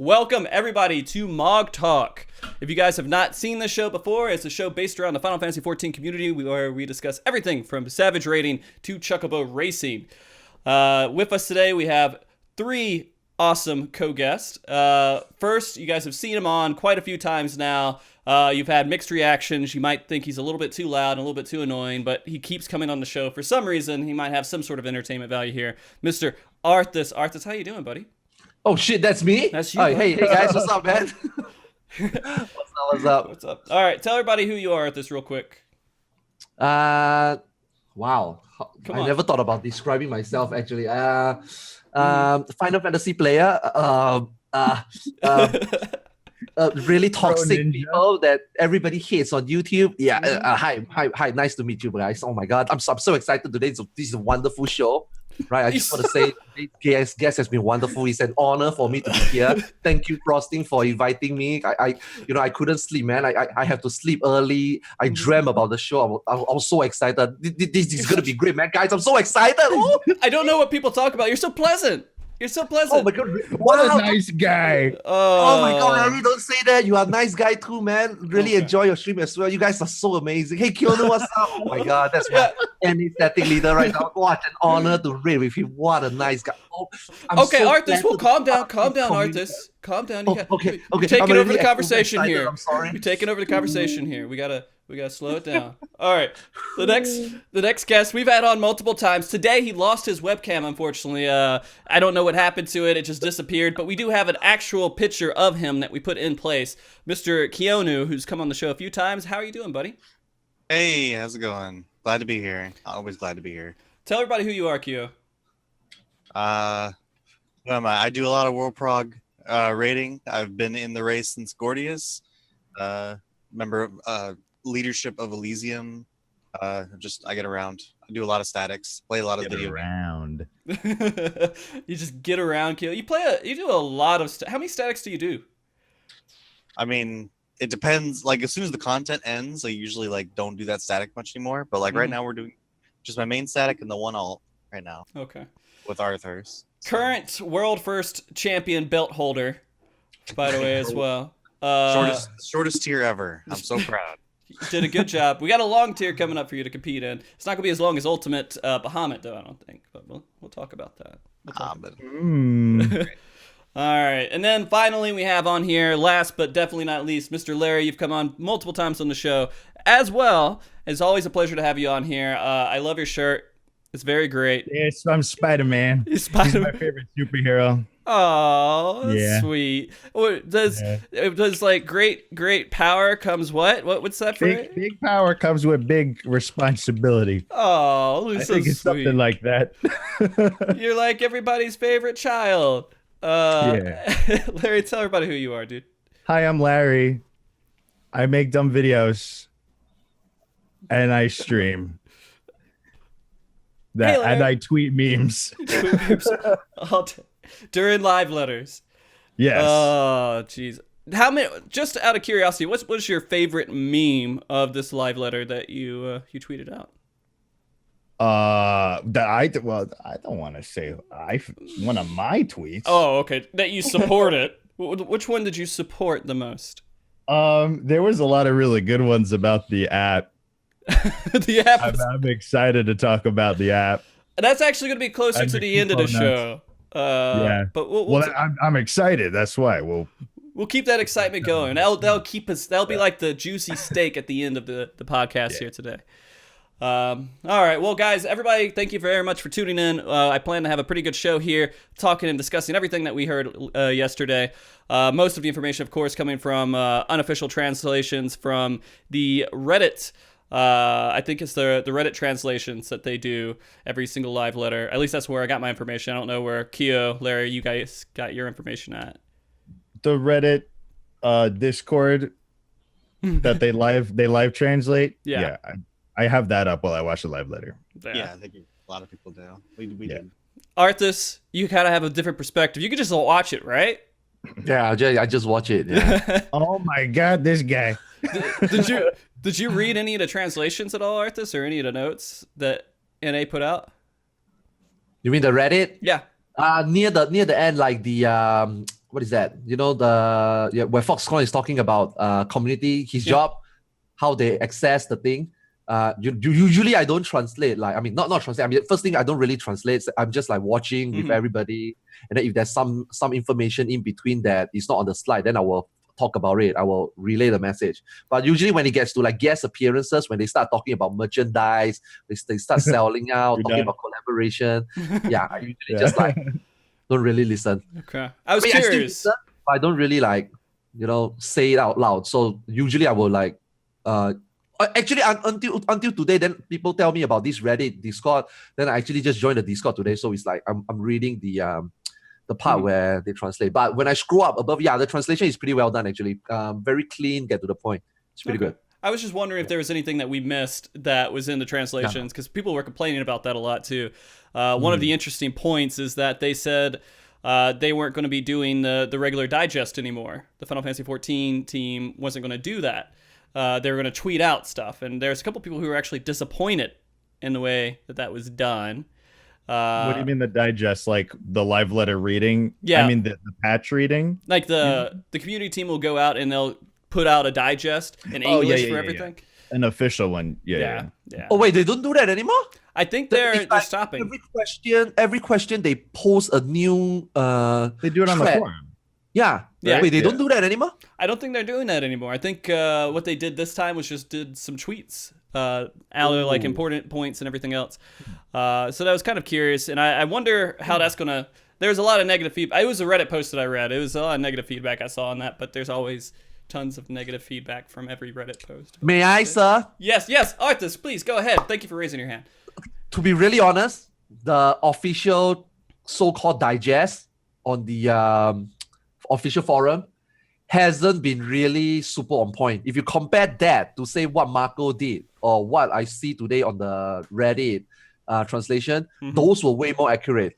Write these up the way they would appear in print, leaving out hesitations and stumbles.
Welcome everybody to MogTalk. If you guys have not seen this show before, it's a show based around the Final Fantasy XIV community where we discuss everything from Savage raiding to Chocobo racing. With us today, we have three awesome co-guests. First, you guys have seen him on quite a few times now. You've had mixed reactions. You might think he's a little bit too loud and a little bit too annoying, but he keeps coming on the show. For some reason, he might have some sort of entertainment value here. Mr. Arthars. Arthars, how you doing, buddy? Oh shit, that's me? That's you. Oh, hey guys, what's up, man? What's up? What's up? All right, tell everybody who you are at this real quick. Wow. Come I on. never thought about describing myself actually. Final Fantasy player. Really toxic people that everybody hates on YouTube. Yeah. Hi. Nice to meet you, guys. Oh my god, I'm so excited today. So this is a wonderful show. Right, I just want to say, today's guest has been wonderful. It's an honor for me to be here. Thank you, Frosting, for inviting me. I couldn't sleep, man. I have to sleep early. I dreamt about the show. I was so excited. This is gonna be great, man. Guys, I'm so excited. Oh. I don't know what people talk about. You're so pleasant. You're so pleasant. Oh my god! What a nice guy. Oh my god, Larry, don't say that. You are a nice guy too, man. Really enjoy your stream as well. You guys are so amazing. Hey, Kionu, what's up? Oh my god, that's my anesthetic leader right now. What an honor to raid with him. What a nice guy. Oh, okay, so Arthars, well, calm down, Arthars. Calm down. Okay. You're taking over the conversation here. I'm sorry. You're taking over the conversation here. We gotta slow it down. All right. The next guest we've had on multiple times. Today he lost his webcam, unfortunately. I don't know what happened to it. It just disappeared. But we do have an actual picture of him that we put in place. Mr. Kionu, who's come on the show a few times. How are you doing, buddy? Hey, how's it going? Glad to be here. Always glad to be here. Tell everybody who you are, Kyo. Who am I? I do a lot of World Prog raiding. I've been in the race since Gordius. Member of leadership of Elysium. I get around. I do a lot of statics. Play a lot of video around. You just get around, Kyo. You do a lot of how many statics do you do? I mean, it depends. Like as soon as the content ends, I usually like don't do that static much anymore. But like right now, we're doing just my main static and the one alt right now. Okay. With Arthars. Current world first champion belt holder, by the way, as well. Shortest tier ever. I'm so proud. You did a good job. We got a long tier coming up for you to compete in. It's not gonna be as long as Ultimate Bahamut, though, I don't think. But we'll talk about that. All right, and then finally we have on here, last but definitely not least, Mr. Larry. You've come on multiple times on the show as well. It's always a pleasure to have you on here. I love your shirt. It's very great. Yes, I'm Spider-Man. He's my favorite superhero. Oh, that's sweet. Does like great power comes what? What's that for? Big power comes with big responsibility. Oh, I think it's something like that. You're like everybody's favorite child. Larry, tell everybody who you are, dude. Hi, I'm Larry. I make dumb videos and I stream. And I tweet memes. During live letters. Yes. Oh, jeez. How many? Just out of curiosity, what's your favorite meme of this live letter that you tweeted out? I don't want to say one of my tweets. Oh, okay. That you support it. Which one did you support the most? There was a lot of really good ones about the app. The app. I'm excited to talk about the app. That's actually going to be closer to the end of the show. But I'm excited. That's why we'll keep that excitement going. That'll keep us. That'll be like the juicy steak at the end of the podcast here today. All right, well, guys, everybody, thank you very much for tuning in. I plan to have a pretty good show here, talking and discussing everything that we heard yesterday. Most of the information, of course, coming from unofficial translations from the Reddit. I think it's the Reddit translations that they do every single live letter. At least that's where I got my information. I don't know where Kyo, Larry, you guys got your information at. The Reddit Discord that they live translate. Yeah. I have that up while I watch the live letter. Yeah, I think a lot of people do. We do. Arthars, you kind of have a different perspective. You could just watch it, right? Yeah, I just watch it. Yeah. Oh my god, this guy. Did you read any of the translations at all, Arthars, or any of the notes that NA put out? You mean the Reddit? Yeah. Near the end, like the what is that? You know, where Foxconn is talking about community, his job, how they access the thing. Usually I don't translate. Like, I mean, not translate. I mean, first thing I don't really translate. I'm just like watching with everybody, and then if there's some information in between that is not on the slide, then I will talk about it. I will relay the message. But usually when it gets to like guest appearances, when they start talking about merchandise, they start selling out, talking about collaboration. Yeah, I usually just like don't really listen. Okay, I was curious. I still listen, but I don't really like, you know, say it out loud. So usually I will like, actually until today, then people tell me about this Reddit Discord. Then I actually just joined the Discord today. So it's like I'm reading the part where they translate. But when I scroll up above, the translation is pretty well done actually. Very clean, get to the point. It's pretty good. I was just wondering if there was anything that we missed that was in the translations, because people were complaining about that a lot too. One of the interesting points is that they said they weren't going to be doing the regular digest anymore. The Final Fantasy XIV team wasn't going to do that. They were going to tweet out stuff, and there's a couple people who were actually disappointed in the way that was done. What do you mean the digest? Like the live letter reading? Yeah. I mean the patch reading? Like the community team will go out and they'll put out a digest in English for everything. Yeah. An official one. Yeah. Oh wait, they don't do that anymore? I think they're stopping. Every question they post a new they do it on the forum. Yeah. Wait, they don't do that anymore? I don't think they're doing that anymore. I think what they did this time was just did some tweets, like important points and everything else. So that was kind of curious, and I wonder how that's gonna. There's a lot of negative feedback. It was a Reddit post that I read. It was a lot of negative feedback I saw on that, but there's always tons of negative feedback from every Reddit post. May I, sir? Yes, Arthars, please go ahead. Thank you for raising your hand. To be really honest, the official so-called digest on the official forum hasn't been really super on point. If you compare that to say what Marco did or what I see today on the Reddit translation, those were way more accurate.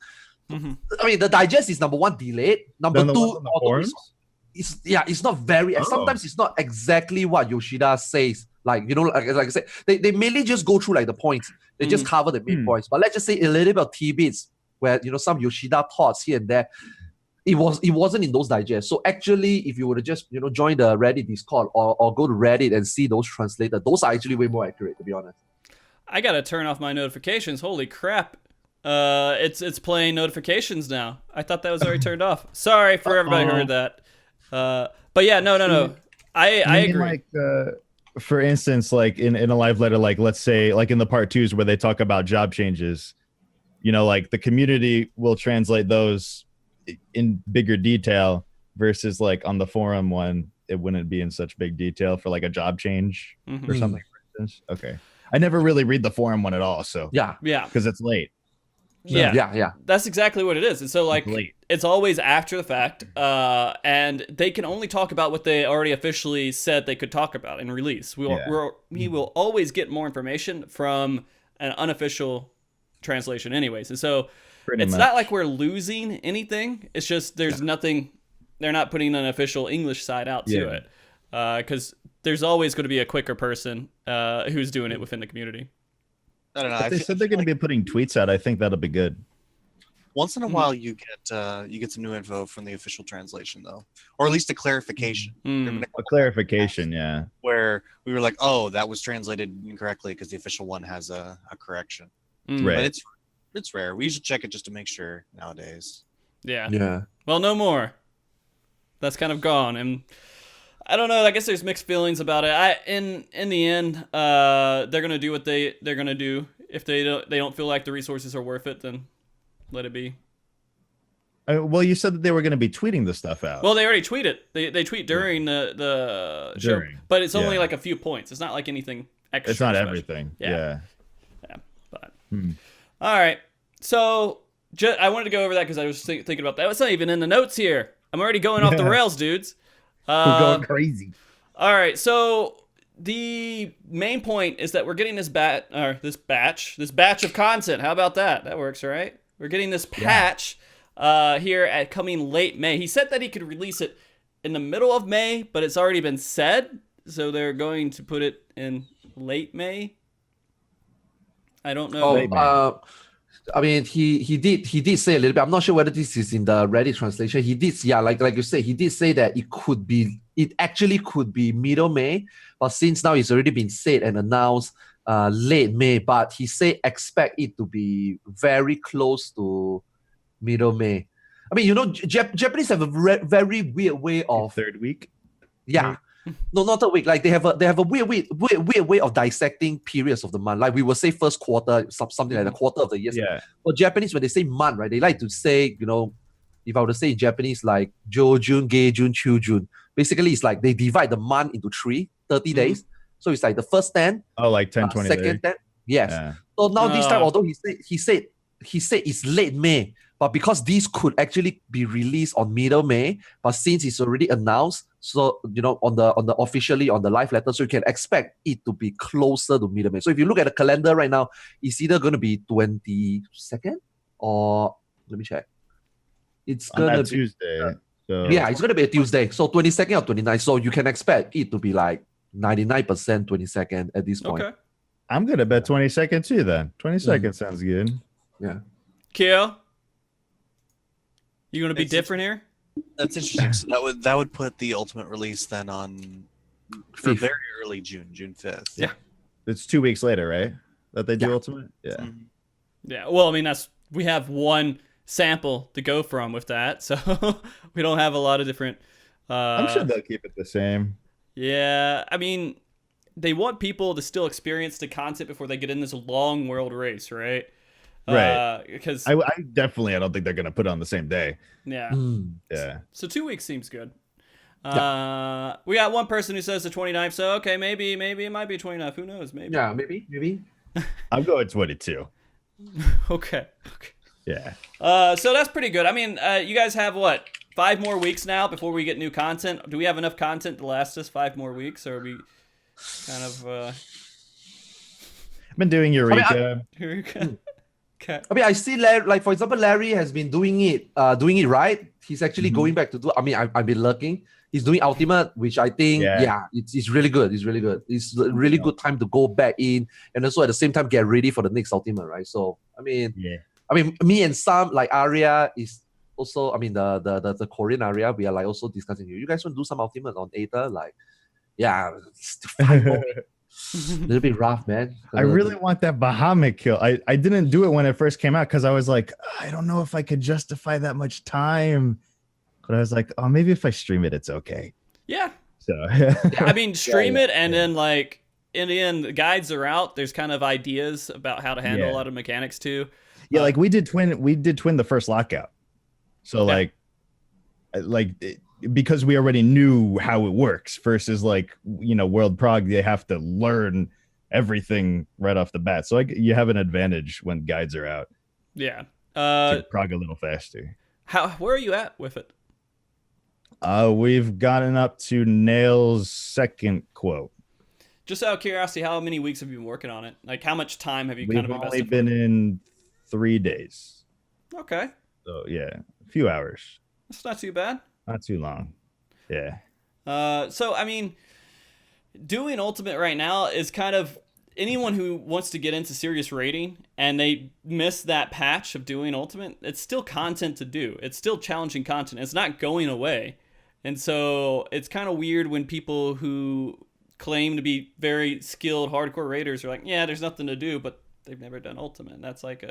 I mean, the digest is number one, delayed. Number two, it's not very. Sometimes it's not exactly what Yoshida says. Like, you know, like I said, they mainly just go through like the points. They just cover the main points. But let's just say a little bit of tidbits where, you know, some Yoshida thoughts here and there. It wasn't in those digests. So actually, if you were to just, you know, join the Reddit Discord or go to Reddit and see those translated, those are actually way more accurate, to be honest. I gotta turn off my notifications. Holy crap! It's playing notifications now. I thought that was already turned off. Sorry for everybody who heard that. But yeah, no. I agree. Like, for instance, like in a live letter, like let's say, like in the part 2s where they talk about job changes, you know, like the community will translate those in bigger detail versus like on the forum one, it wouldn't be in such big detail for like a job change or something, for instance. Okay. I never really read the forum one at all. So yeah, because it's late. So, yeah. That's exactly what it is. And so like it's always after the fact, and they can only talk about what they already officially said they could talk about in release. We will always get more information from an unofficial translation anyways. And so it's not like we're losing anything. It's just there's nothing. They're not putting an official English side out to it, because there's always going to be a quicker person who's doing it within the community. I don't know. If they said they're going to be putting tweets out, I think that'll be good. Once in a while, you get some new info from the official translation, though, or at least a clarification. A clarification, yeah. Where we were like, "Oh, that was translated incorrectly," because the official one has a correction. Right. But it's rare. We usually check it just to make sure nowadays. Yeah. Well, no more. That's kind of gone, and I don't know. I guess there's mixed feelings about it. In the end, they're gonna do what they're gonna do. If they don't feel like the resources are worth it, then let it be. Well, you said that they were going to be tweeting the stuff out. Well, they already tweet it. They tweet during the show, but it's only like a few points. It's not like anything extra. It's not special. Everything. Yeah. But all right. So I wanted to go over that because I was thinking about that. It's not even in the notes here. I'm already going off the rails, dudes. We're going crazy. All right. So the main point is that we're getting this batch of content. How about that? That works, right? We're getting this patch here at coming late May. He said that he could release it in the middle of May, but it's already been said, so they're going to put it in late May. I don't know. I mean, he did say a little bit. I'm not sure whether this is in the Reddit translation. He did, yeah, like you said, he did say that it actually could be middle May, but since now it's already been said and announced late May, but he said expect it to be very close to middle May. I mean, Japanese have a very weird way of third week. Yeah. No, not a week. Like they have a weird way of dissecting periods of the month. Like we will say first quarter, something like the quarter of the year. Yeah. For Japanese, when they say month, right, they like to say, if I were to say in Japanese, like Jo, June, Ge, June, Chu, June. Basically, it's like they divide the month into 30 days. So it's like the first 10. Oh, like 10, 20 second 10. Yes. Yeah. So now this time, although he said it's late May, but because these could actually be released on middle May, but since it's already announced, so on the officially on the live letter, so you can expect it to be closer to middle May. So if you look at the calendar right now, it's either going to be 22nd or let me check. It's gonna be Tuesday. So. Yeah, it's gonna be a Tuesday. So 22nd or 29th. So you can expect it to be like 99% 22nd at this point. Okay. I'm gonna bet 22nd too. Then 22nd sounds good. Yeah. Kyo, you gonna be different here? That's interesting. So that would put the ultimate release then on for very early June 5th. Yeah. It's 2 weeks later, right? That they do ultimate? Yeah. Mm-hmm. Yeah. Well, I mean, we have one sample to go from with that, so we don't have a lot of different. I'm sure they'll keep it the same. Yeah. I mean, they want people to still experience the content before they get in this long world race, right? Right. Because I definitely, I don't think they're going to put it on the same day. Yeah. Yeah. So 2 weeks seems good. We got one person who says the 29th, so okay, maybe it might be 29th. Who knows? Maybe. Yeah, maybe. I'm going 22. Okay. Yeah. So that's pretty good. I mean, you guys have what? 5 more weeks now before we get new content. Do we have enough content to last us 5 more weeks, or are we kind of? I've been doing Eureka. Okay. I mean, I see Larry, like for example, Larry has been doing it right. He's actually going back to do. I mean, I've been lurking. He's doing Ultimate, which I think, it's really good. It's really good. It's a really good time to go back in, and also at the same time get ready for the next Ultimate, right? So I mean, me and Sam, like Arya is also. I mean, the Korean Arya, we are like also discussing. You guys want to do some Ultimate on Aether? Like, yeah, a little bit rough, man. I really want that Bahamut kill. I didn't do it when it first came out because I was like, I don't know if I could justify that much time. But I was like, oh, maybe if I stream it, it's okay. Yeah. So I mean, stream it, and then like in the end, the guides are out. There's kind of ideas about how to handle a lot of mechanics too. Yeah, like we did twin the first lockout. So because we already knew how it works versus like, World Prog, they have to learn everything right off the bat. So you have an advantage when guides are out. Yeah. To prog a little faster. Where are you at with it? We've gotten up to Nail's second quote. Just out of curiosity, how many weeks have you been working on it? Like, how much time have you kind of invested? We've only been in 3 days. Okay. So yeah, a few hours. That's not too bad. Not too long. Yeah. So I mean, doing Ultimate right now is kind of anyone who wants to get into serious raiding and they miss that patch of doing Ultimate, it's still content to do. It's still challenging content. It's not going away. And so it's kind of weird when people who claim to be very skilled hardcore raiders are like, yeah, there's nothing to do, but they've never done Ultimate. And that's like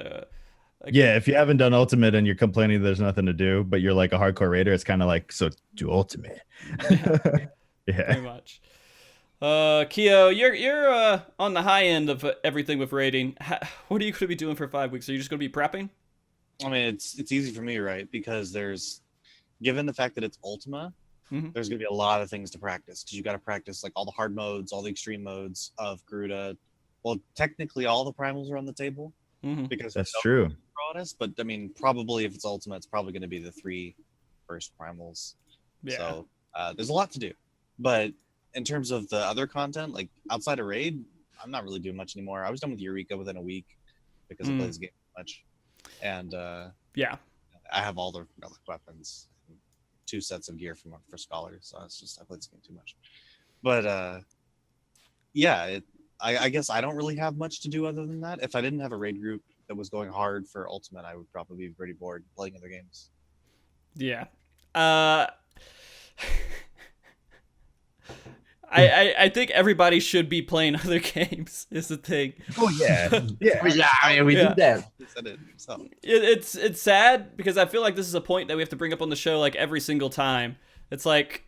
if you haven't done Ultimate and you're complaining there's nothing to do, but you're like a hardcore raider, it's kind of like, so do Ultimate. Yeah. Pretty much. Kyo, you're on the high end of everything with raiding. What are you going to be doing for 5 weeks? Are you just going to be prepping? I mean, it's easy for me, right? Because given the fact that it's Ultima, there's going to be a lot of things to practice. Because you got to practice like all the hard modes, all the extreme modes of Garuda. Well, technically all the primals are on the table. Because that's true. Honest, but I mean, probably if it's Ultima, it's probably going to be the 3 first primals. Yeah. So there's a lot to do. But in terms of the other content, like outside of raid, I'm not really doing much anymore. I was done with Eureka within a week because I play this game so much, and I have all the relic weapons, 2 sets of gear for scholars. So it's just I played this game too much. But I guess I don't really have much to do other than that. If I didn't have a raid group, that was going hard for Ultimate, I would probably be pretty bored playing other games. Yeah. I think everybody should be playing other games is the thing. Oh yeah, Yeah, I mean, we do that. He said it himself. It's sad because I feel like this is a point that we have to bring up on the show like every single time. It's like,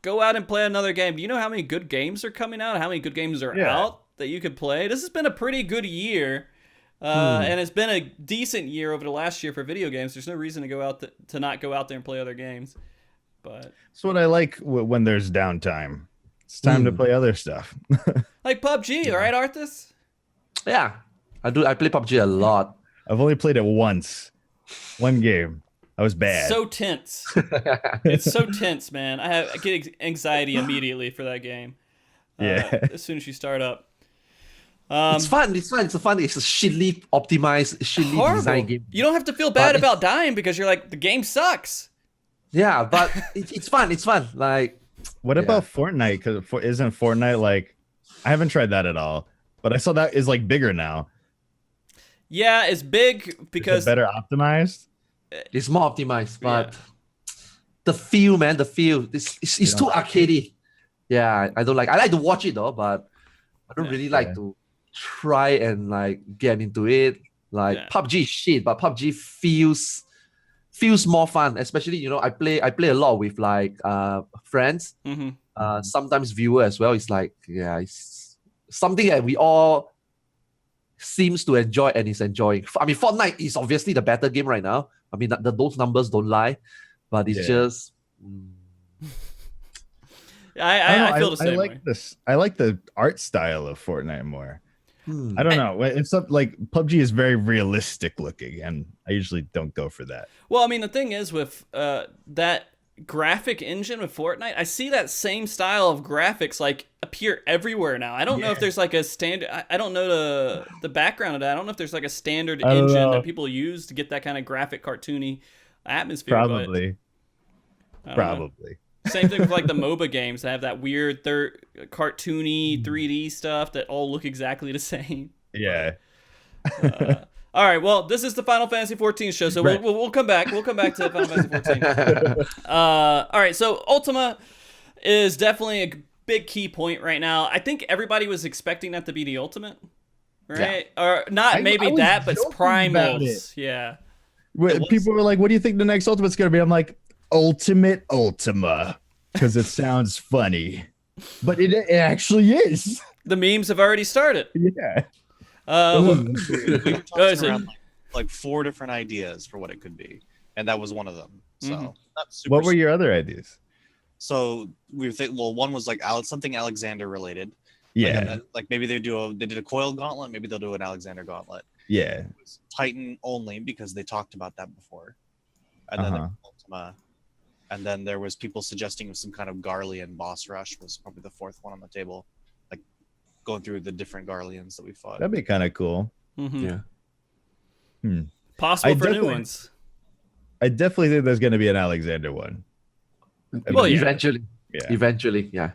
go out and play another game. Do you know how many good games are coming out? How many good games are out that you could play? This has been a pretty good year. And it's been a decent year over the last year for video games. There's no reason to go out to not go out there and play other games. But that's what I like when there's downtime. It's time to play other stuff. like PUBG, right, Arthars? Yeah, I do. I play PUBG a lot. I've only played it once. One game. I was bad. So tense. It's so tense, man. I get anxiety immediately for that game. As soon as you start up. It's fun. It's fun. It's fun. It's a shitly optimized, shitly designed game. You don't have to feel bad about dying because you're like, the game sucks. Yeah, but it's fun. It's fun. Like, what about Fortnite? Because isn't Fortnite like? I haven't tried that at all, but I saw that is like bigger now. Yeah, it's big because is it better optimized. It's more optimized, but the feel, man, the feel. It's too arcadey. Yeah, I don't like. I like to watch it though, but I don't really like to try and like get into it. Like PUBG is shit, but PUBG feels more fun. Especially, you know, I play a lot with like friends, sometimes viewers as well. It's like, it's something that we all seems to enjoy and is enjoying. I mean, Fortnite is obviously the better game right now. I mean, those numbers don't lie, but it's just. I feel the same way. I like the art style of Fortnite more. I don't know. It's like PUBG is very realistic looking, and I usually don't go for that. Well, I mean, the thing is with that graphic engine with Fortnite, I see that same style of graphics like appear everywhere now. I don't know if there's like a standard. I don't know the background of that. I don't know if there's like a standard engine that people use to get that kind of graphic cartoony atmosphere. Probably. Same thing with like the MOBA games that have that weird cartoony 3D stuff that all look exactly the same. Yeah. All right. Well, this is the Final Fantasy 14 show, so we'll come back. We'll come back to Final Fantasy 14. All right. So Ultima is definitely a big key point right now. I think everybody was expecting that to be the Ultimate, right? Yeah. Or not maybe that, but it's Primals. Yeah. People were like, "What do you think the next Ultimate's gonna be?" I'm like, Ultimate Ultima, because it sounds funny, but it actually is. The memes have already started. Yeah. We were tossing around like 4 different ideas for what it could be, and that was one of them. So what were your other ideas? So we were thinking, well, one was like something Alexander related. Yeah. Like maybe they did a coil gauntlet. Maybe they'll do an Alexander gauntlet. Yeah. It was Titan only because they talked about that before, and then Ultima. And then there was people suggesting some kind of Garlean boss rush was probably the 4th one on the table, like going through the different Garleans that we fought. That'd be kind of cool. Yeah. Possible for new ones. I definitely think there's going to be an Alexander one. Well, eventually. Yeah.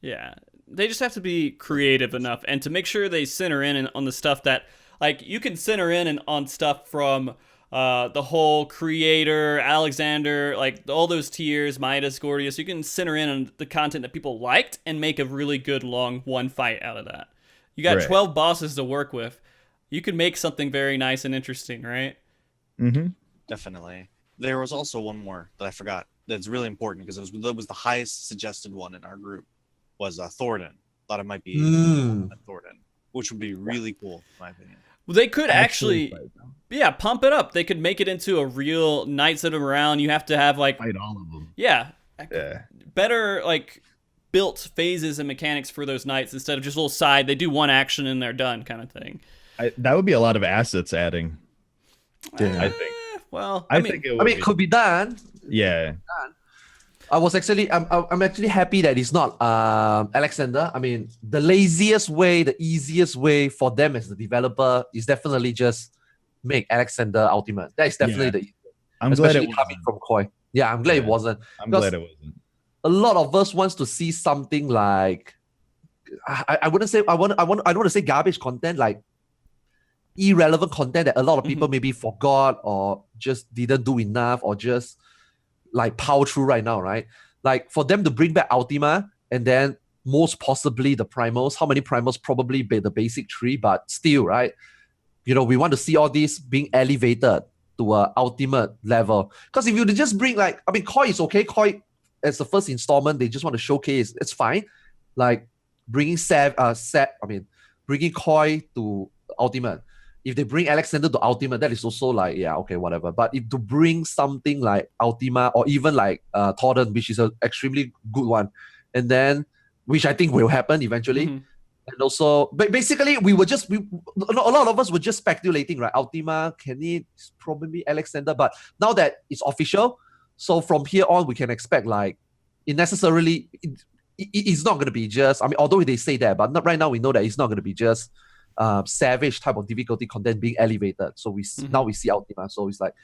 Yeah. They just have to be creative enough and to make sure they center in on the stuff that, like, you can center in on stuff from the whole creator, Alexander, like all those tiers, Midas, Gordius. You can center in on the content that people liked and make a really good long one fight out of that. You got 12 bosses to work with. You can make something very nice and interesting, right? Definitely. There was also one more that I forgot that's really important because it was the highest suggested one in our group was Thornton. Thought it might be Thornton, which would be really cool in my opinion. Well, they could actually pump it up. They could make it into a real Knights of the Round. You have to have like fight all of them. Yeah. Better like built phases and mechanics for those knights instead of just a little side. They do one action and they're done kind of thing. That would be a lot of assets adding. I think. Well, I mean, it could be done. Yeah. I'm actually happy that it's not Alexander. I mean, the laziest way, the easiest way for them as the developer is definitely just make Alexander Ultimate. That is definitely the easiest. I'm glad it coming from Koi. Yeah, I'm glad it wasn't. I'm glad it wasn't. A lot of us wants to see something like I don't want to say garbage content, like irrelevant content that a lot of people maybe forgot or just didn't do enough or just like power through right now, right? Like for them to bring back Ultima and then most possibly the primals. How many primals? Probably the basic 3, but still, right? You know, we want to see all this being elevated to an ultimate level. Because if you just bring like, I mean, Koi is okay. Koi as the first installment, they just want to showcase. It's fine. Like bringing bringing Koi to ultimate. If they bring Alexander to Ultimate, that is also like, yeah, okay, whatever. But if to bring something like Ultima or even like Torden, which is an extremely good one, and then, which I think will happen eventually. And also, but basically, a lot of us were just speculating, right? Ultima, can it probably Alexander? But now that it's official, so from here on, we can expect like, it's not going to be just, I mean, although they say that, but right now we know that it's not going to be just savage type of difficulty content being elevated. So now we see Ultima. So it's like,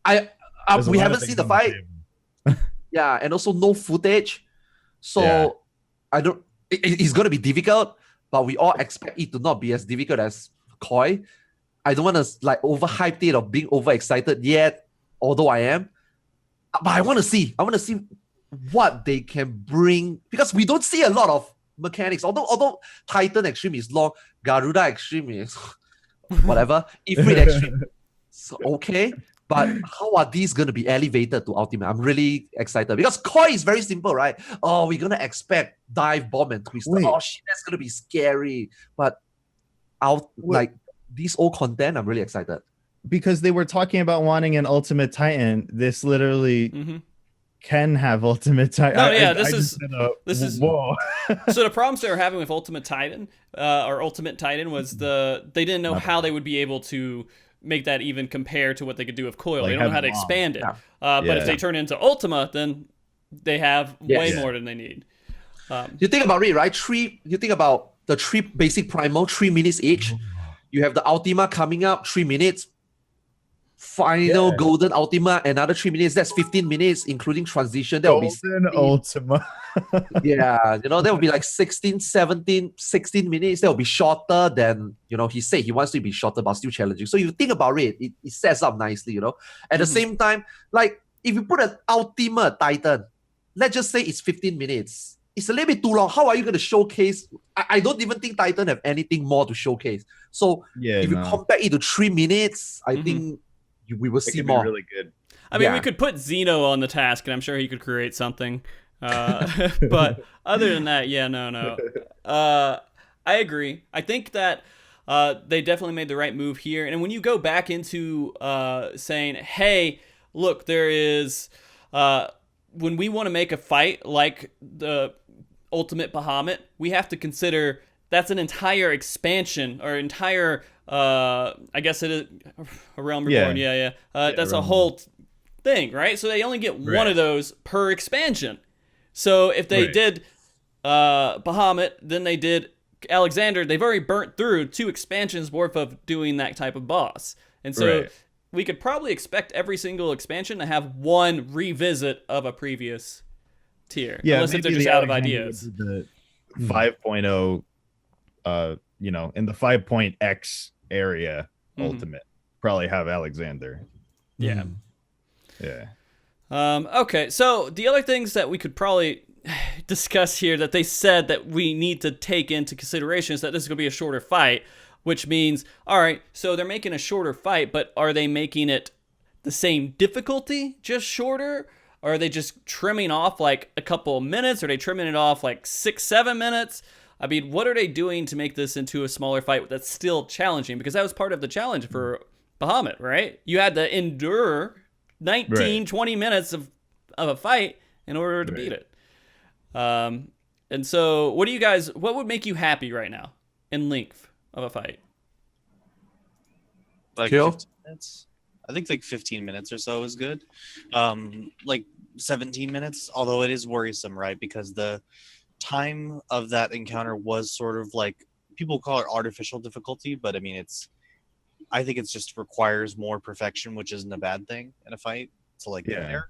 we haven't seen the fight. Yeah, and also no footage. So it's going to be difficult, but we all expect it to not be as difficult as Koi. I don't want to like overhype it or being overexcited yet, although I am. But I want to see what they can bring, because we don't see a lot of mechanics. Although Titan Extreme is long, Garuda Extreme is whatever. Ifrit Extreme is okay. But how are these going to be elevated to Ultimate? I'm really excited because Koi is very simple, right? Oh, we're going to expect Dive, Bomb, and Twister. Oh, shit, that's going to be scary. But like these old content, I'm really excited. Because they were talking about wanting an Ultimate Titan. This literally can have Ultimate Titan. No, this is whoa. So the problems they were having with Ultimate Titan or Ultimate Titan was they didn't know how they would be able to make that even compare to what they could do with Coil. Like they don't know how to expand it. But if they turn it into Ultima, then they have way more than they need. You think about it, right? You think about the 3 basic primal, 3 minutes each. You have the Ultima coming up, 3 minutes. Final golden Ultima, another 3 minutes. That's 15 minutes, including transition. That will be Ultima. Yeah, that will be like 16 minutes. That will be shorter than, he said he wants to be shorter, but still challenging. So you think about it, it sets up nicely, At the same time, like if you put an Ultimate Titan, let's just say it's 15 minutes. It's a little bit too long. How are you going to showcase? I don't even think Titan have anything more to showcase. So if you compare it to 3 minutes, I think we will see more. Really good. I mean, we could put Xeno on the task, and I'm sure he could create something. But other than that, no. I agree. I think that they definitely made the right move here. And when you go back into saying, hey, look, there is... when we want to make a fight like the Ultimate Bahamut, we have to consider that's an entire expansion or entire... I guess it is a Realm Reborn. That's a whole thing, right? So they only get one of those per expansion. So if they did Bahamut, then they did Alexander, they've already burnt through 2 expansions worth of doing that type of boss. And so we could probably expect every single expansion to have one revisit of a previous tier. Yeah, unless if they're just out of ideas. The 5.0, in the 5.x area, Ultimate probably have Alexander. Yeah. Yeah. Okay, so the other things that we could probably discuss here that they said that we need to take into consideration is that this is going to be a shorter fight, which means, all right, so they're making a shorter fight, but are they making it the same difficulty, just shorter? Or are they just trimming off like a couple of minutes? Are they trimming it off like 6-7 minutes? I mean, what are they doing to make this into a smaller fight that's still challenging? Because that was part of the challenge for Bahamut, right? You had to endure 20 minutes of a fight in order to beat it. And so what would make you happy right now in length of a fight? Like 15 minutes? I think like 15 minutes or so is good. Like 17 minutes, although it is worrisome, right? Because the time of that encounter was sort of like, people call it artificial difficulty, but I mean, I think it's just requires more perfection, which isn't a bad thing in a fight to like get there.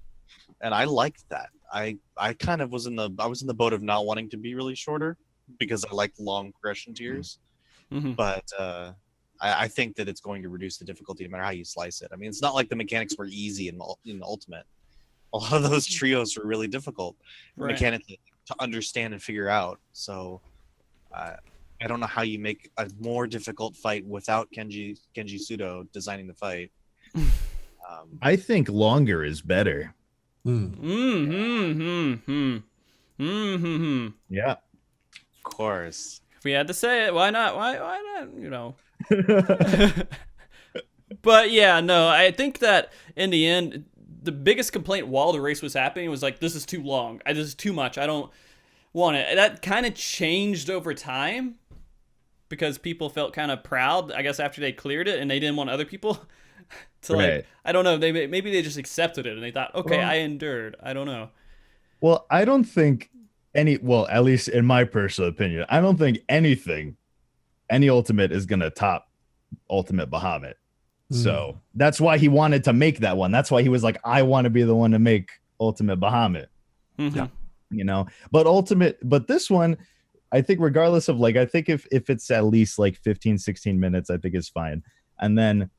And I liked that. I kind of was in the boat of not wanting to be really shorter because I like long progression tiers. But I think that it's going to reduce the difficulty no matter how you slice it. I mean, it's not like the mechanics were easy in the Ultimate. A lot of those trios were really difficult mechanically to understand and figure out. So I don't know how you make a more difficult fight without Genji Sudo designing the fight. I think longer is better. Yeah. Of course. If we had to say it, why not? Why not? You know. But yeah, no, I think that in the end, the biggest complaint while the race was happening was like, this is too long. This is too much. I don't want it. That kind of changed over time because people felt kind of proud, I guess, after they cleared it, and they didn't want other people to like, I don't know, maybe they just accepted it and they thought, okay, I endured. I don't know. Well, I don't think at least in my personal opinion, I don't think any Ultimate is going to top Ultimate Bahamut. So that's why he wanted to make that one. That's why he was like, I want to be the one to make Ultimate Bahamut. Yeah. You know, but this one, I think regardless of like, I think if it's at least like 15, 16 minutes, I think is fine. And then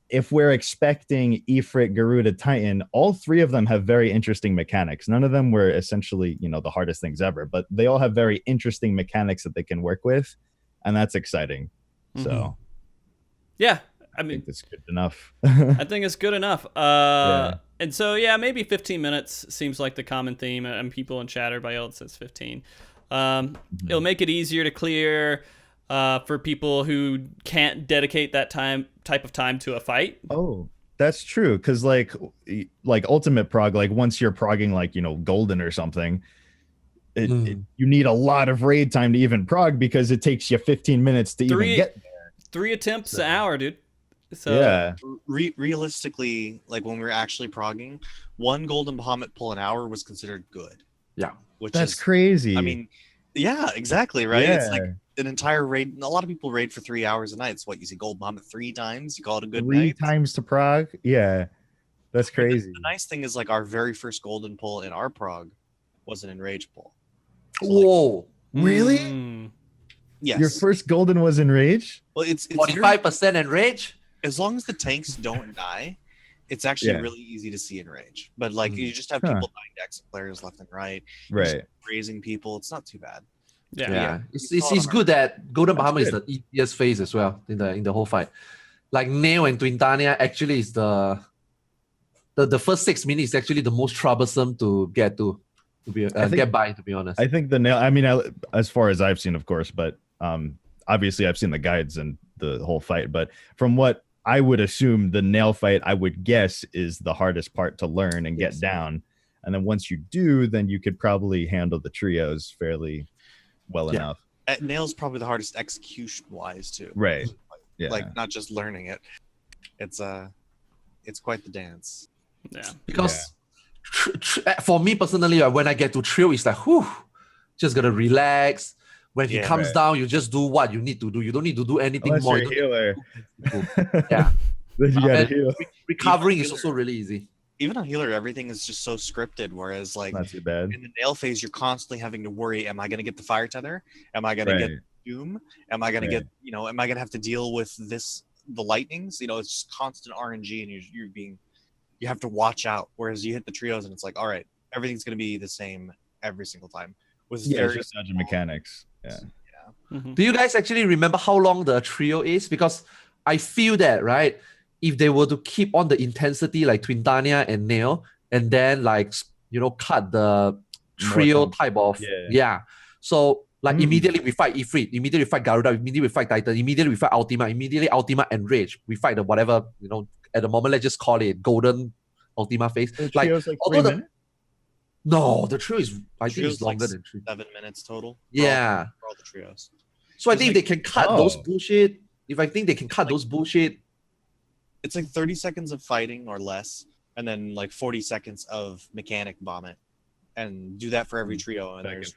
if we're expecting Ifrit, Garuda, Titan, all three of them have very interesting mechanics. None of them were essentially, you know, the hardest things ever, but they all have very interesting mechanics that they can work with. And that's exciting. So yeah. I mean, think that's good enough. I think it's good enough. And so, yeah, maybe 15 minutes seems like the common theme, and people in chat, everybody else says 15. It'll make it easier to clear for people who can't dedicate that type of time to a fight. Oh, that's true. Because like Ultimate Prog, like once you're progging like, you know, Golden or something, you need a lot of raid time to even prog because it takes you 15 minutes to even get there. 3 attempts an hour, dude. So yeah, realistically, like when we were actually progging, 1 Golden Bahamut pull an hour was considered good. Yeah, that's crazy. I mean, yeah, exactly, right? Yeah. It's like an entire raid. A lot of people raid for 3 hours a night. It's what you see Golden Bahamut 3 times. You call it a good night. 3 times to prog. Yeah, that's crazy. The nice thing is like our very first Golden pull in our prog was an Enrage pull. So whoa, really? Yes. Your first Golden was Enrage? Well, it's 45% Enrage. As long as the tanks don't die, it's actually really easy to see Enrage. But like you just have people dying to exit players left and right. Right. Raising people, it's not too bad. Yeah. It's good that Golden Bahamut is the easiest phase as well in the whole fight. Like Nail and Twintania actually is the first 6 minutes is actually the most troublesome to get get by, to be honest. I think the Nail, I mean, as far as I've seen, of course, but obviously I've seen the guides and the whole fight, but from what I would assume, the Nail fight, I would guess, is the hardest part to learn and get down. And then once you do, then you could probably handle the trios fairly well enough. Nail's probably the hardest execution-wise too. Right. Yeah. Like not just learning it. It's quite the dance. Yeah. Because for me personally, when I get to trio, it's like, whew, just gotta relax. When he comes down, you just do what you need to do. You don't need to do anything more. Healer. Yeah. You gotta heal. Recovering is also really easy. Even on healer, everything is just so scripted. Whereas, like not too bad. In the Nail phase, you're constantly having to worry: am I going to get the fire tether? Am I going to get doom? Am I going to get? You know, am I going to have to deal with the lightnings? You know, it's just constant RNG, and you have to watch out. Whereas you hit the trios, and it's like, all right, everything's going to be the same every single time. With it's just such mechanics. Yeah. Do you guys actually remember how long the trio is? Because I feel that, right, if they were to keep on the intensity like Twintania and Nail, and then like, you know, cut the trio type of so like immediately we fight Ifrit, immediately we fight Garuda, immediately we fight Titan, immediately we fight Ultima, immediately Ultima and Rage, we fight the whatever, you know, at the moment let's just call it Golden Ultima phase. Like although no, the trio is I think it's longer than 3. 7 minutes total. Yeah. For all the trios. So I think they can cut those bullshit. If I think they can cut those bullshit. It's like 30 seconds of fighting or less, and then like 40 seconds of mechanic vomit. And do that for every trio. And there's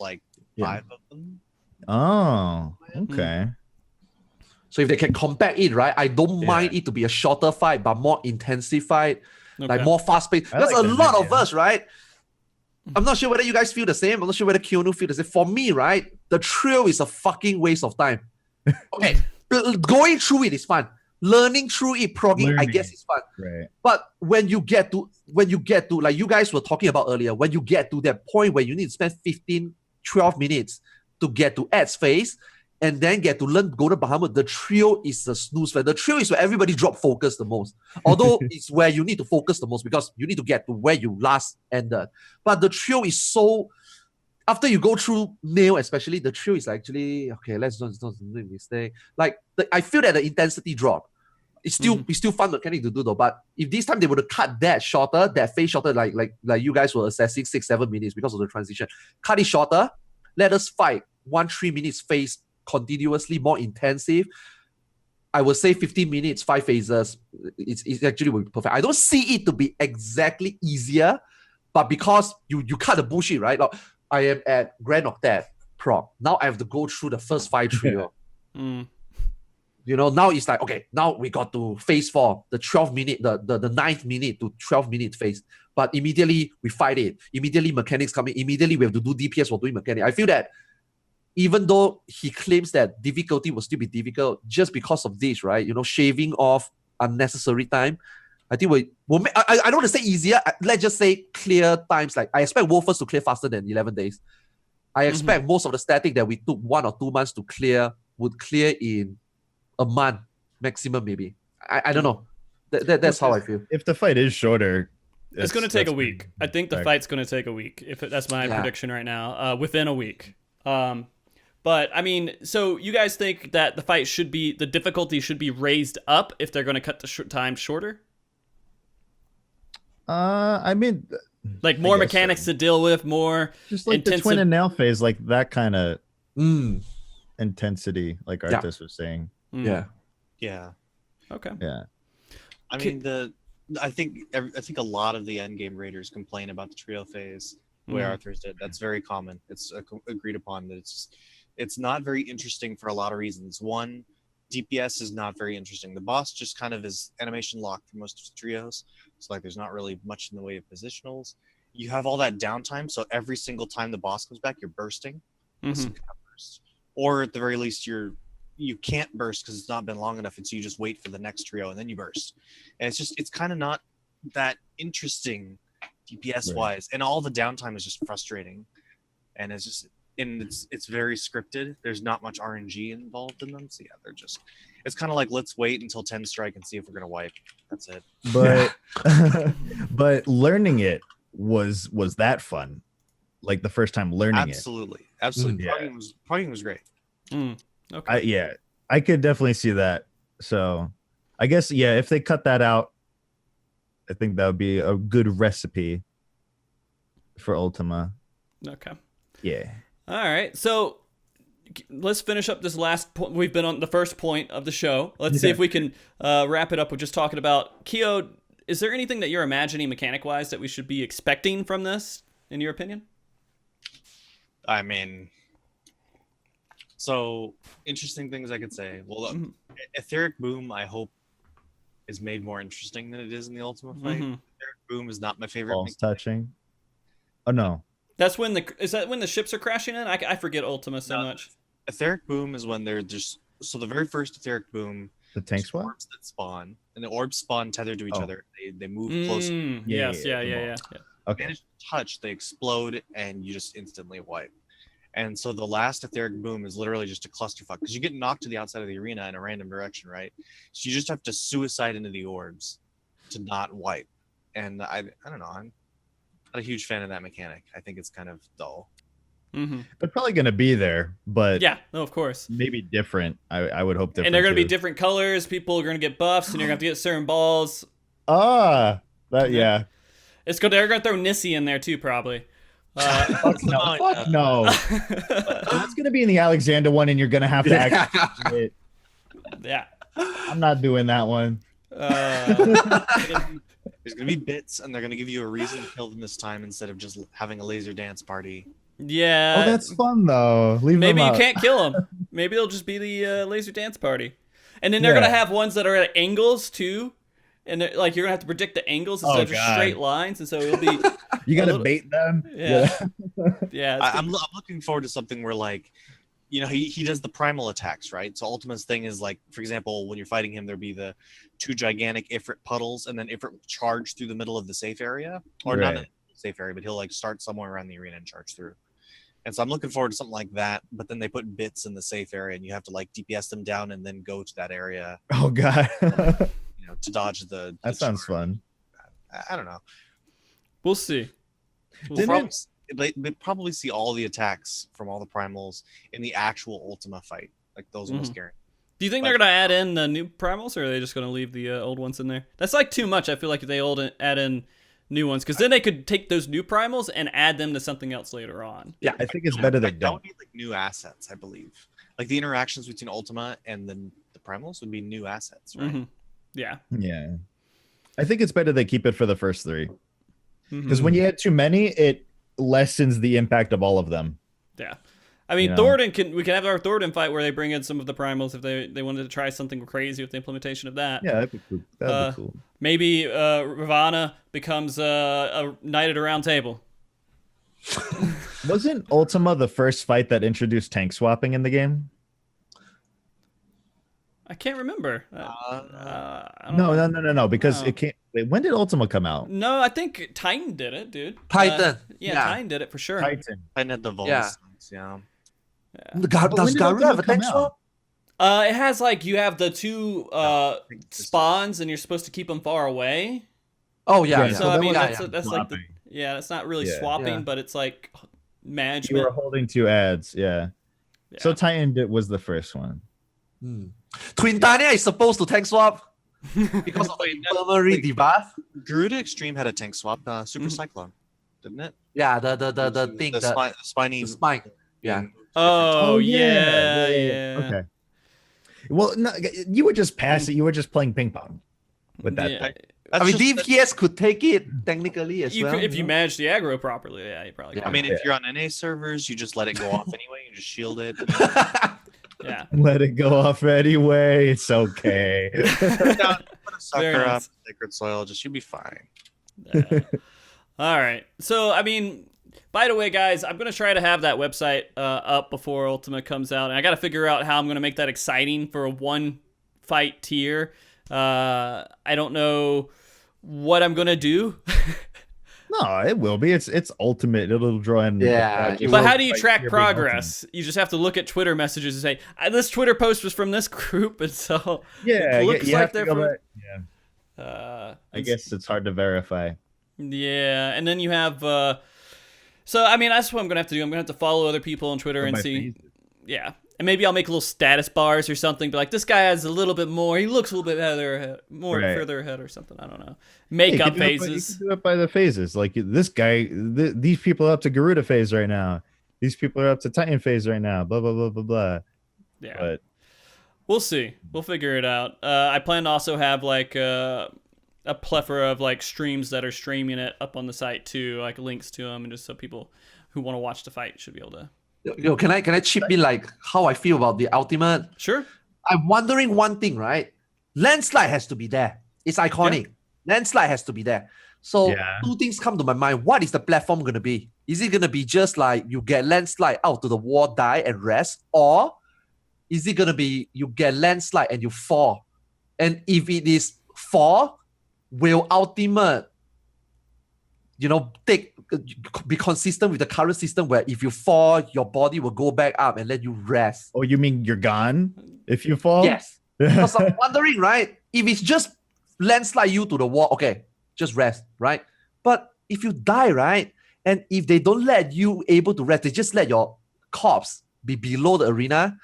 like 5 of them. Oh, okay. So if they can compact it, right? I don't mind it to be a shorter fight, but more intensive fight. Like more fast-paced. There's a lot of us, right? I'm not sure whether you guys feel the same. I'm not sure whether Kionu feel the same. For me, right, the trio is a fucking waste of time. Okay, going through it is fun. Learning through it, progging, I guess is fun. Right. But when you get to like you guys were talking about earlier, when you get to that point where you need to spend 15, 12 minutes to get to Ed's phase and then get to learn Golden Bahamut, the trio is the snooze. The trio is where everybody drop focus the most. Although it's where you need to focus the most because you need to get to where you last ended. But the trio is so... After you go through Nail, especially, the trio is actually... Okay, let's not make a mistake. Like, I feel that the intensity drop. It's still fun mechanic to do though. But if this time they would have cut that shorter, that phase shorter, like you guys were assessing 6-7 minutes because of the transition, cut it shorter. Let us fight 1-3 minutes phase continuously, more intensive. I would say 15 minutes, 5 phases. It's actually will be perfect. I don't see it to be exactly easier, but because you cut the bullshit, right? Like, I am at Grand Octet Prog. Now I have to go through the first 5 trio. You know, now it's like, okay, now we got to phase 4, the 12 minute, the 9th minute to 12 minute phase. But immediately we fight it. Immediately mechanics coming. Immediately we have to do DPS for doing mechanics. I feel that even though he claims that difficulty will still be difficult just because of this, right? You know, shaving off unnecessary time. I think we'll make, I don't want to say easier. Let's just say clear times. Like I expect Wolfers to clear faster than 11 days. I expect most of the static that we took 1 or 2 months to clear would clear in a month maximum, maybe. I don't know. That's how I feel. If the fight is shorter, it's going to take a week. I think the fight's going to take a week. That's my prediction right now. Within a week. But I mean, so you guys think that the difficulty should be raised up if they're going to cut the time shorter? I mean, like more mechanics to deal with, more just like the twin and nail phase, like that kind of intensity, like Arthars was saying. Yeah. Okay. Yeah. I mean, I think a lot of the endgame raiders complain about the trio phase where Arthars did. That's very common. It's agreed upon that it's not very interesting for a lot of reasons. One, DPS is not very interesting. The boss just kind of is animation locked for most of the trios. So like there's not really much in the way of positionals. You have all that downtime, so every single time the boss comes back, you're bursting. Or at the very least you can't burst because it's not been long enough, and so you just wait for the next trio and then you burst. And it's kind of not that interesting DPS wise, and all the downtime is just frustrating, and it's very scripted. There's not much RNG involved in them, so yeah, it's kind of like, let's wait until 10 strike and see if we're gonna wipe. That's it. But but learning it was that fun, like the first time learning absolutely Progging was great. Okay. I could definitely see that. So I guess if they cut that out, I think that would be a good recipe for Ultima. Okay. Yeah. All right. So let's finish up this last point. We've been on the first point of the show. Let's see if we can wrap it up with just talking about Kyo. Is there anything that you're imagining mechanic-wise that we should be expecting from this, in your opinion? I mean, so interesting things I could say. Well, look, Etheric Boom, I hope, is made more interesting than it is in the Ultima fight. Etheric Boom is not my favorite. Balls touching. Oh no. That's when is that when the ships are crashing in? I forget Ultima so much. Etheric Boom is when they're just the very first Etheric Boom. The tank swap? Orbs that spawn, and the orbs spawn tethered to each other. They move closer. Yes, yeah. Okay. Manage to touch, they explode, and you just instantly wipe. And so the last Etheric Boom is literally just a clusterfuck because you get knocked to the outside of the arena in a random direction, right? So you just have to suicide into the orbs to not wipe. And I don't know. I'm not a huge fan of that mechanic. I think it's kind of dull. They're probably going to be there, but of course, maybe different. I would hope different. And they're going to be different colors. People are going to get buffs, and you're going to have to get certain balls. It's good. They're going to throw Nissi in there too, probably. Fuck no. That's going to be in the Alexander one, and you're going to have to actually it. Yeah. I'm not doing that one. There's going to be bits, and they're going to give you a reason to kill them this time instead of just having a laser dance party. Yeah. Oh, that's fun, though. Maybe you can't kill them. Maybe it'll just be the laser dance party. And then they're going to have ones that are at angles, too. And you're going to have to predict the angles instead of just straight lines. And so it'll be... You got to bait them? Yeah. I'm looking forward to something where, like, he does the primal attacks, right? So Ultima's thing is like, for example, when you're fighting him, there'll be the 2 gigantic Ifrit puddles, and then Ifrit will charge through the middle of the safe area, or not in the safe area, but he'll like start somewhere around the arena and charge through. And so I'm looking forward to something like that. But then they put bits in the safe area, and you have to like DPS them down and then go to that area. Oh god, to dodge the. That sounds fun. I don't know. We'll see. They probably see all the attacks from all the primals in the actual Ultima fight. Like those ones scary. Do you think they're gonna add in the new primals, or are they just gonna leave the old ones in there? That's like too much. I feel like if they add in new ones, because then they could take those new primals and add them to something else later on. Yeah, I think it's better they don't. Need like new assets, I believe. Like the interactions between Ultima and then the primals would be new assets, right? Mm-hmm. Yeah. Yeah. I think it's better they keep it for the first 3. Because when you add too many, it lessens the impact of all of them. Yeah. I mean, we can have our Thornton fight where they bring in some of the primals if they wanted to try something crazy with the implementation of that. Yeah, that'd be cool. That'd be cool. Maybe Ravana becomes a knight at a round table. Wasn't Ultima the first fight that introduced tank swapping in the game? I can't remember. No. Because it can't. When did Ultima come out? No, I think Titan did it, dude. Titan. Titan did it for sure. Titan had the Volus. Yeah. Does Garu have a tank swap? It has like you have the 2 spawns, and you're supposed to keep them far away. Oh yeah. So I mean, that's like that's not really swapping, but it's like management. You were holding 2 ads, yeah. So Titan was the first one. Twintania is supposed to tank swap because of the infirmary debuff. Garuda Extreme had a tank swap, Super Cyclone, didn't it? Yeah, the thing, the spiny spine. Yeah. Oh yeah. Okay. Well, no, you were just passing. You were just playing ping pong with that thing. I mean, DPS could take it technically as well. If you manage the aggro properly, you probably can. I mean, if you're on NA servers, you just let it go off anyway. You just shield it. Yeah. Let it go off anyway. It's okay. Put a sucker up, sacred soil. You'll be fine. All right. So, I mean, by the way, guys, I'm going to try to have that website up before Ultima comes out. And I got to figure out how I'm going to make that exciting for a 1 fight tier. I don't know what I'm going to do. No, it will be. It's ultimate. It'll draw in. Yeah. But how do you track progress? You just have to look at Twitter messages and say, this Twitter post was from this group, and so it looks like they're from. I guess it's hard to verify. Yeah, and then you have. So I mean, that's what I'm gonna have to do. I'm gonna have to follow other people on Twitter and see. Yeah. And maybe I'll make little status bars or something, but like this guy has a little bit more. He looks a little bit further ahead or something. I don't know. Makeup phases. You can do it by the phases. Like this guy, these people are up to Garuda phase right now. These people are up to Titan phase right now. Blah blah blah blah blah. Yeah. But we'll see. We'll figure it out. I plan to also have like a plethora of like streams that are streaming it up on the site too, like links to them, and just so people who want to watch the fight should be able to. Yo, can I chip in like how I feel about the ultimate? Sure. I'm wondering one thing, right? Landslide has to be there. It's iconic. Yeah. Landslide has to be there. So 2 things come to my mind. What is the platform going to be? Is it going to be just like you get landslide out to the wall, die and rest? Or is it going to be you get landslide and you fall? And if it is fall, will ultimate, be consistent with the current system where if you fall, your body will go back up and let you rest? Oh, you mean you're gone if you fall? Yes. Because I'm wondering, right? If it's just landslide you to the wall, okay, just rest, right? But if you die, right? And if they don't let you able to rest, they just let your corpse be below the arena.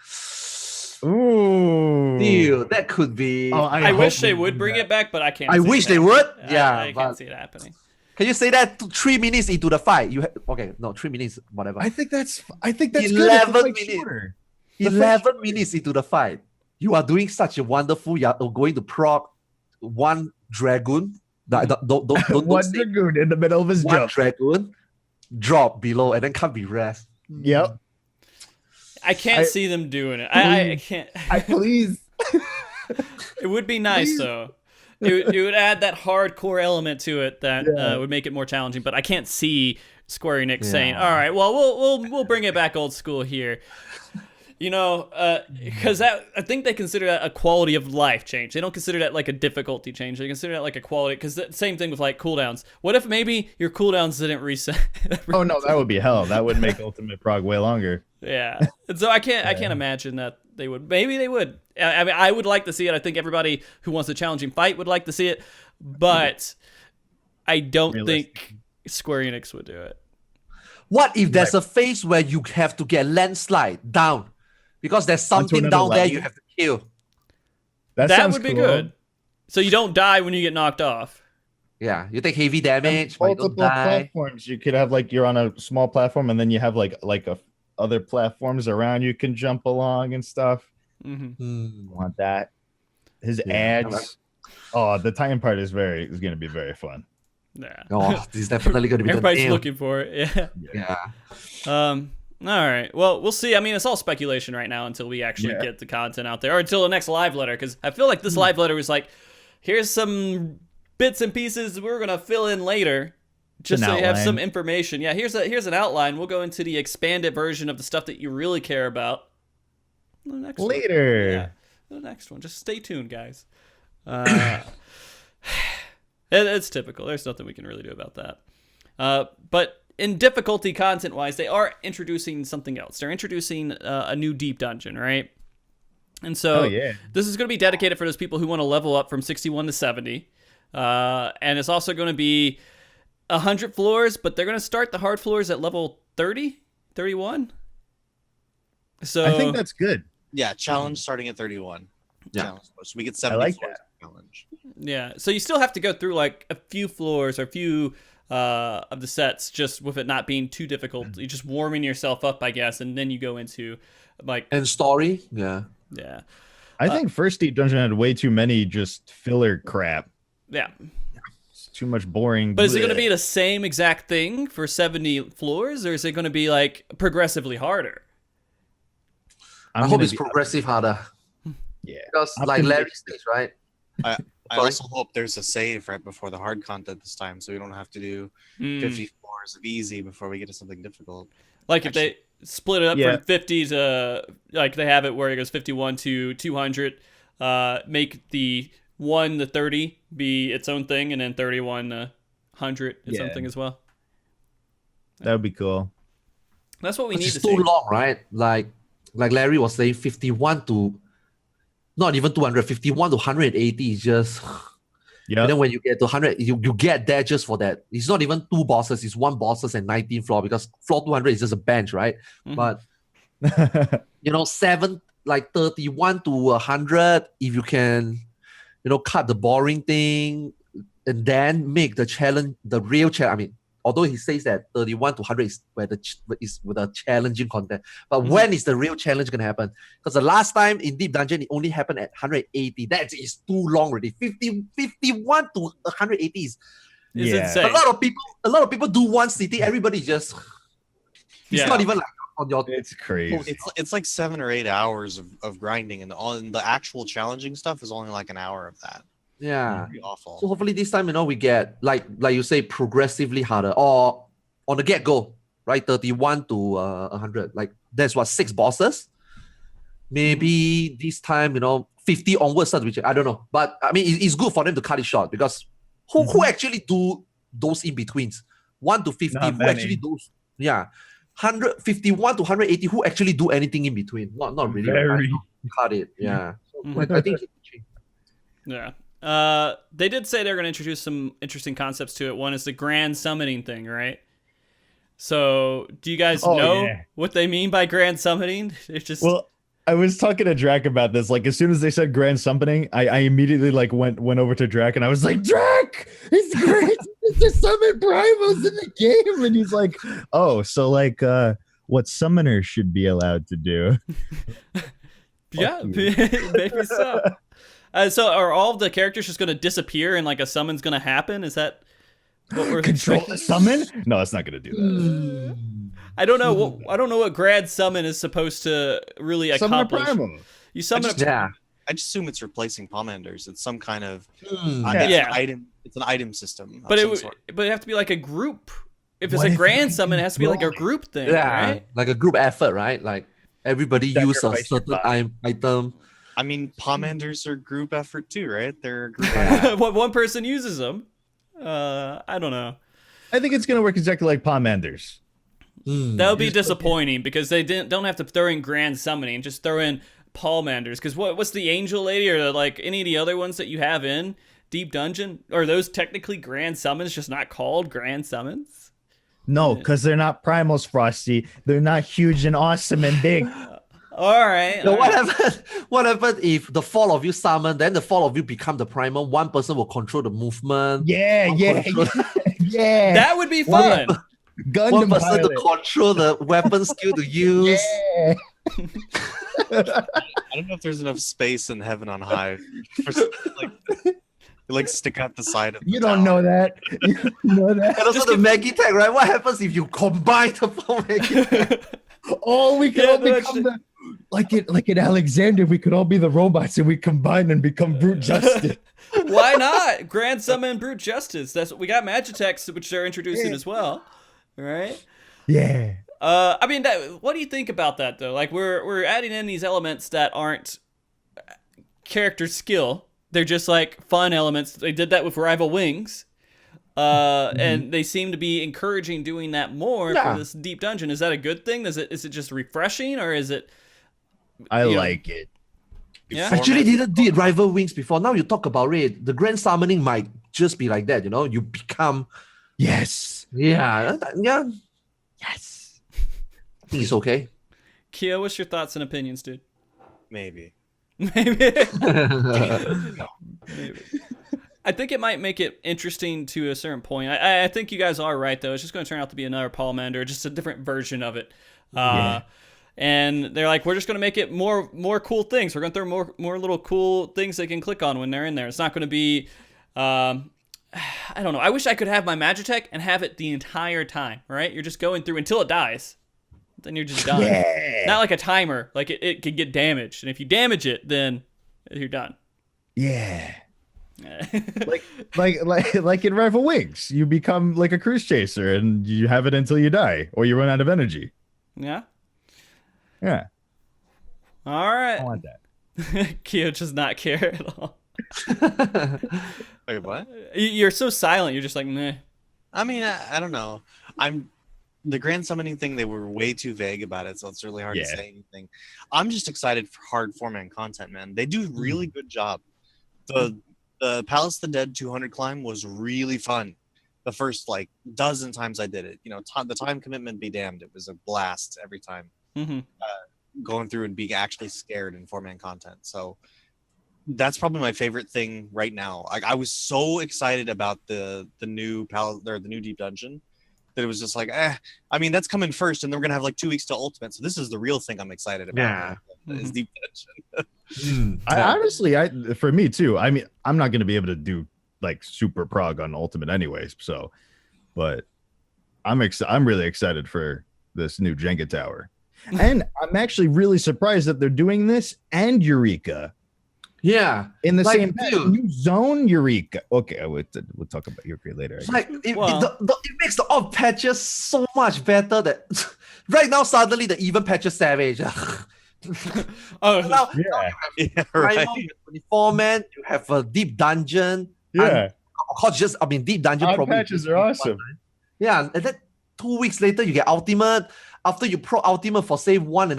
Ooh. Dude, that could be... Oh, I wish they would bring it back, but I can't. I wish they would? Yeah. I can't see it happening. Can you say that 3 minutes into the fight? 3 minutes, whatever. I think that's 11 good. minutes. 11 minutes into the fight. You are doing such a wonderful. You are going to proc 1 dragoon. Don't one dragoon in the middle of his jump. 1 dragoon, drop below, and then come be rest. Yep. I can't see them doing it. I can't. Please. It would be nice though. It would add that hardcore element to it that would make it more challenging. But I can't see Square Enix saying, "All right, well, we'll bring it back old school here." You know, because I think they consider that a quality of life change. They don't consider that like a difficulty change. They consider that like a quality, because the same thing with like cooldowns. What if maybe your cooldowns didn't reset? Oh no, that would be hell. That would make Ultimate Prog way longer. Yeah. And so I can't imagine that they would. Maybe they would. I mean, I would like to see it. I think everybody who wants a challenging fight would like to see it, but I don't think Square Enix would do it. What if there's a phase where you have to get landslide down? Because there's something down there you have to kill. That would be good. So you don't die when you get knocked off. Yeah, you take heavy damage. Multiple platforms. You could have like you're on a small platform, and then you have like other platforms around you can jump along and stuff. Want that? His ads. Oh, the time part is going to be very fun. Yeah. Oh, this is definitely going to be. Everybody's looking for it. Yeah. All right. Well, we'll see. I mean, it's all speculation right now until we actually get the content out there, or until the next live letter. Because I feel like this live letter was like, here's some bits and pieces we're gonna fill in later, just so you have some information. Yeah. Here's an outline. We'll go into the expanded version of the stuff that you really care about the next later. One. Yeah. The next one. Just stay tuned, guys. It's typical. There's nothing we can really do about that. But in difficulty content-wise, they are introducing something else. They're introducing a new deep dungeon, right? And so this is going to be dedicated for those people who want to level up from 61 to 70. And it's also going to be 100 floors, but they're going to start the hard floors at level 30, 31. So I think that's good. Yeah, challenge starting at 31. Yeah. So we get 70 I like floors that. challenge. Yeah, so you still have to go through like a few floors or a few of the sets, just with it not being too difficult. You're just warming yourself up, I guess, and then you go into like and story. Yeah. I think first deep dungeon had way too many just filler crap. Yeah. It's too much boring. But is it going to be the same exact thing for 70 floors, or is it going to be like progressively harder? I hope it's progressive harder. Yeah. Because like Larry says, right? I also hope there's a save right before the hard content this time, so we don't have to do 50 floors of easy before we get to something difficult. Like if they split it up from 50 to, like they have it where it goes 51 to 200, make the 1 to 30 be its own thing, and then 31 to 100 its own thing as well. That would be cool. That's what we need to see. It's too long, right? Like Larry was saying, 51 to... Not even 251 to 180 is just... Yeah. And then when you get to 100, you get there just for that. It's not even 2 bosses. It's 1 bosses and 19 floor, because floor 200 is just a bench, right? But, 31 to 100, if you can, cut the boring thing and then make the challenge, the real challenge. I mean, although he says that 31 to 100 is where is with the challenging content. But when is the real challenge going to happen? Because the last time in Deep Dungeon, it only happened at 180. That is too long already. 51 to 180 is insane. A lot of people do one city. Everybody just... It's not even like on your... It's crazy. It's like 7 or 8 hours of grinding, and the actual challenging stuff is only like an hour of that. Yeah. Pretty awful. So hopefully this time, we get like you say, progressively harder, or on the get-go, right? 31 to 100. Like that's what, 6 bosses. Maybe this time, 50 onwards start to I don't know. But I mean, it's good for them to cut it short, because who actually do those in betweens? 1 to 50, who actually do? Yeah. 151 to 180, who actually do anything in between? Not really. Right? Cut it. Yeah. So I think. Yeah. They did say they're going to introduce some interesting concepts to it. One is the grand summoning thing, right? So, do you guys know what they mean by grand summoning? It's just... Well, I was talking to Drac about this. Like, as soon as they said grand summoning, I immediately went over to Drac and I was like, Drac, it's great to summon primals in the game. And he's like, oh, so what summoners should be allowed to do? Yeah, maybe so. So are all of the characters just going to disappear and like a summon's going to happen? Is that what we're control a summon? No, it's not going to do that. I don't know. I don't know what grad summon is supposed to really accomplish. Summon a primal. You summon I just assume it's replacing pomanders. It's some kind of item. It's an item system. But it have to be like a group. If it's a grand summon, it has to be like a group thing, right? Like a group effort, right? Like everybody use a Sacrifice your certain item. I mean, Pomanders are group effort too, right? They're a group effort. What one person uses them. I don't know. I think it's gonna work exactly like Pomanders. That would be disappointing because they don't have to throw in Grand Summoning, just throw in Palmanders. Because what's the Angel Lady or like any of the other ones that you have in Deep Dungeon? Are those technically Grand Summons, just not called Grand Summons? No, because they're not primals, Frosty. They're not huge and awesome and big. All right. So what happened if the 4 of you summon, then the 4 of you become the primal? One person will control the movement. Yeah. Yeah. That would be fun. Gundam One person pilot. to control the weapon skill to use. Yeah. I don't know if there's enough space in heaven on high for like stick out the side of the You don't tower. know that. You don't know that. And also the Maggie tag, right? What happens if you combine the 4 Maggie tag? Oh, we could all become the like in Alexander, we could all be the robots and we combine and become brute justice. Why not? Grand Summon Brute Justice. That's what we got. Magitex, which they're introducing as well. All right. Yeah. I mean, what do you think about that though? Like we're adding in these elements that aren't character skill. They're just like fun elements. They did that with Rival Wings. And they seem to be encouraging doing that more for this deep dungeon. Is that a good thing? Is it just refreshing or is it I like it. Yeah. Actually, did Rival Wings before. Now you talk about it. The grand summoning might just be like that, you know? You become... Yes. Yeah. Yes. I think it's okay. Kyo, what's your thoughts and opinions, dude? Maybe. Maybe. Maybe. I think it might make it interesting to a certain point. I think you guys are right, though. It's just going to turn out to be another Palmander, just a different version of it. And they're like, we're just going to make it more cool things. We're going to throw more little cool things they can click on when they're in there. It's not going to be, I don't know. I wish I could have my Magitech and have it the entire time, right? You're just going through until it dies. Then you're just done. Yeah. Not like a timer. Like it could get damaged. And if you damage it, then you're done. Yeah. like in Rival Wings, you become like a cruise chaser and you have it until you die or you run out of energy. Yeah. Yeah. All right. I want that. Kyo does not care at all. Wait, what? You're so silent. You're just like, meh. I mean, I don't know. The grand summoning thing, they were way too vague about it, so it's really hard to say anything. I'm just excited for hard format content, man. They do a really good job. The Palace of the Dead 200 climb was really fun. The first like dozen times I did it, you know, the time commitment be damned. It was a blast every time. Mm-hmm. Going through and being actually scared in 4-man content. So that's probably my favorite thing right now. Like I was so excited about the new the new deep dungeon that it was just like, I mean, that's coming first, and then we're gonna have like 2 weeks to ultimate. So this is the real thing I'm excited about. Is deep dungeon. Honestly, for me too. I mean, I'm not gonna be able to do like super prog on ultimate anyways. So, but I'm really excited for this new Jenga tower, and I'm actually really surprised that they're doing this and Eureka. Yeah, in the like, same new zone, Eureka. Okay, we'll talk about Eureka later. Like it makes the odd patches so much better. That right now suddenly the even patches savage. Now you have Primal, 24-man. You have a deep dungeon. Yeah, of course, deep dungeon. Odd patches are awesome. Yeah, and then 2 weeks later you get ultimate. After you pro ultimate for say 1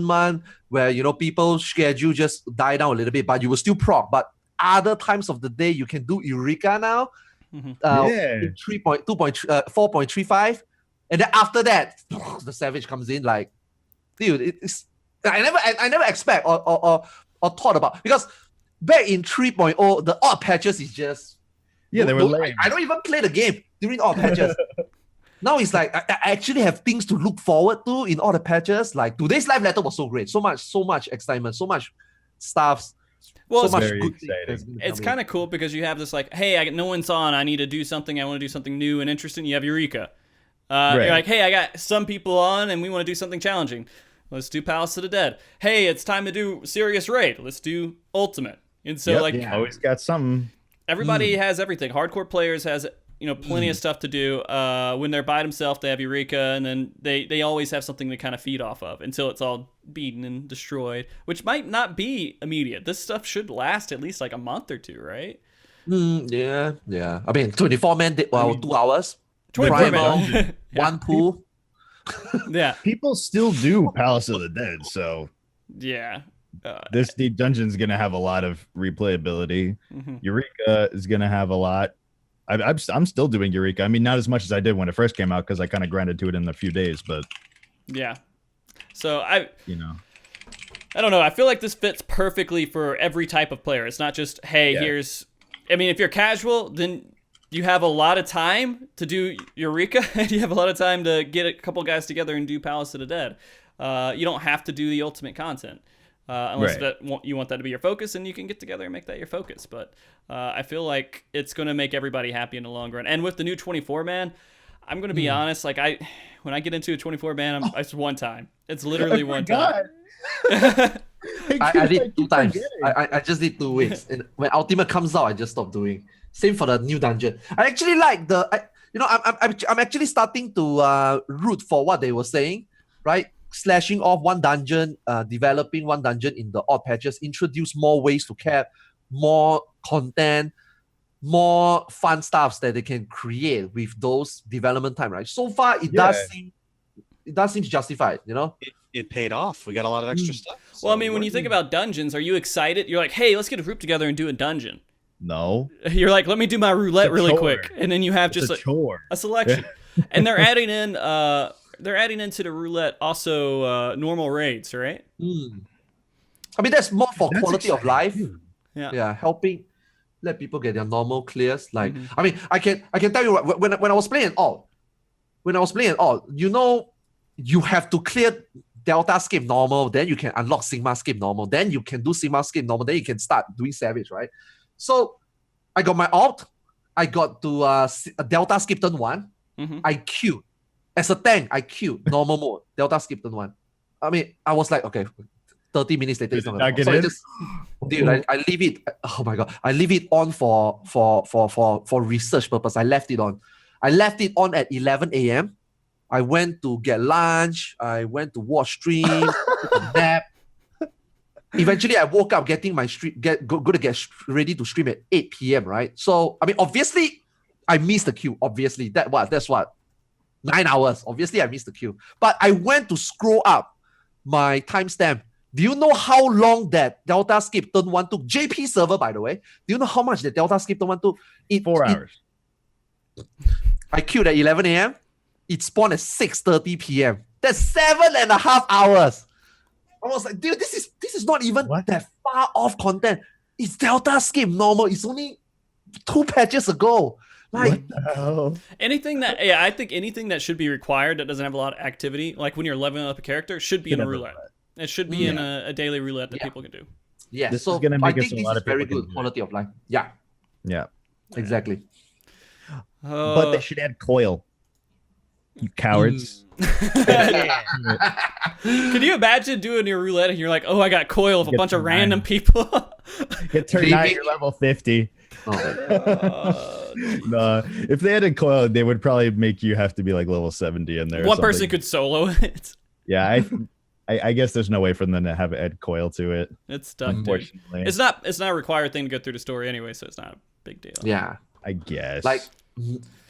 month, where you know people's schedule just die down a little bit, but you will still proc. But other times of the day you can do Eureka now. 4.35, and then after that the savage comes in. Like, dude, it's I never expect or thought about, because back in 3.0 the odd patches is just they were lame. I don't even play the game during odd patches. Now it's like I actually have things to look forward to in all the patches. Like today's live letter was so great, so much excitement, so much stuff. Well, so it's much very good exciting. It's kind of cool because you have this like, hey, no one's on. I need to do something. I want to do something new and interesting. You have Eureka. You're like, hey, I got some people on and we want to do something challenging. Let's do Palace of the Dead. Hey, it's time to do serious raid. Let's do Ultimate. And so always got something. Everybody has everything. Hardcore players has plenty of stuff to do. When they're by themselves, they have Eureka, and then they always have something to kind of feed off of until it's all beaten and destroyed, which might not be immediate. This stuff should last at least like a month or two, right? Yeah. I mean, 24 men, 2 hours. 24 Primal, men. one pool. Yeah. People still do Palace of the Dead, so Yeah. this deep dungeon's gonna have a lot of replayability. Eureka is gonna have a lot. I'm still doing Eureka. I mean, not as much as I did when it first came out because I kind of grinded to it in a few days, but yeah. So I don't know. I feel like this fits perfectly for every type of player. It's not just, hey, here's. I mean, if you're casual, then you have a lot of time to do Eureka, and you have a lot of time to get a couple guys together and do Palace of the Dead. You don't have to do the ultimate content. Unless you want that to be your focus, and you can get together and make that your focus. But I feel like it's going to make everybody happy in the long run. And with the new 24-man, I'm going to be honest. Like when I get into a 24-man, it's one time. It's literally one time. I did 2 times. I just did 2 weeks. And when Ultimate comes out, I just stopped doing. Same for the new dungeon. I actually like I'm actually starting to root for what they were saying, right? Slashing off one dungeon, developing one dungeon in the odd patches, introduce more ways to cap, more content, more fun stuff that they can create with those development time, right? So far, it does seem justified, It paid off. We got a lot of extra stuff. Well, I mean, when you think about dungeons, are you excited? You're like, hey, let's get a group together and do a dungeon. No. You're like, let me do my roulette really quick, and then you have just a selection, and they're adding in. They're adding into the roulette also normal raids, right? I mean, that's more for quality of life. Yeah, helping let people get their normal clears. Like, I mean, I can tell you when I was playing all, you have to clear Delta skip normal, then you can unlock Sigma skip normal, then you can do Sigma skip normal, then you can start doing Savage, right? So I got my alt, I got to Delta skip turn 1, I queued. As a tank, I queued normal mode, Delta skip turn 1. I mean, I was like, okay, 30 minutes later, it's not gonna get in? I leave it. Oh my god, I leave it on for research purpose. I left it on. I left it on at 11 a.m. I went to get lunch. I went to watch stream, took a nap. Eventually, I woke up getting my stream, gonna get ready to stream at 8 p.m. Right? So, I mean, obviously, I missed the queue. Obviously, that's what 9 hours. Obviously, I missed the queue. But I went to scroll up my timestamp. Do you know how long that Delta skip turn 1 took? JP server, by the way. Do you know how much the Delta skip turn 1 took? 4 hours. I queued at 11 a.m. It spawned at 6:30 p.m. That's 7.5 hours. I was like, dude, this is not even that far off content. It's Delta skip normal. It's only 2 patches ago. Like, what the hell? I think anything that should be required that doesn't have a lot of activity, like when you're leveling up a character, should be in a roulette. It should be in a daily roulette that people can do. Yeah, this is gonna make I think this is very good quality of life. Yeah, exactly. But they should add coil. You cowards. Can you imagine doing your roulette and you're like, oh, I got coil of a bunch of random people? Get turn 9, you're level 50. If they added coil, they would probably make you have to be like level 70 in there. One person could solo it. Yeah, I guess there's no way for them to have add coil to it. It's stuck, unfortunately. It's not a required thing to go through the story anyway, so it's not a big deal. Yeah, I guess. Like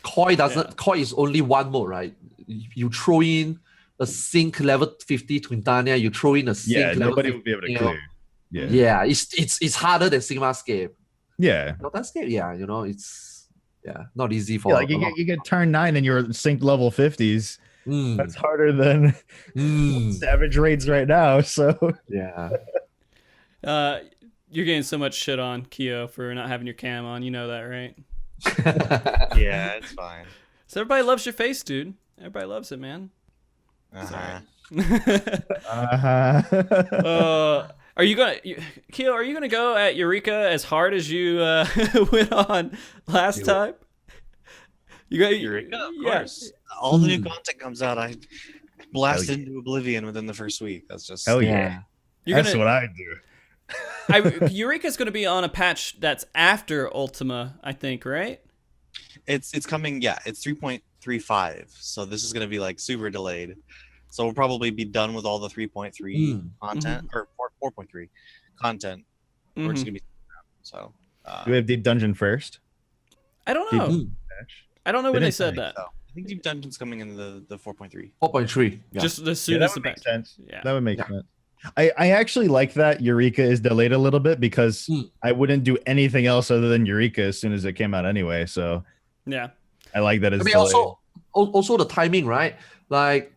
Koi doesn't. Koi is only one mode, right? You throw in a sync level 50 Twintania. You throw in a sync. Yeah, level nobody 50, would be able to clear. Yeah, it's harder than Sigmascape. Yeah, Notascape. Yeah, it's not easy for. Like you get turn 9 and you're sync level 50s. That's harder than Savage raids right now. So yeah. You're getting so much shit on Kyo for not having your cam on. You know that, right? Yeah, it's fine. So everybody loves your face, dude. Everybody loves it, man. Are you gonna, Kyo? Are you gonna go at Eureka as hard as you went on last time? You got Eureka, of course. All the new content comes out, I blast into oblivion within the first week. That's just hell yeah. That's what I do. Eureka's going to be on a patch that's after Ultima, I think, right? It's coming. Yeah, it's 3.35. So this is gonna be like super delayed. So we'll probably be done with all the 3.3 content or 4.3 content. We're just gonna be so. Do we have Deep Dungeon first? I don't know. I don't know when they said that. So, I think Deep Dungeon's coming in the 4.3. 4.3. Yeah. Just as soon as the make patch. sense. Yeah. That would make sense. I actually like that Eureka is delayed a little bit because I wouldn't do anything else other than Eureka as soon as it came out anyway. So yeah, I like that. I mean, also the timing, right? Like,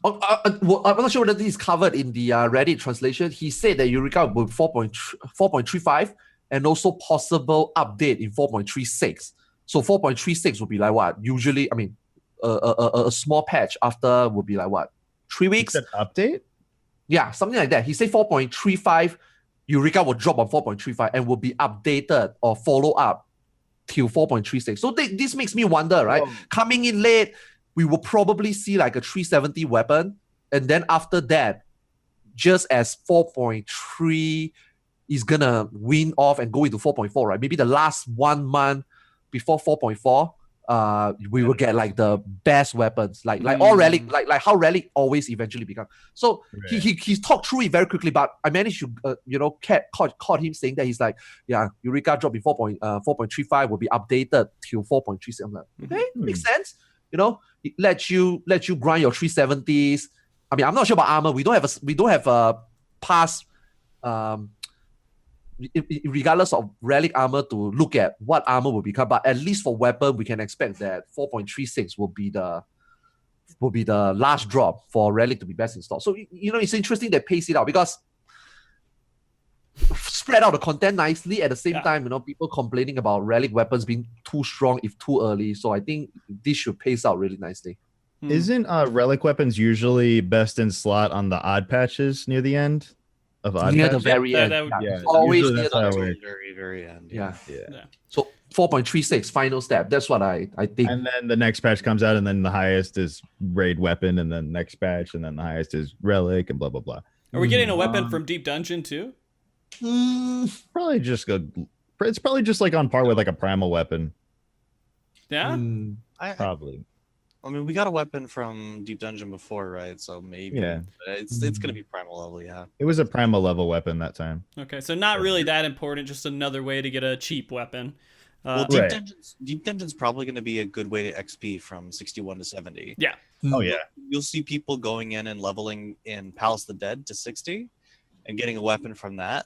I'm not sure whether this is covered in the Reddit translation. He said that Eureka will be 4.35 and also possible update in 4.36. So 4.36 would be like what? Usually, I mean, a small patch after would be like what? 3 weeks? Update? Yeah, something like that. He said 4.35, Eureka will drop on 4.35 and will be updated or follow up till 4.36. So this makes me wonder, right? Coming in late, we will probably see like a 370 weapon. And then after that, just as 4.3 is going to win off and go into 4.4, right? Maybe the last 1 month before 4.4, we will get like the best weapons, like all relic, like how relic always eventually become. So he talked through it very quickly, but I managed to caught him saying that he's like, yeah, Eureka drop in 4.35 will be updated till 4.36. I'm like, okay, makes sense. You know, it let you grind your 370s. I mean, I'm not sure about armor. We don't have a pass. Regardless of relic armor to look at what armor will become, but at least for weapon, we can expect that 4.36 will be the last drop for relic to be best in stock. So it's interesting they pace it out because spread out the content nicely at the same time. People complaining about relic weapons being too strong if too early. So I think this should pace out really nicely. Isn't relic weapons usually best in slot on the odd patches near the end? Near the very end. Always near the very, very end. Yeah. So 4.36, final step. That's what I think. And then the next patch comes out, and then the highest is raid weapon, and then next patch, and then the highest is relic, and blah, blah, blah. Are we getting a weapon from Deep Dungeon too? Probably just it's probably just like on par with like a primal weapon. Yeah? Probably. I mean, we got a weapon from Deep Dungeon before, right? So maybe. Yeah. But it's going to be primal level, yeah. It was a primal level weapon that time. Okay, so not really that important, just another way to get a cheap weapon. Well, Deep Dungeon's probably going to be a good way to XP from 61 to 70. Yeah. Oh, yeah. You'll see people going in and leveling in Palace of the Dead to 60 and getting a weapon from that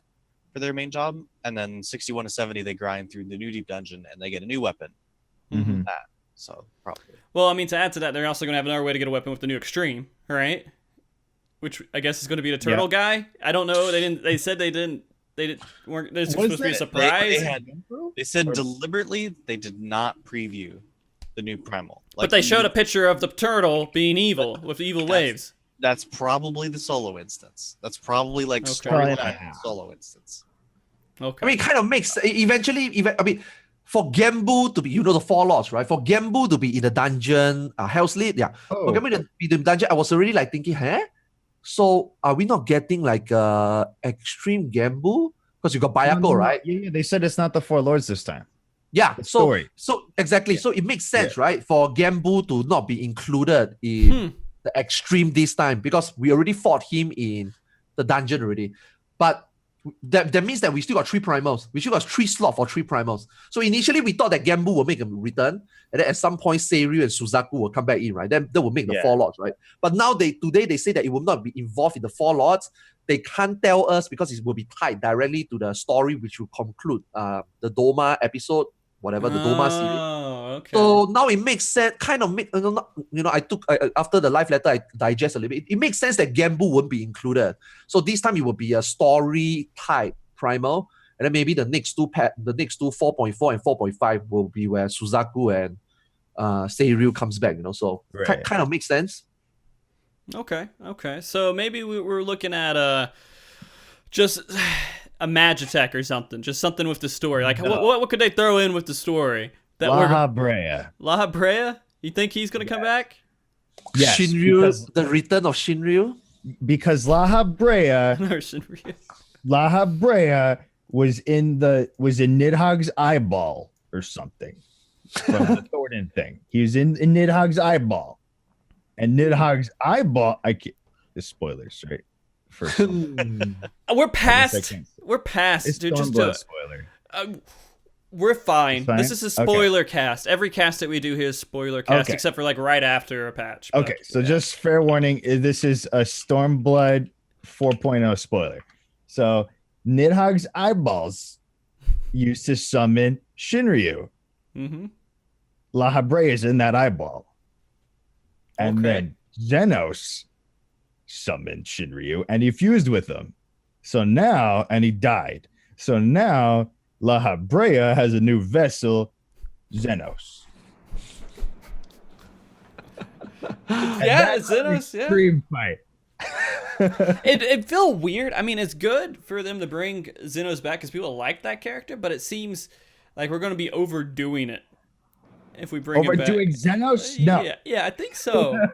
for their main job. And then 61 to 70, they grind through the new Deep Dungeon and they get a new weapon. That. So probably. Well, I mean, to add to that, they're also going to have another way to get a weapon with the new Extreme, right? Which I guess is going to be the turtle guy. I don't know. They said they didn't. Weren't. This was supposed to be a surprise. They said deliberately they did not preview the new Primal. But they showed a picture of the turtle being evil with evil waves. That's probably the solo instance. That's probably like storyline solo instance. Okay. I mean, it kind of makes eventually. I mean. For Gambu to be, the 4 lords, right? For Gambu to be in the dungeon, Hell's Lead, For Gambu to be in the dungeon, I was already like thinking, so are we not getting like extreme Gambu? Because you got Bayako, right? Yeah, they said it's not the 4 lords this time. Yeah, so exactly. So it makes sense, right? For Gambu to not be included in the extreme this time because we already fought him in the dungeon already. But that means that we still got 3 primals. We still got 3 slots for 3 primals. So initially we thought that Gambu will make a return, and then at some point Seiryu and Suzaku will come back in, right? Then they will make the 4 lords, right? But now today they say that it will not be involved in the 4 lords. They can't tell us because it will be tied directly to the story, which will conclude the Doma episode, whatever the Doma series. Okay. So now it makes sense. Kind of make I took after the live letter, I digest a little bit. It makes sense that Gambu won't be included. So this time it will be a story type primal, and then maybe the next two 4.4 and 4.5 will be where Suzaku and Seiryu comes back. So kind of makes sense. Okay. So maybe we're looking at just a Magitech or something, just something with the story. Like what could they throw in with the story? Laha Brea. You think he's gonna come back? Yes, Shinryu, the return of Shinryu. Because Laha Brea was in Nidhogg's eyeball or something. from the Thornton thing. He was in Nidhogg's eyeball. And Nidhogg's eyeball, the spoilers, right? First we're past. It's Dude, just do it. Spoiler. We're fine. Fine? This is a spoiler cast. Every cast that we do here is spoiler cast, Okay. except for like right after a patch. But, Okay, so just fair warning, this is a Stormblood 4.0 spoiler. So Nidhogg's eyeballs used to summon Shinryu. Mm-hmm. La Habrea is in that eyeball. And Okay. then Xenos summoned Shinryu and he fused with him. So now, and he died. So now La Habrea has a new vessel, Xenos. Yeah, Xenos, yeah. Extreme fight. It feel weird. I mean, it's good for them to bring Xenos back because people like that character, but it seems like we're going to be overdoing it if we bring him back. Overdoing Xenos? No. Yeah, I think so.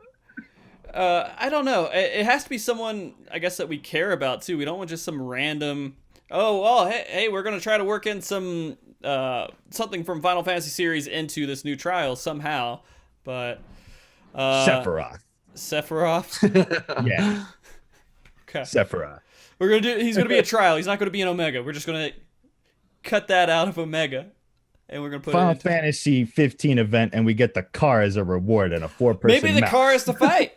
I don't know. It has to be someone, I guess, that we care about too. We don't want just some random. Oh, well, hey, we're gonna try to work in some something from Final Fantasy series into this new trial somehow, but Sephiroth. Yeah. Okay. Sephiroth. He's gonna be a trial. He's not gonna be an Omega. We're just gonna cut that out of Omega, and we're gonna put Final it. Fantasy 15 event, and we get the car as a reward and a 4-person. Maybe the mount. car is the fight.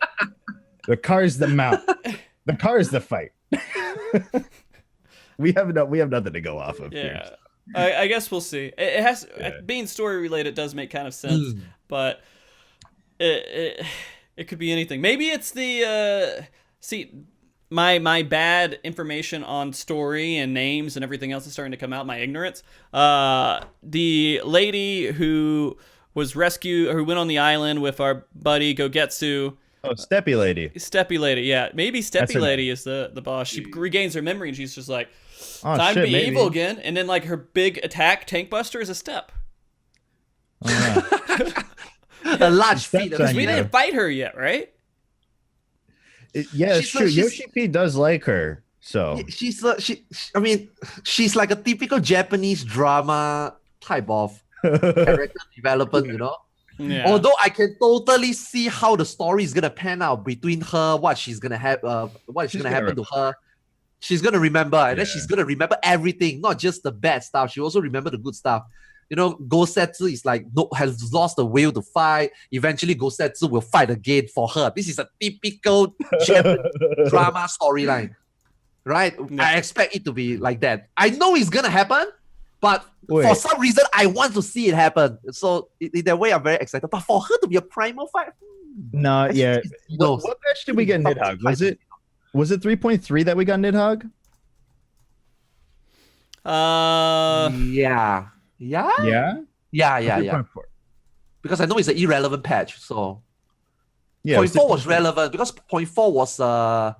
The car is the mount. The car is the fight. we have nothing to go off of. Yeah. Here. I guess we'll see. It has Yeah. being story related does make kind of sense, but it could be anything. Maybe it's the my bad information on story and names and everything else is starting to come out. My ignorance. The lady who was rescued, who went on the island with our buddy Gogetsu. Oh, Steppy Lady. Steppy Lady, yeah. Maybe That's Steppy her Lady is the boss. She regains her memory and she's just like, Oh, time shit, to be maybe. evil again. And then like her big attack, Tank Buster, is a step. Oh, yeah. A large feat. Steps on We you. didn't fight her yet, right? Yeah, it's She's true. she's- Yoshi P does like her. So She's she's like a typical Japanese drama type of character development, you know. Yeah. Although I can totally see how the story is gonna pan out between her, what she's gonna have, what is She's gonna gonna happen to her. She's gonna remember, and then Yeah. she's gonna remember everything, not just the bad stuff. She also remember the good stuff. You know, Gosetsu is like has lost the will to fight. Eventually, Gosetsu will fight again for her. This is a typical Japanese drama storyline, right? Yeah. I expect it to be like that. I know it's gonna happen, but Wait. for some reason, I want to see it happen. So in that way, I'm very excited. But for her to be a primal fight, no, yeah. no. What patch did we get Nidhogg? Was it 3.3 that we got Nidhogg? Yeah. Yeah. 3.4. Because I know it's an irrelevant patch. So Yeah. point 4 was relevant because point 4 was So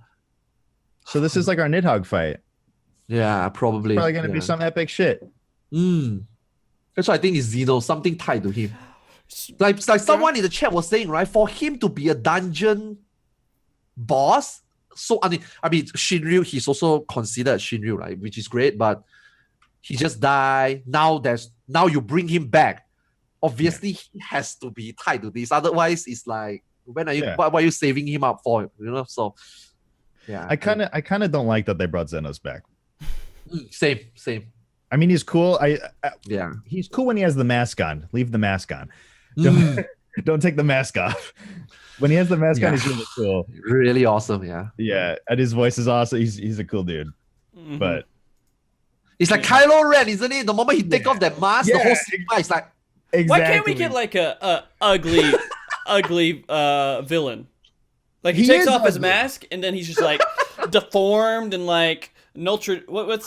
this is like our Nidhogg fight. yeah, probably. Probably gonna be some epic shit. That's why I think it's Xeno, something tied to him. Like someone in the chat was saying, right? For him to be a dungeon boss, so I mean Shinryu, he's also considered Shinryu, right? Which is great, but he just died. Now you bring him back. Obviously, he has to be tied to this. Otherwise, it's like, when are you? Yeah. What are you saving him up for? You know, so yeah. I kind of don't like that they brought Xenos back. Same. I mean, he's cool. Yeah. He's cool when he has the mask on. Leave the mask on. Mm. Don't take the mask off. When he has the mask on, Yeah. he's really cool. Really awesome, yeah. Yeah, and his voice is awesome. He's a cool dude. Mhm. But It's like Kylo Ren, isn't it? The moment he take off that mask, the Yeah. whole cinema is like, exactly. Why can't we get like a ugly villain? Like he He takes is off his ugly. mask and then he's just like deformed and like what's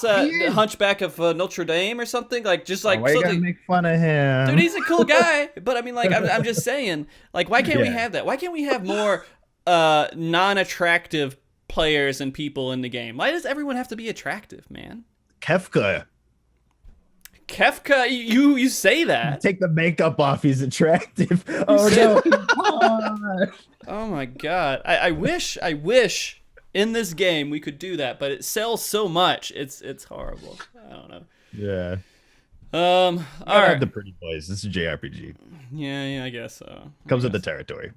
that? He The is. Hunchback of Notre Dame or something? Like just like why you gotta something. make fun of him? Dude, he's a cool guy, but I mean, like, I'm just saying, like, why can't we Yeah. have that? Why can't we have more non-attractive players and people in the game? Why does everyone have to be attractive, man? Kefka. Kefka, you say that? Take the makeup off. He's attractive. Oh no. Oh my god, I wish in this game we could do that, but it sells so much. It's horrible. I don't know. Yeah. All I have right. the pretty boys. This is JRPG. Yeah, I guess so. Comes with the territory.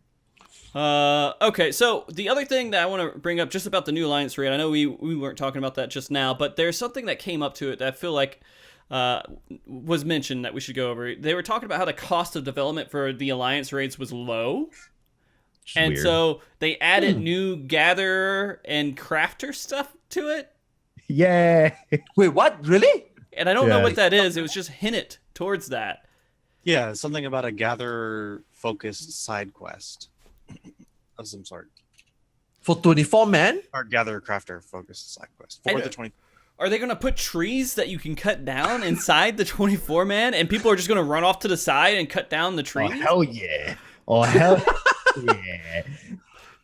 Okay, so the other thing that I want to bring up just about the new Alliance raid, I know we weren't talking about that just now, but there's something that came up to it that I feel like was mentioned that we should go over. They were talking about how the cost of development for the Alliance raids was low. And Weird. So they added new gatherer and crafter stuff to it. Yeah. Wait, what? Really? And I don't know Yeah. what that is. It was just hinted towards that. Yeah, something about a gatherer-focused side quest of some sort. For 24 man? Or gatherer-crafter-focused side quest. I For know. the 20... Are they going to put trees that you can cut down inside the 24 man and people are just going to run off to the side and cut down the Oh, trees? hell yeah. Oh, hell yeah.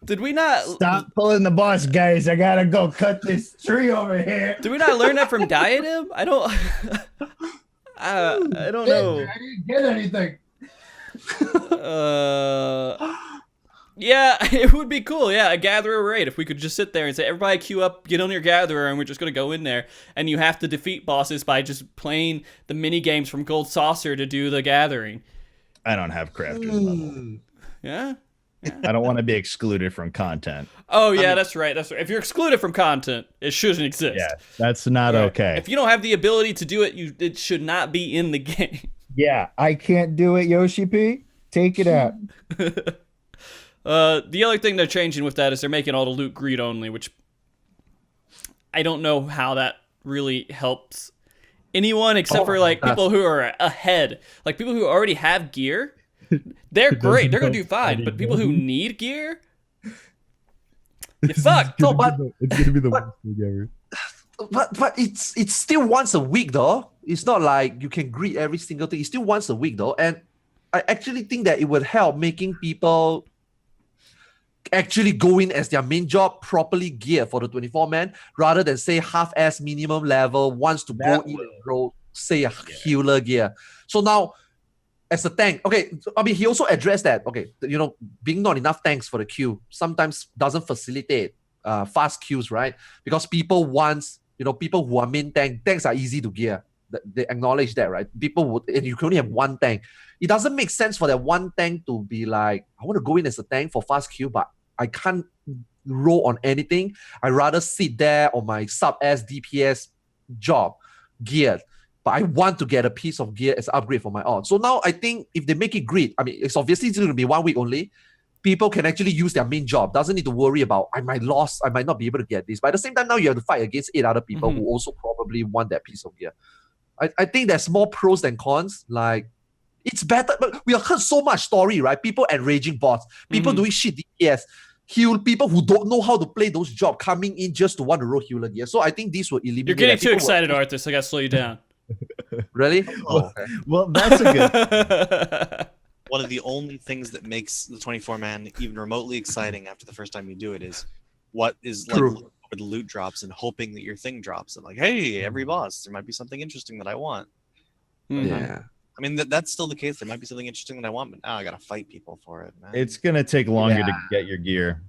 Did we not Stop pulling the boss, guys. I gotta go cut this tree over here. Did we not learn that from Diadem? I don't I don't know. I didn't get anything. Yeah, it would be cool. Yeah, a gatherer raid. If we could just sit there and say, everybody queue up, get on your gatherer, and we're just going to go in there. And you have to defeat bosses by just playing the mini games from Gold Saucer to do the gathering. I don't have crafters level. Yeah? I don't want to be excluded from content. Oh, yeah, that's right. That's right. If you're excluded from content, it shouldn't exist. Yeah, that's not okay. If you don't have the ability to do it, it should not be in the game. Yeah, I can't do it, Yoshi P. Take it out. The other thing they're changing with that is they're making all the loot greed only, which I don't know how that really helps anyone except for like people who are ahead. Like people who already have gear, they're great. They're gonna do fine. But people who need gear, you fucked. No, but It's gonna be the worst thing ever. but it's still once a week though. It's not like you can greet every single thing. It's still once a week though, and I actually think that it would help making people actually go in as their main job, properly gear for the 24 man, rather than say half-ass minimum level wants to go in and roll, say a healer gear. So now, as a tank, okay, I mean, he also addressed that, okay, you know, being not enough tanks for the queue sometimes doesn't facilitate fast queues, right? Because people want, you know, people who are main tanks are easy to gear. They acknowledge that, right? People would, and you can only have one tank. It doesn't make sense for that one tank to be like, I want to go in as a tank for fast queue, but I can't roll on anything. I rather sit there on my sub-S DPS job, geared. But I want to get a piece of gear as an upgrade for my own. So now I think if they make it grid, I mean, it's obviously going to be 1 week only. People can actually use their main job. Doesn't need to worry about, I might not be able to get this. But at the same time, now you have to fight against 8 other people who also probably want that piece of gear. I think there's more pros than cons. Like, it's better, but we have heard so much story, right? People enraging bots, people doing shit DPS, heal people who don't know how to play those jobs coming in just to want to roll healer gear. So I think this will eliminate. You're getting that. too excited, Arthars. I gotta slow you down. Really? Oh, okay. Well, that's a good. One of the only things that makes the 24-man even remotely exciting after the first time you do it is what is like True. looking over the loot drops and hoping that your thing drops and like, hey, every boss, there might be something interesting that I want. Yeah. I mean, that's still the case. There might be something interesting that I want, but now I gotta fight people for it, man. It's gonna take longer to Yeah. get your gear.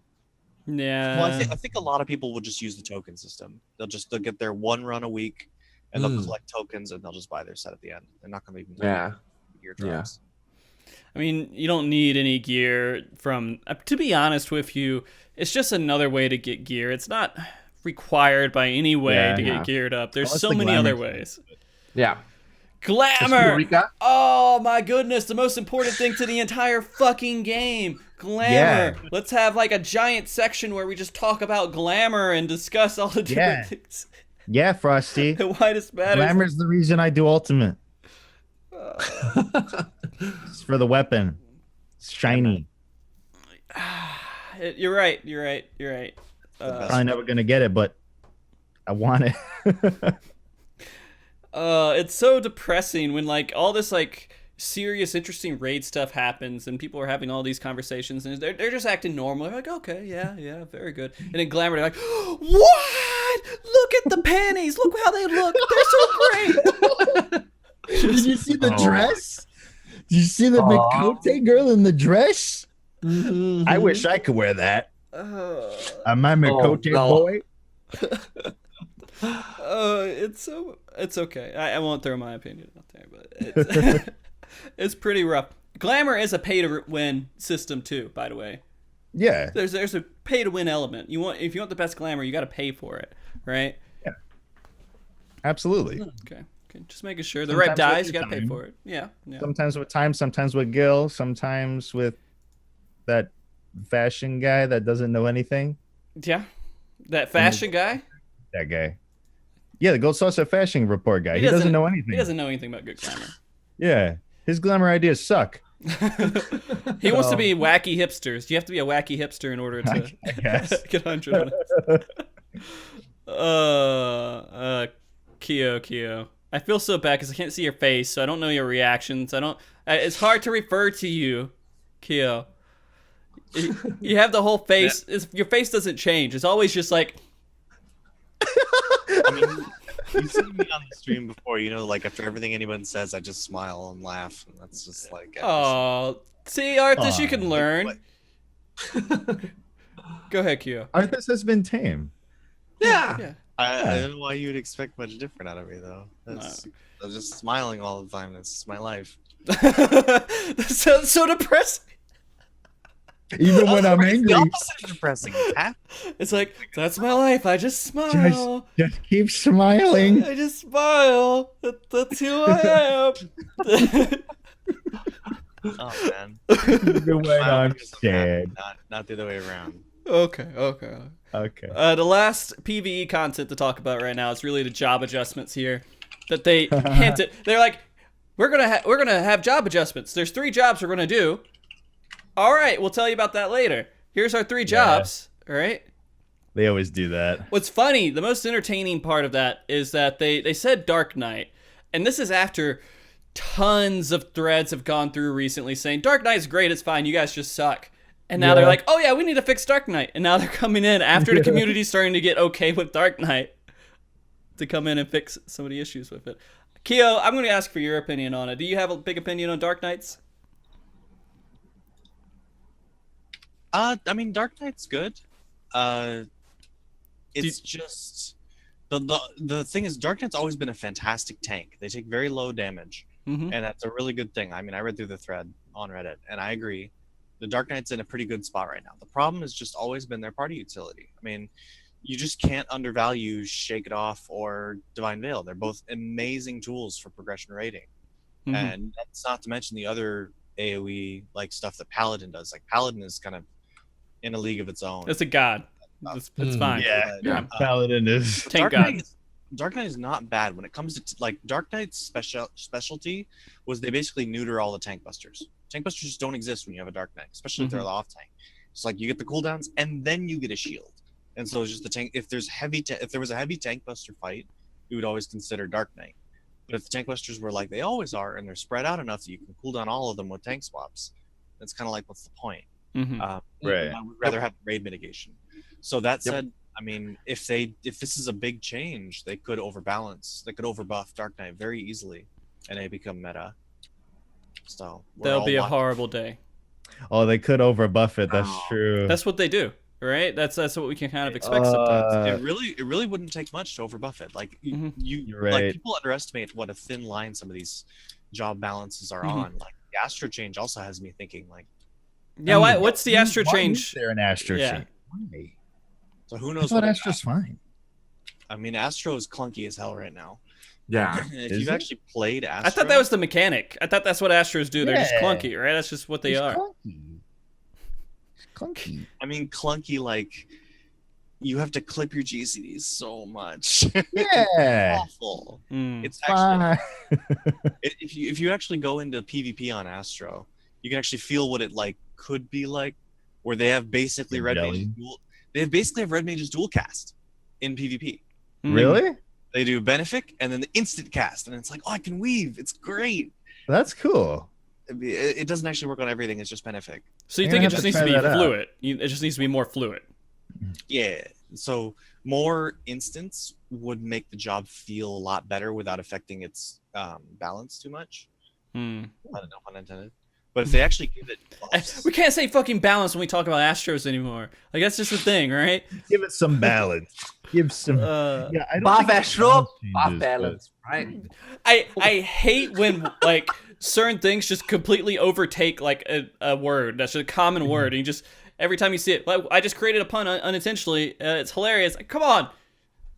Yeah. Well, I think a lot of people will just use the token system. They'll get their one run a week, and they'll collect tokens, and they'll just buy their set at the end. They're not gonna even gear drops. I mean, you don't need any gear from, to be honest with you, it's just another way to get gear. It's not required by any way to get geared up. There's Unless so the many glamour other thing. ways. Yeah. Glamour! Eureka. Oh my goodness, the most important thing to the entire fucking game. Glamour. Yeah. Let's have like a giant section where we just talk about glamour and discuss all the different things. Yeah, Frosty. And why this matters. Glamour's the reason I do ultimate. It's for the weapon. It's shiny. You're right. Probably never gonna get it, but I want it. It's so depressing when like all this like serious, interesting raid stuff happens and people are having all these conversations and they're just acting normal. They're like, okay, yeah, very good. And then Glamour, they're like, what? Look at the panties. Look how they look. They're so great. Did you see the dress? Did you see the Mikote girl in the dress? I wish I could wear that. I'm my Mikote boy. It's okay. I won't throw my opinion out there, but it's, it's pretty rough. Glamour is a pay to win system too, by the way. Yeah. There's a pay to win element. If you want the best glamour, you got to pay for it, right? Yeah. Absolutely. Okay. Just making sure the Sometimes right dies, with you got to pay time. for it. Yeah. Sometimes with time, sometimes with Gil, sometimes with that fashion guy that doesn't know anything. Yeah. That fashion guy. That guy. Yeah, the Gold Saucer fashion report guy. He doesn't know anything. He doesn't know anything about good glamour. Yeah. His glamour ideas suck. He wants to be wacky hipsters. You have to be a wacky hipster in order to I guess. get 100 on it. Kyo. I feel so bad because I can't see your face, so I don't know your reactions. It's hard to refer to you, Kyo. You have the whole face. Your face doesn't change. It's always just like. I mean, you've seen me on the stream before. You know, like after everything anyone says, I just smile and laugh. And that's just like. Oh, see, Arthas, you can learn. Go ahead, Kyo. Arthas has been tame. Yeah. I don't know why you would expect much different out of me, though. I'm just smiling all the time. That's just my life. That sounds so depressing. Even when I'm angry. The opposite of depressing. It's like, that's my life. I just smile. Just keep smiling. I just smile. That's who I am. Oh, man. Even when I'm sad. Not the other way around. Okay. The last PvE content to talk about right now is really the job adjustments here that they hinted. They're like, we're gonna have job adjustments. There's 3 jobs we're gonna do. All right, we'll tell you about that later. Here's our 3 jobs. All right. They always do that. What's funny, the most entertaining part of that is that they said Dark Knight, and this is after tons of threads have gone through recently saying Dark Knight's great, it's fine, you guys just suck. And now they're like, oh yeah, we need to fix Dark Knight. And now they're coming in after the community's starting to get okay with Dark Knight to come in and fix some of the issues with it. Kyo, I'm going to ask for your opinion on it. Do you have a big opinion on Dark Knights? I mean, Dark Knight's good. It's just the thing is, Dark Knight's always been a fantastic tank. They take very low damage, and that's a really good thing. I mean, I read through the thread on Reddit, and I agree. The Dark Knight's in a pretty good spot right now. The problem has just always been their party utility. I mean, you just can't undervalue Shake It Off or Divine Veil. They're both amazing tools for progression rating. And that's not to mention the other AoE like stuff that Paladin does. Like Paladin is kind of in a league of its own. It's a god. It's fine. Yeah. Paladin is tank god. Dark Knight is not bad when it comes to like Dark Knight's specialty was they basically neuter all the tank busters. Tank busters just don't exist when you have a Dark Knight, especially if they're off tank. It's like you get the cooldowns and then you get a shield, and so it's just the tank. If there's if there was a heavy tank buster fight, we would always consider Dark Knight. But if the tank busters were like they always are and they're spread out enough that you can cool down all of them with tank swaps, it's kind of like what's the point? Right. I would rather have raid mitigation. So that said, I mean, if this is a big change, they could overbalance. They could overbuff Dark Knight very easily, and they become meta. So that'll be a horrible day. Oh, they could overbuff it. That's true. That's what they do, right? That's what we can kind of expect sometimes. It really wouldn't take much to overbuff it. Like You're right. like people underestimate what a thin line some of these job balances are on. Like the Astro change also has me thinking like, yeah, what's the Astro change? There an Astro change. Why? So who knows? I thought Astro's fine. I mean, Astro is clunky as hell right now. Yeah. If you've actually played Astro, I thought that was the mechanic. I thought that's what Astros do. They're just clunky, right? That's just what they are. Clunky. I mean, clunky like you have to clip your GCDs so much. Yeah. It's awful. It's Fine. actually if you actually go into PvP on Astro, you can actually feel what it like could be like, where they have basically red mages dual. They basically have red mages dual cast in PvP. Really? They do benefic and then the instant cast, and it's like, oh, I can weave. It's great. That's cool. It doesn't actually work on everything. It's just benefic. So you think it just needs to be fluid? It just needs to be more fluid. Yeah. So more instants would make the job feel a lot better without affecting its balance too much. I don't know, pun intended. But if they actually give it buffs, We can't say fucking balance when we talk about Astros anymore. Like that's just a thing, right? Give it some balance. Give some. Uh, Yeah, I don't Buff think Astro, balance buff changes, balance, right? I hate when like certain things just completely overtake like a word that's just a common word, and you just every time you see it, like, I just created a pun unintentionally. It's hilarious. Like, come on,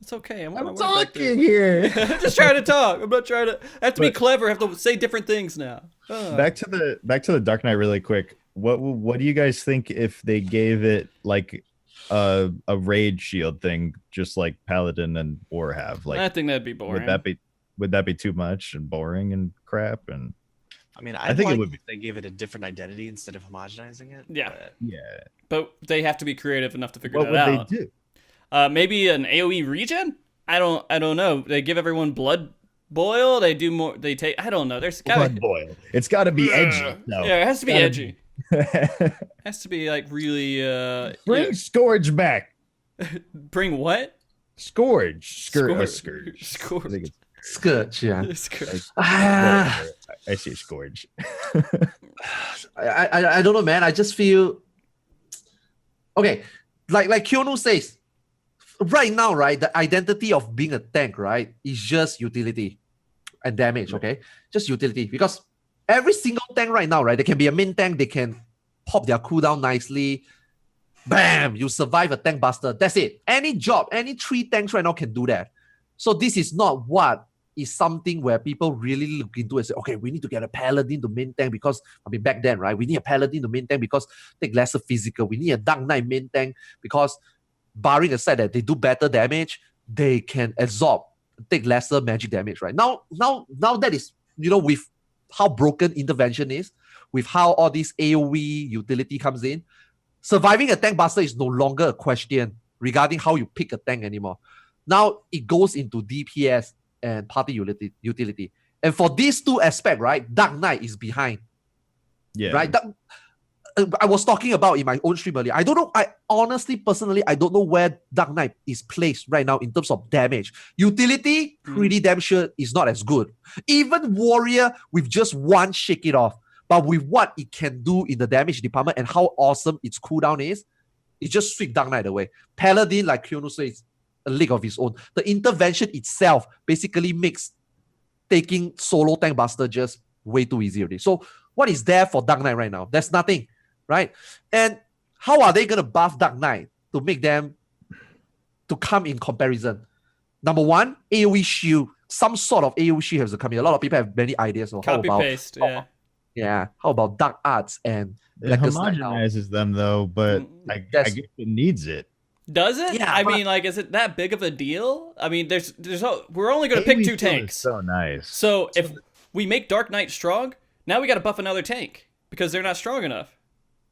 it's okay. I'm talking here. I'm just trying to talk. I'm not trying to. I have to be clever. I have to say different things now. Back to the Dark Knight really quick. What do you guys think if they gave it like a raid shield thing, just like Paladin and War have? Like, I think that'd be boring. Would that be too much and boring and crap? And I mean, I think like it would. if they gave it a different identity instead of homogenizing it. Yeah. But But they have to be creative enough to figure What that would out. they do? Maybe an AOE regen? I don't know. They give everyone blood boil. They do more. They take. I don't know. There's gotta Blood boil. It's got to be edgy. No. Yeah, it has to be Gotta edgy. It has to be like really. Bring Scourge back. Bring what? Scourge. Scourge. Scourge. I think it's Scourge, yeah. Scourge. Ah, I see Scourge. I don't know, man. I just feel okay. Like Kionu says, right now, right, the identity of being a tank, right, is just utility and damage. Okay, just utility, because every single tank right now, right, they can be a main tank. They can pop their cooldown nicely. Bam! You survive a tank buster. That's it. Any job, any 3 tanks right now can do that. So this is not what is something where people really look into and say, okay, we need to get a Paladin to main tank because, I mean, back then, right, we need a Paladin to main tank because take lesser physical. We need a Dark Knight main tank because, barring aside that they do better damage, they can absorb, take lesser magic damage, right? Now that is, with how broken intervention is, with how all this AoE utility comes in, surviving a tank buster is no longer a question regarding how you pick a tank anymore. Now it goes into DPS and party utility. And for these 2 aspects, right, Dark Knight is behind. Yeah. Right? I was talking about in my own stream earlier. I don't know. I honestly, personally, I don't know where Dark Knight is placed right now in terms of damage. Utility, pretty damn sure is not as good. Even Warrior with just 1 shake it off. But with what it can do in the damage department and how awesome its cooldown is, it just sweep Dark Knight away. Paladin, like Kionu says, a league of his own. The intervention itself basically makes taking solo tank buster just way too easy already. So what is there for Dark Knight right now? There's nothing, right? And how are they going to buff Dark Knight to make them to come in comparison? Number 1, AoE shield. Some sort of AoE shield has to come in. A lot of people have many ideas. So Copy paste, yeah. Yeah. How about Dark Arts and It homogenizes them though, but I guess it needs it. Does it? Yeah, I mean, like, is it that big of a deal? I mean, we're only going to pick 2 tanks. So nice. So if we make Dark Knight strong, now we got to buff another tank because they're not strong enough.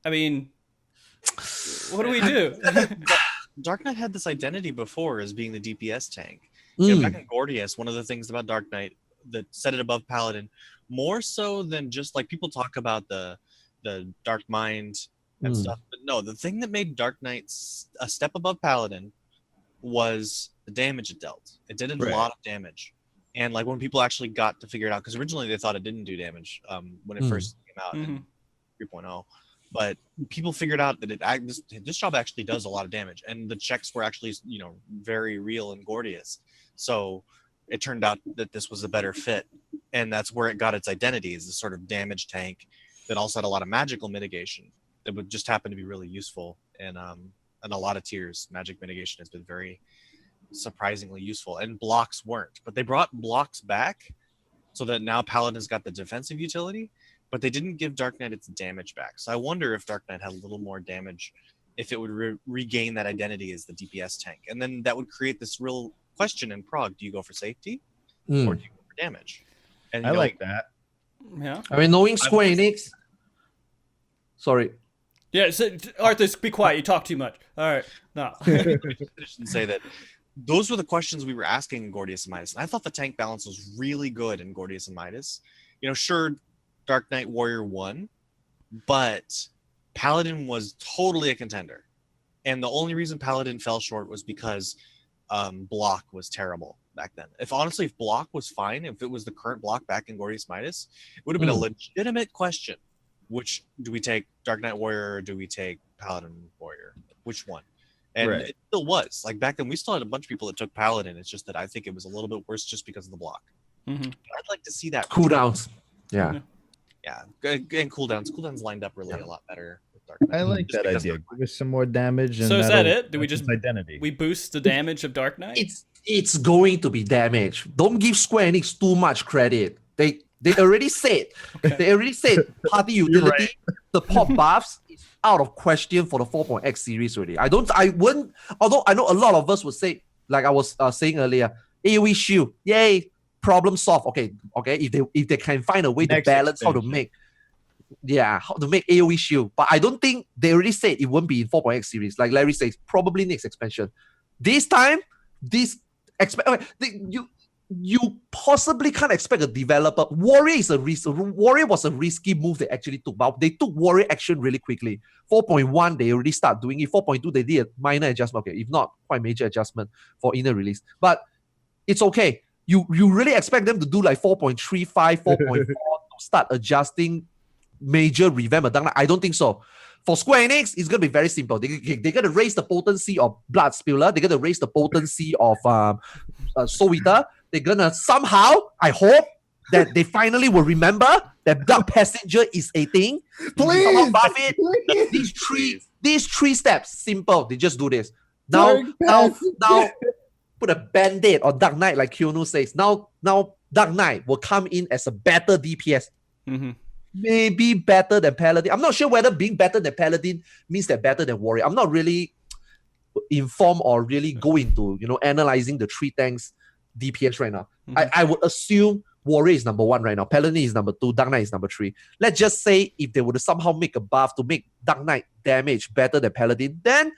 I mean, what do we do? Dark Knight had this identity before as being the DPS tank. Back in Gordius, one of the things about Dark Knight that set it above Paladin, more so than just like people talk about the Dark Mind and stuff. But no, the thing that made Dark Knight a step above Paladin was the damage it dealt. It did a lot of damage. And like when people actually got to figure it out, because originally they thought it didn't do damage when it first came out in 3.0. But people figured out that this job actually does a lot of damage. And the checks were actually, very real in Gordius. So it turned out that this was a better fit. And that's where it got its identity, is this sort of damage tank that also had a lot of magical mitigation that would just happen to be really useful. And a lot of tiers, magic mitigation has been very surprisingly useful. And blocks weren't. But they brought blocks back so that now Paladin's got the defensive utility, but they didn't give Dark Knight its damage back. So I wonder if Dark Knight had a little more damage, if it would regain that identity as the DPS tank. And then that would create this real question in Prague. Do you go for safety or do you go for damage? And I like that. Yeah. I mean, knowing Square Enix. Sorry. Yeah, so, Arthars, be quiet. You talk too much. All right. No. I should say that those were the questions we were asking in Gordius and Midas. And I thought the tank balance was really good in Gordius and Midas. Sure, Dark Knight Warrior won, but Paladin was totally a contender. And the only reason Paladin fell short was because block was terrible back then. If block was fine, if it was the current block back in Gordius Midas, it would have been a legitimate question which do we take, Dark Knight Warrior or do we take Paladin Warrior? Which one? And Right. it still was. Like back then, we still had a bunch of people that took Paladin. It's just that I think it was a little bit worse just because of the block. Mm-hmm. I'd like to see that. Cooldowns. Yeah. Yeah, and cooldowns. Cooldowns lined up really a lot better with Dark I Knight. like Just that because idea. Give us some more damage. And So is that that'll- it? Do we that's just its identity? we boost the damage of Dark Knight? It's going to be damage. Don't give Square Enix too much credit. They already said party utility, the pop buffs is out of question for the 4.x series already. Although I know a lot of us would say, like I was saying earlier, AoE shield, yay, problem solved. Okay, if they can find a way to balance how to make AoE shield. But I don't think they already said it won't be in 4.x series. Like Larry says, probably next expansion. This time, you possibly can't expect a developer. Warrior was a risky move they actually took, but they took Warrior action really quickly. 4.1, they already start doing it. 4.2, they did a minor adjustment. Okay, if not quite major adjustment for inner release. But it's okay. You really expect them to do like 4.35, 4.4 to start adjusting major revamp of Dark Knight? I don't think so. For Square Enix, it's going to be very simple. They're going to raise the potency of Blood Spiller. They're going to raise the potency of Soul Eater. They're going to somehow, I hope, that they finally will remember that Dark Passenger is a thing. Please! Buff it. These three steps, simple. They just do this. Now, put a band-aid on Dark Knight, like Kionu says. Now Dark Knight will come in as a better DPS. Mm-hmm. Maybe better than Paladin. I'm not sure whether being better than Paladin means they're better than Warrior. I'm not really informed or really go into analyzing the three tanks DPS right now. Mm-hmm. I would assume Warrior is number 1 right now. Paladin is number 2. Dark Knight is number 3. Let's just say if they would somehow make a buff to make Dark Knight damage better than Paladin, then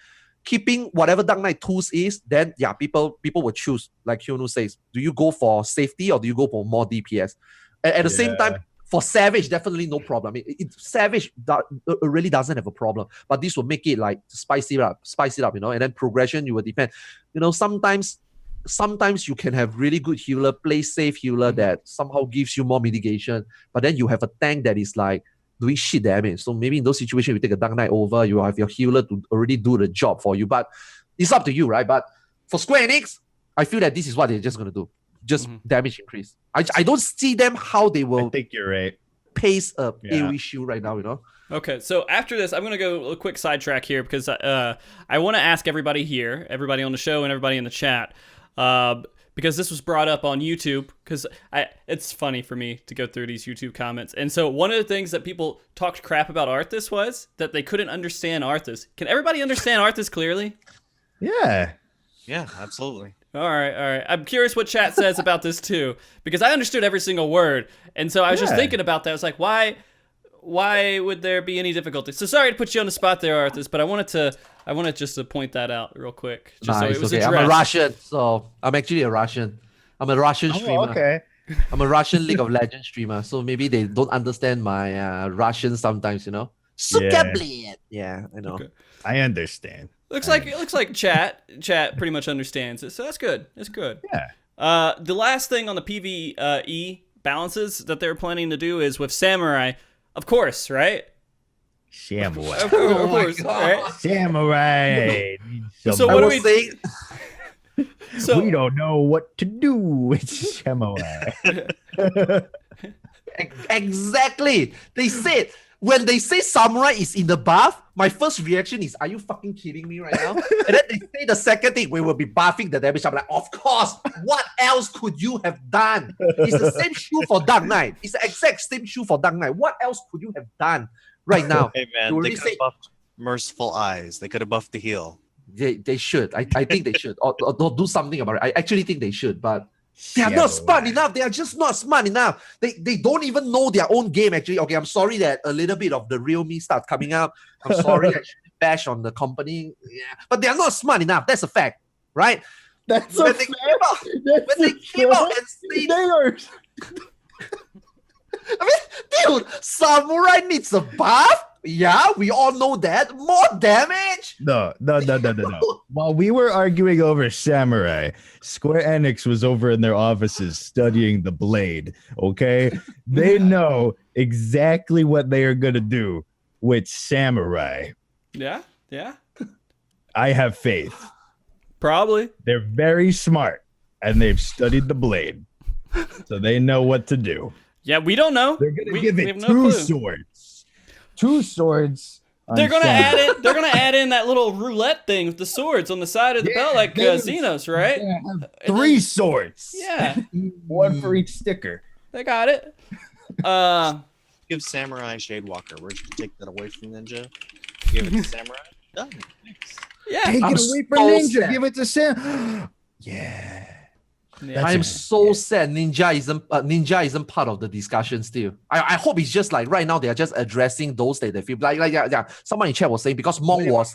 keeping whatever Dark Knight tools is, then yeah, people will choose. Like Kionu says, do you go for safety or do you go for more DPS? At the same time, for Savage, definitely no problem. Savage really doesn't have a problem, but this will make it like spice it up, and then progression you will depend. Sometimes you can have really good healer, play safe healer that somehow gives you more mitigation, but then you have a tank that is like doing shit damage. So maybe in those situations, you take a Dark Knight over, you have your healer to already do the job for you. But it's up to you, right? But for Square Enix, I feel that this is what they're just going to do. Just damage increase. I don't see them how they will. I think you're right. Pace a AoE shield right now, Okay, so after this, I'm going to go a quick sidetrack here because I want to ask everybody here, everybody on the show and everybody in the chat, because this was brought up on YouTube, because it's funny for me to go through these YouTube comments. And so one of the things that people talked crap about Arthas was that they couldn't understand Arthas. Can everybody understand Arthas clearly? Yeah. Yeah, absolutely. All right. I'm curious what chat says about this too, because I understood every single word. And so I was just thinking about that. I was like, why would there be any difficulty? So sorry to put you on the spot there, Arthas, but I wanted just to point that out real quick. Just so it was addressed. I'm a Russian, so I'm actually a Russian. I'm a Russian streamer. Okay. I'm a Russian League of Legends streamer, so maybe they don't understand my Russian sometimes, Suka blade. Yeah, I know. Okay. I understand. Looks like chat pretty much understands it, so that's good. It's good. Yeah. The last thing on the PvE balances that they're planning to do is with Samurai, of course, right? Samurai. Of course, right? Samurai. So what are we saying? So we don't know what to do with Samurai. Exactly. When they say Samurai is in the buff, my first reaction is, are you fucking kidding me right now? And then they say the second thing, we will be buffing the damage. I'm like, of course. What else could you have done? It's the same shoe for Dark Knight. It's the exact same shoe for Dark Knight. What else could you have done right now? Hey man, they could have buffed Merciful Eyes. They could have buffed the heal. They should. I think they should. Or do something about it. I actually think they should, but they are not smart enough. They are just not smart enough. They don't even know their own game, actually. Okay, I'm sorry that a little bit of the real me starts coming out. I'm sorry that you bash on the company. Yeah. But they are not smart enough. That's a fact, right? That's when a they fact. When they came out and say... I mean, dude, Samurai needs a buff? Yeah, we all know that. More damage? No. While we were arguing over Samurai, Square Enix was over in their offices studying the blade. Okay, they know exactly what they are gonna do with Samurai. Yeah. I have faith. Probably. They're very smart, and they've studied the blade, so they know what to do. Yeah, we don't know. They're gonna we give it have no two clue. swords. 2 swords. They're gonna Samurai. add it. They're gonna add in that little roulette thing with the swords on the side of the belt, like Xenos, right? Have 3 swords. Yeah, 1 for each sticker. they got it. Give Samurai Shadewalker. We're just take that away from Ninja. Give it to Samurai. Done. Thanks. Yeah, Take I'm it away from so Ninja. sad. Give it to Sam. Yeah. I am so sad Ninja isn't part of the discussion still. I hope it's just like right now they are just addressing those that they feel like yeah. Someone in chat was saying because Mong was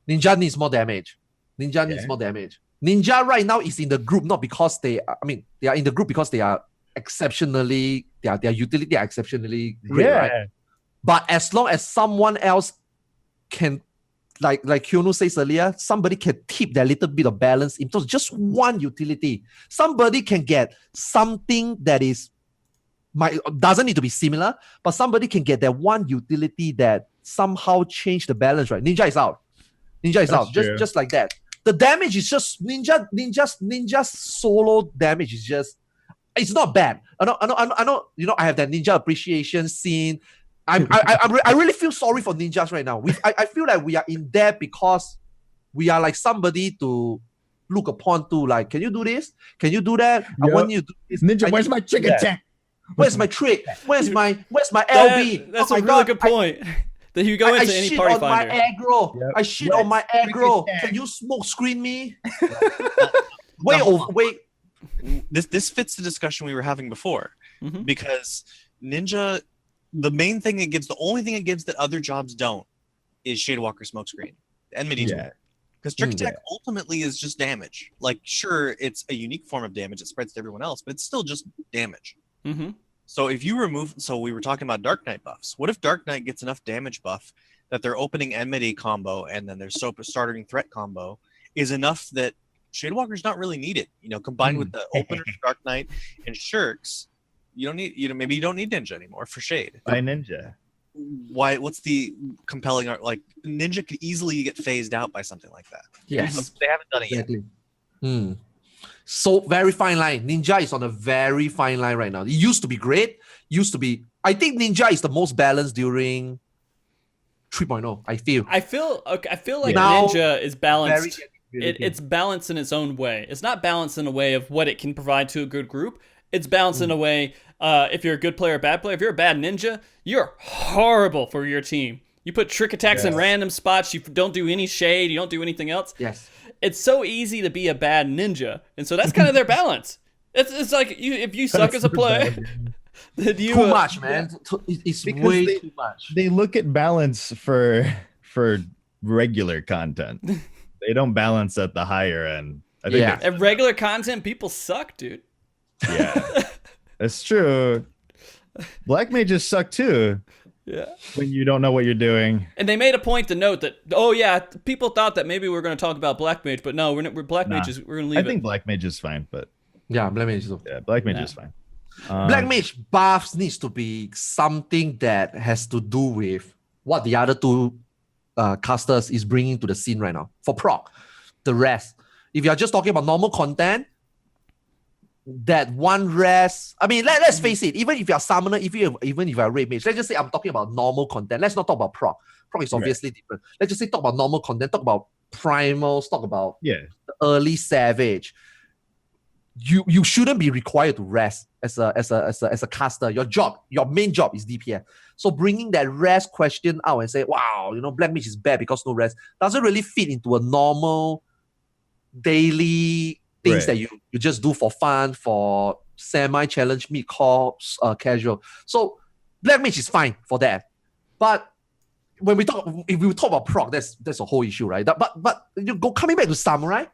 Ninja needs more damage. Needs more damage. Ninja right now is in the group not because they are in the group because they are exceptionally their utility are exceptionally great, right? But as long as someone else can like Kionu says earlier, somebody can tip that little bit of balance into just one utility. Somebody can get something that doesn't need to be similar, but somebody can get that one utility that somehow change the balance, right? Ninja is out. Just like that. The damage is just Ninja's solo damage is just it's not bad. I know. I have that Ninja appreciation scene. I really feel sorry for ninjas right now. I feel like we are in there because we are like somebody to look upon to like, can you do this? Can you do that? I want you to do this. Ninja, where's my chicken attack? Where's my trick? Where's my LB? That's a really good point. That you go into any party finder. I shit on my aggro. Can you smoke screen me? Wait. This fits the discussion we were having before, because Ninja. The only thing it gives that other jobs don't is Shadewalker Smokescreen. Enmity's because Trick Attack ultimately is just damage. Like, sure, it's a unique form of damage. It spreads to everyone else, but it's still just damage. So if you remove, we were talking about Dark Knight buffs. What if Dark Knight gets enough damage buff that their opening Enmity combo and then their starting threat combo is enough that Shadewalker's not really needed? Combined with the opener Dark Knight and Shirks. You don't need, maybe you don't need Ninja anymore for Shade. By Ninja. Why? What's the compelling art? Like, Ninja could easily get phased out by something like that. Yes. They haven't done it yet. So very fine line. Ninja is on a very fine line right now. It used to be great. I think Ninja is the most balanced during 3.0. I feel like now, Ninja is balanced. It's balanced in its own way. It's not balanced in a way of what it can provide to a good group. It's balanced in a way, if you're a good player or bad player. If you're a bad ninja, you're horrible for your team. You put trick attacks in random spots. You don't do any shade. You don't do anything else. Yes. It's so easy to be a bad ninja. And so that's kind of their balance. It's like if you suck as a player, then you... Too much, man. It's way too much. They look at balance for regular content. They don't balance at the higher end. I think at regular content, people suck, dude. Yeah, that's true. Black mages suck too. Yeah. When you don't know what you're doing. And they made a point to note that, people thought that maybe we were going to talk about Black Mage, but no, we're Black Mages. We're going to leave it. I think Black Mage is fine, but... Yeah, Black Mage is okay. Yeah, Black Mage is fine. Black Mage buffs needs to be something that has to do with what the other two casters is bringing to the scene right now. For proc, the rest. If you're just talking about normal content, that one rest, let's face it, even if you're a summoner, even if you're a raid mage, let's just say I'm talking about normal content. Let's not talk about proc. Proc is obviously different. Let's just say talk about normal content, talk about primals, talk about the early savage. You shouldn't be required to rest as a caster. Your main job is DPS. So bringing that rest question out and say, wow, Black Mage is bad because no rest, doesn't really fit into a normal daily things that you just do for fun, for semi-challenge, mid-core, casual. So Black Mage is fine for that. But if we talk about proc, that's a whole issue, right? But coming back to Samurai,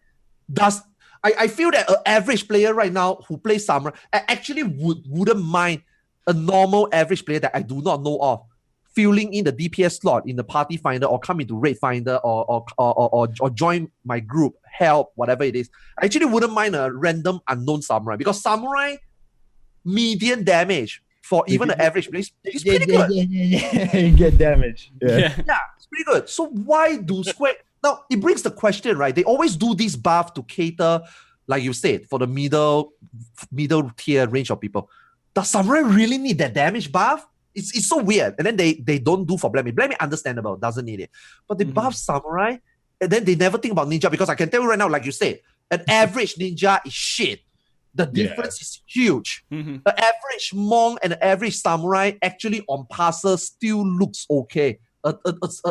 I feel that an average player right now who plays Samurai, I actually wouldn't mind a normal average player that I do not know of filling in the DPS slot in the party finder or come into raid finder or join my group, help, whatever it is, I actually wouldn't mind a random unknown samurai, because samurai median damage for even the average place is pretty good. Yeah. You get damage. Yeah, it's pretty good. So why do Square... Now, it brings the question, right? They always do this buff to cater, like you said, for the middle tier range of people. Does samurai really need that damage buff? It's so weird. And then they don't do for Blammy. Blammy, understandable, doesn't need it. But they buff samurai, and then they never think about ninja, because I can tell you right now, like you said, an average ninja is shit. The difference is huge. The average monk and the average samurai actually on passer still looks okay. An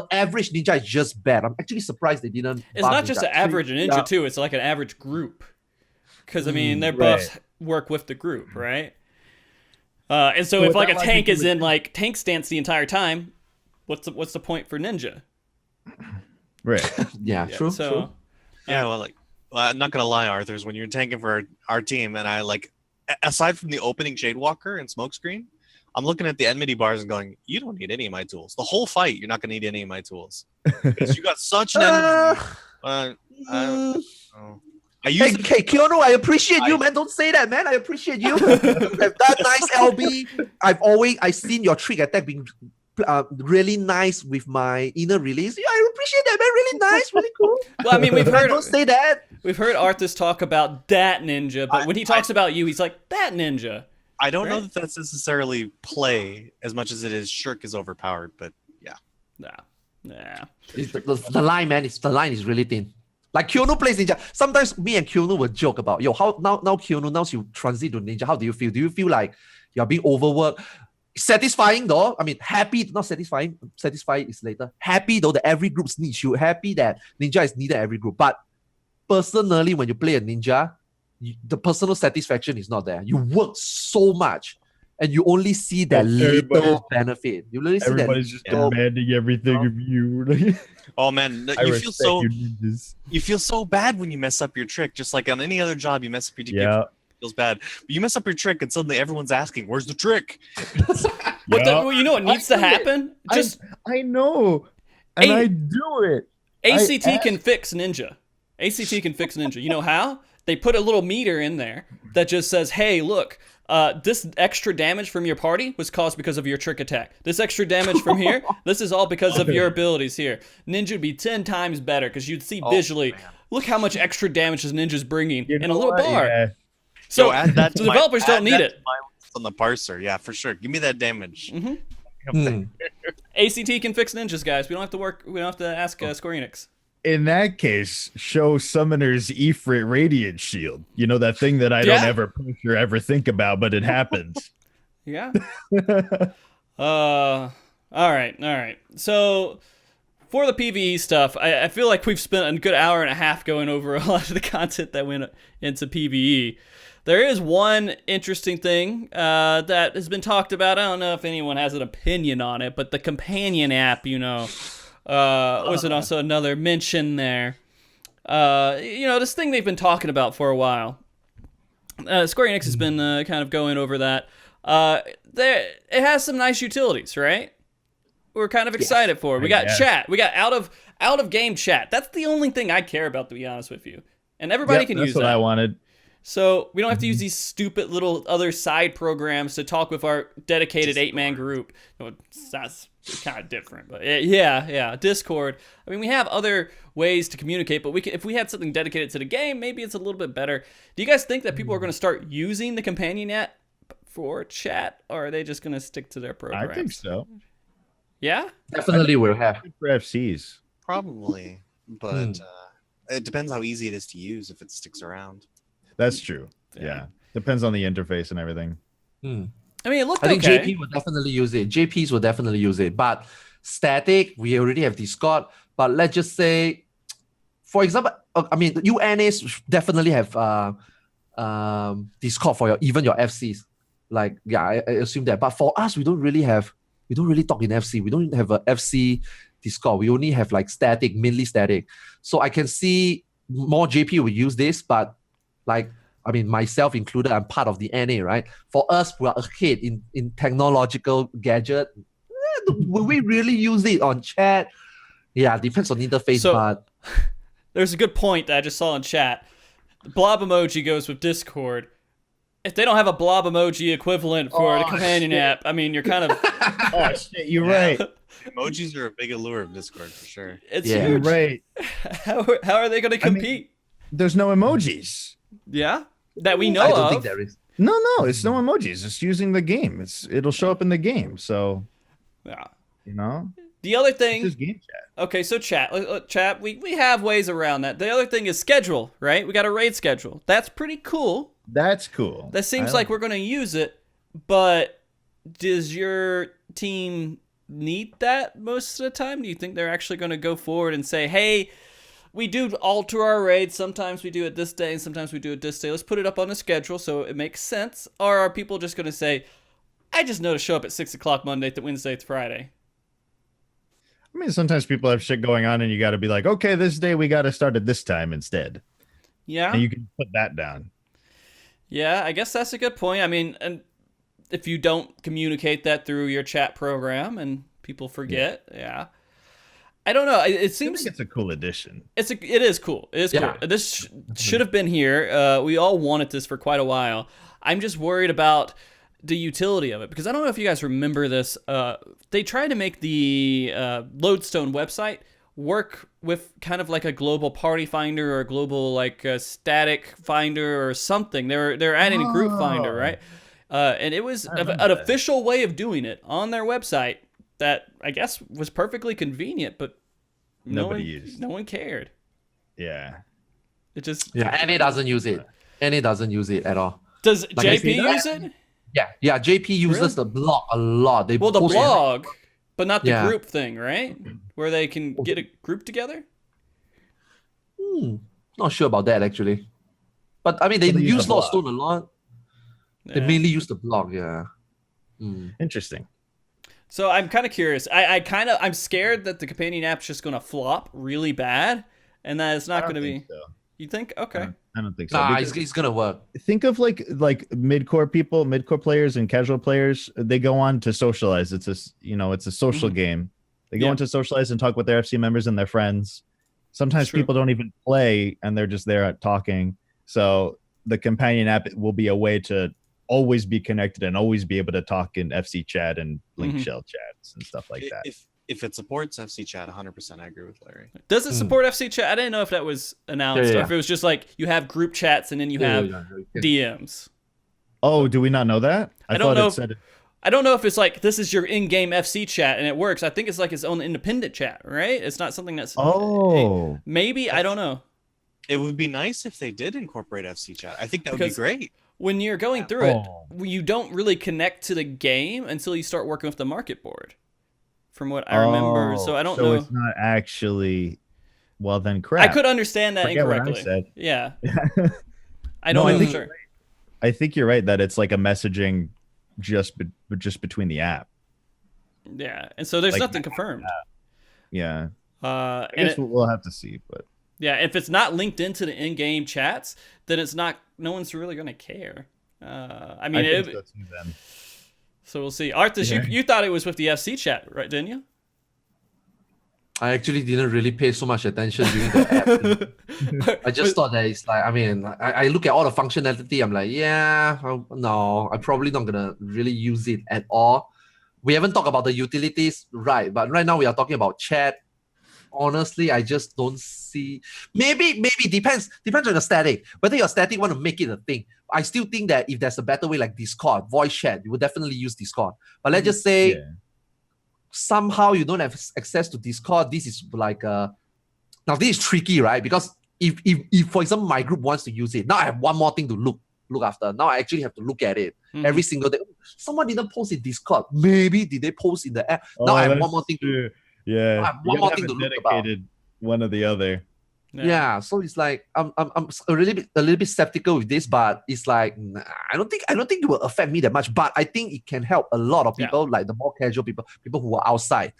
average ninja is just bad. I'm actually surprised they didn't. It's not just an average ninja too. It's like an average group. Because I mean, their buffs work with the group, right? And so if like a tank is in like tank stance the entire time, what's the point for ninja? Right. Yeah, true. So, true. Yeah, well, I'm not gonna lie, Arthars. When you're tanking for our team, and I like, aside from the opening Shadewalker and Smokescreen, I'm looking at the enmity bars and going, you don't need any of my tools. The whole fight, you're not gonna need any of my tools because you got such an enemy. Hey, Kionu, I appreciate you, man. Don't say that, man. I appreciate you. You have done nice LB. I've seen your trick attack being really nice with my inner release. Yeah, I appreciate that, man. Really nice, really cool. Well, I mean, don't say that. We've heard Arthas talk about that ninja, but when he talks about you, he's like, that ninja. I don't know that that's necessarily play as much as it is Shirk is overpowered, but yeah. Nah. The line, man, the line is really thin. Like Kionu plays ninja. Sometimes me and Kionu will joke about, how now Kionu, now you transit to ninja, how do you feel? Do you feel like you're being overworked? Satisfying though. I mean, happy, not satisfying. Satisfying is later. Happy though that every group needs you. Happy that ninja is needed every group. But personally, when you play a ninja, the personal satisfaction is not there. You work so much, and you only see that little benefit. You literally see that. Everybody's just demanding everything of you. Oh man, you feel so bad when you mess up your trick. Just like on any other job, you mess up your DP. Yeah. It feels bad. But you mess up your trick, and suddenly everyone's asking, "Where's the trick?" But you know what needs to happen? I know, and I do it. ACT can fix ninja. ACT can fix ninja. You know how? They put a little meter in there that just says, hey, look, this extra damage from your party was caused because of your trick attack. This extra damage from here, this is all because of your abilities here. Ninja would be 10 times better because you'd see visually, look how much extra damage this ninja's bringing in a little bar. Yeah. So add that the developers don't need it. On the parser, yeah, for sure. Give me that damage. ACT can fix ninjas, guys. We don't have to work. We don't have to ask Square Enix. In that case, show Summoner's Ifrit Radiant Shield. You know, that thing that I don't ever push or ever think about, but it happens. Yeah. All right. So for the PvE stuff, I feel like we've spent a good hour and a half going over a lot of the content that went into PvE. There is one interesting thing that has been talked about. I don't know if anyone has an opinion on it, but the companion app, was also another mention there. This thing they've been talking about for a while. Square Enix has been kind of going over that. It has some nice utilities, right? We're kind of excited for it. We got chat. We got out of game chat. That's the only thing I care about, to be honest with you. And everybody can use that. That's what I wanted. So we don't have to use these stupid little other side programs to talk with our dedicated 8-man group. That's kind of different, but yeah, Discord. I mean, we have other ways to communicate, but if we had something dedicated to the game, maybe it's a little bit better. Do you guys think that people are going to start using the companion app for chat, or are they just going to stick to their programs? I think so. Yeah? Definitely will have. For FCs. Probably, but it depends how easy it is to use if it sticks around. That's true. Yeah. Depends on the interface and everything. I mean, it looked I think okay. JP will definitely use it. JPs will definitely use it. But static, we already have Discord. But let's just say, for example, I mean, UNAs definitely have Discord for even your FCs. Like, yeah, I assume that. But for us, we don't really talk in FC. We don't have a FC Discord. We only have like static, mainly static. So I can see more JP will use this, but like, I mean, myself included, I'm part of the NA, right? For us, we are ahead in technological gadget. will we really use it on chat? Yeah, depends on interface, So- but There's a good point that I just saw in chat. The blob emoji goes with Discord. If they don't have a blob emoji equivalent for the companion app, I mean, you're kind of... Oh shit, you're right. Emojis are a big allure of Discord for sure. It's Yeah. You're huge. right. How are they going to compete? There's no emojis. Yeah? That we know I don't of. think there is. No, it's no emojis. It's using the game. It'll show up in the game. So Yeah. you know, The other it's thing... just game chat. Okay, so chat, we have ways around that. The other thing is schedule, right? We got a raid schedule. That's pretty cool. That's cool. That seems like we're going to use it, but does your team need that most of the time? Do you think they're actually going to go forward and say, hey, we do alter our raids. Sometimes we do it this day and sometimes we do it this day. Let's put it up on the schedule so it makes sense. Or are people just going to say, I just know to show up at 6 o'clock Monday to Wednesday to Friday? I mean, sometimes people have shit going on, and you got to be like, okay, this day we got to start at this time instead, Yeah. and you can put that down. Yeah, I guess that's a good point. I mean, and if you don't communicate that through your chat program and people forget, yeah. I don't know. It I seems think it's a cool addition. it is cool. It is Yeah. cool. This should have been here. We all wanted this for quite a while. I'm just worried about the utility of it because I don't know if you guys remember this. They tried to make the Lodestone website work with kind of like a global party finder or a global like static finder or something. They're adding a group finder, right? And it was an official way of doing it on their website that I guess was perfectly convenient, but Nobody used. No one cared. Yeah. It just Yeah, and it doesn't use it. And it doesn't use it at all. does Like I JP said, use it? Yeah. JP uses the blog a lot. They Well, the post- blog, but not the Yeah. group thing, right? Where they can get a group together. Not sure about that actually. But I mean, they Well, they use use the blog. Lodestone a lot. They Yeah. mainly use the blog. Yeah. Interesting. So I'm kind of curious. I'm scared that the companion app's just gonna flop really bad, and that it's not gonna be. So. You think? Okay. I don't think so. Nah, because it's gonna work. think of like mid-core people, mid-core players and casual players. They go on to socialize. It's a social game. They go Yeah. on to socialize and talk with their FC members and their friends. Sometimes True. people don't even play and they're just there talking. So the companion app will be a way to always be connected and always be able to talk in FC chat and link Mhm. shell chats and stuff like that. If it supports FC chat, 100%, I agree with Larry. Does it support FC chat? I didn't know if that was announced Yeah. or if it was just like you have group chats and then you have DMs. Oh, do we not know that? I don't thought know it if- said it. I don't know if it's like this is your in-game FC chat and it works. I think it's like its own independent chat, right? It's not something that's Oh, maybe I don't know. It would be nice if they did incorporate FC chat. I think that would Because- be great. When you're going through Oh. it, you don't really connect to the game until you start working with the market board. From what I remember, so I don't know. So it's not actually. Well, then crap. I could understand that Forget what I incorrectly. said. Yeah, I No, don't I know for think- sure. I think you're right that it's like a messaging just between the app. Yeah, and so there's Like- nothing confirmed. Yeah, I And guess we'll have to see, but yeah, if it's not linked into the in-game chats, then it's not. No one's really gonna care. I mean, I think so too, then. so we'll see. Arthas, Yeah. you thought it was with the FC chat, right? Didn't you? I actually didn't really pay so much attention during the app. I just thought that it's like, I mean, I look at all the functionality. I'm like, yeah, no, I'm probably not gonna really use it at all. We haven't talked about the utilities, right? But right now we are talking about chat. Honestly, I just don't see. Maybe depends on your static. Whether your static want to make it a thing. I still think that if there's a better way like Discord, voice chat, you would definitely use Discord. But let's just say somehow you don't have access to Discord. This is like now this is tricky, right? Because if for example my group wants to use it, now I have one more thing to look after. Now I actually have to look at it every single day. Someone didn't post in Discord. Maybe did they post in the app? Now I have one more thing to Yeah, I have you one more gotta thing have to a look about. dedicated one or the other. Yeah, so it's like I'm a little bit skeptical with this, but it's like I don't think it will affect me that much. But I think it can help a lot of people, like the more casual people who are outside.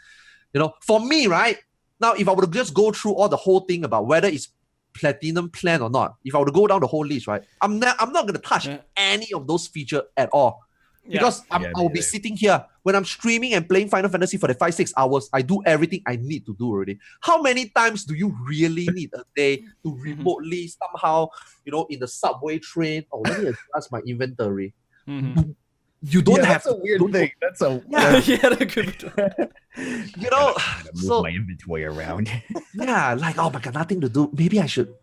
You know, for me, right now, if I were to just go through all the whole thing about whether it's platinum plan or not, if I were to go down the whole list, right, I'm not gonna touch any of those features at all. Because I'll be sitting here when I'm streaming and playing Final Fantasy for the 5-6 hours, I do everything I need to do already. How many times do you really need a day to remotely somehow, in the subway train? Oh, let me adjust my inventory. You don't have a weird thing. That's a that could be move my inventory around. Yeah, like, oh my god, nothing to do. Maybe I should.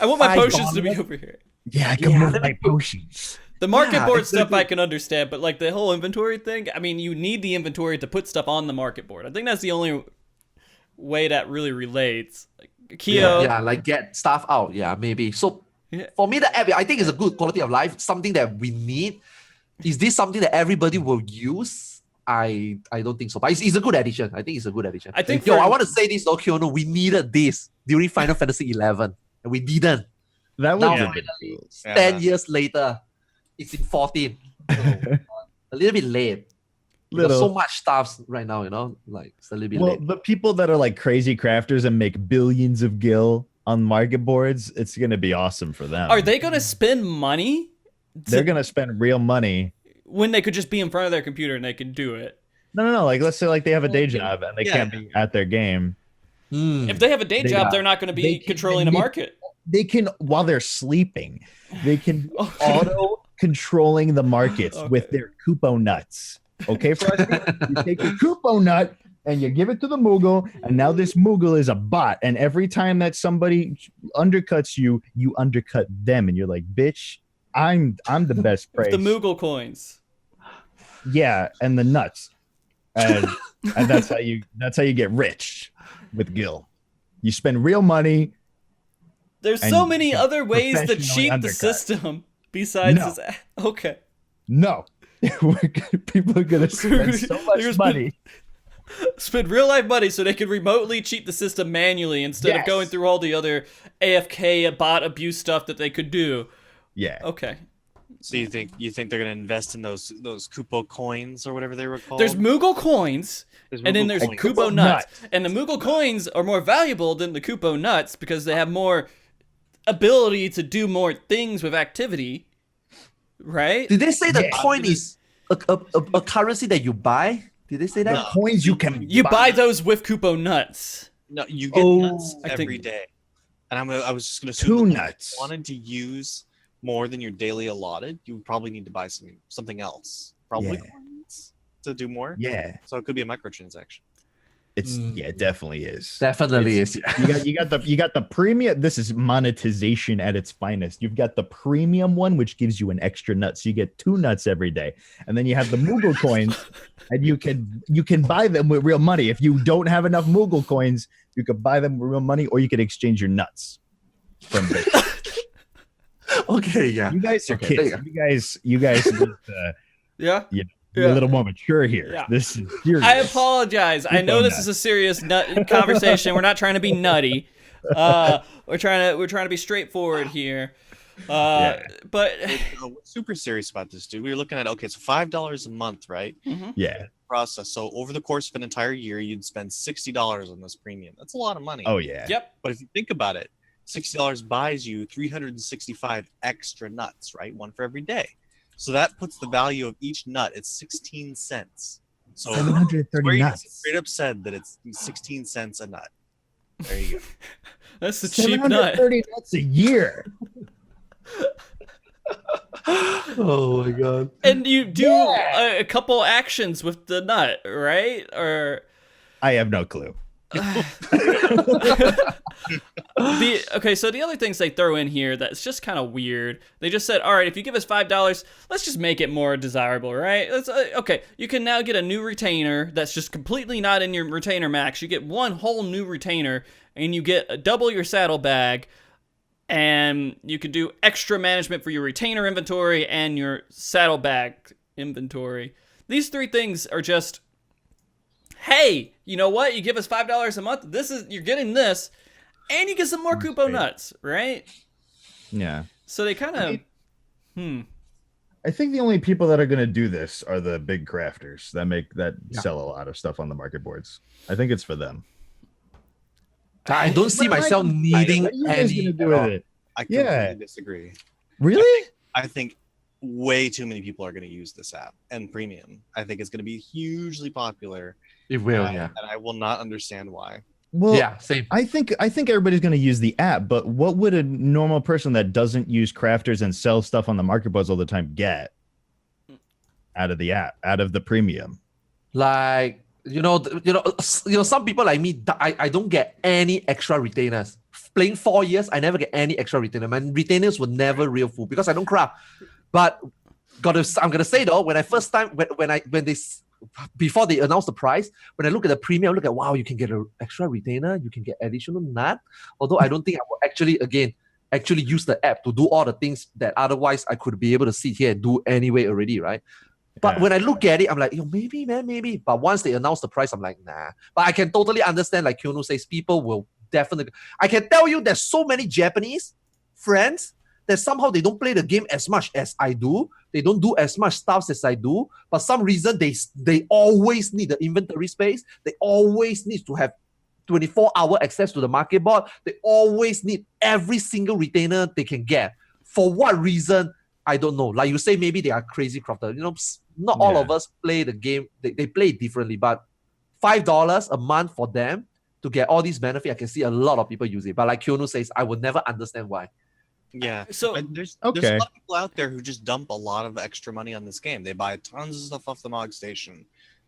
I want my potions to be over here. Yeah, I can move my potions. The market board stuff I can understand, but like the whole inventory thing, I mean, you need the inventory to put stuff on the market board. I think that's the only way that really relates. Kyo. Yeah, like get stuff out. Yeah, maybe. So for me, the app, I think it's a good quality of life, something that we need. Is this something that everybody will use? I don't think so. But it's a good addition. I think it's a good addition. I think I want to say this, though, Kionu, we needed this during Final Fantasy 11. And we didn't. That now, was finally, 10 years later, it's in 14. So, a little bit late. There's so much stuff right now, like it's a little bit late. The people that are like crazy crafters and make billions of gil on market boards, it's going to be awesome for them. Are they going to spend money? They're going to spend real money when they could just be in front of their computer and they can do it. No. Like, let's say like they have a day job and they can't be at their game. If they have a day job, they're not going to be controlling the market. They can, while they're sleeping, they can auto controlling the markets with their Kupo nuts. Okay, for us, you take your Kupo nut and you give it to the Moogle, and now this Moogle is a bot. And every time that somebody undercuts you, you undercut them, and you're like, bitch, I'm the best price. The Moogle coins. Yeah, and the nuts. And that's how you get rich with Gil. You spend real money. There's so many other ways to cheat the system besides this. Okay. No. People are going to spend so much money. Spend real life money so they can remotely cheat the system manually instead of going through all the other AFK bot abuse stuff that they could do. Yeah. Okay. So you think they're gonna invest in those Kupo coins or whatever they were called? There's Moogle coins, and then there's Kupo nuts. And the Moogle coins are more valuable than the Kupo nuts because they have more ability to do more things with activity. Right? Did they say the coin is a currency that you buy? Did they say that? The coins you can buy those with Kupo nuts. No, you get nuts every day. And I was just gonna assume two nuts. If you wanted to use more than your daily allotted, you would probably need to buy something else. Probably coins to do more. Yeah. So it could be a microtransaction. It's it definitely is. Definitely is. You got the premium. This is monetization at its finest. You've got the premium one, which gives you an extra nut, so you get 2 nuts every day. And then you have the Moogle coins, and you can buy them with real money. If you don't have enough Moogle coins, you could buy them with real money, or you could exchange your nuts from them. Okay, yeah. You guys are kids. You guys need to, be a little more mature here. Yeah. This is serious. I apologize. I know this is a serious conversation. We're not trying to be nutty. We're trying to be straightforward here. But what's super serious about this, dude? We were looking at so $5 a month, right? Mm-hmm. Yeah. Process. So over the course of an entire year, you'd spend $60 on this premium. That's a lot of money. Oh yeah. Yep. But if you think about it, $60 buys you 365 extra nuts, right? One for every day. So that puts the value of each nut at 16 cents. So 730 nuts. Straight up said that it's 16 cents a nut. There you go. That's the cheap nut. 730 nuts a year. Oh my god. And you do a couple actions with the nut, right? Or I have no clue. So the other things they throw in here that's just kind of weird. They just said, all right, if you give us $5, let's just make it more desirable, right? Okay, you can now get a new retainer that's just completely not in your retainer max. You get one whole new retainer, and you get double your saddle bag, and you can do extra management for your retainer inventory and your saddle bag inventory. These 3 things are just, hey, you know what? You give us $5 a month. You're getting this, and you get some more Kupo nuts, right? Yeah. So they kind of, I think the only people that are going to do this are the big crafters that sell a lot of stuff on the market boards. I think it's for them. I don't see myself needing any. Do with it? I completely disagree. Really? I think way too many people are going to use this app and premium. I think it's going to be hugely popular. It will, yeah. And I will not understand why. Well, Yeah, same. I think everybody's going to use the app, but what would a normal person that doesn't use crafters and sells stuff on the marketplace all the time get out of the app, out of the premium? Like, some people like me, I don't get any extra retainers. Playing 4 years, I never get any extra retainer. My retainers were never real full because I don't craft. But I'm gonna say though, when I first time before they announced the price, when I look at the premium, I look at wow, you can get an extra retainer, you can get additional nut. Although I don't think I will actually use the app to do all the things that otherwise I could be able to sit here and do anyway already, right? But when I look at it, I'm like, maybe, man, maybe. But once they announce the price, I'm like, nah. But I can totally understand, like Kionu says, people will definitely. I can tell you there's so many Japanese friends that somehow they don't play the game as much as I do. They don't do as much stuff as I do. But some reason they always need the inventory space. They always need to have 24-hour access to the market board. They always need every single retainer they can get. For what reason? I don't know. Like you say, maybe they are crazy crafters. Not all of us play the game. They play it differently. But $5 a month for them to get all these benefits, I can see a lot of people use it. But like Kionu says, I would never understand why. Yeah. So there's a lot of people out there who just dump a lot of extra money on this game. They buy tons of stuff off the Mog Station.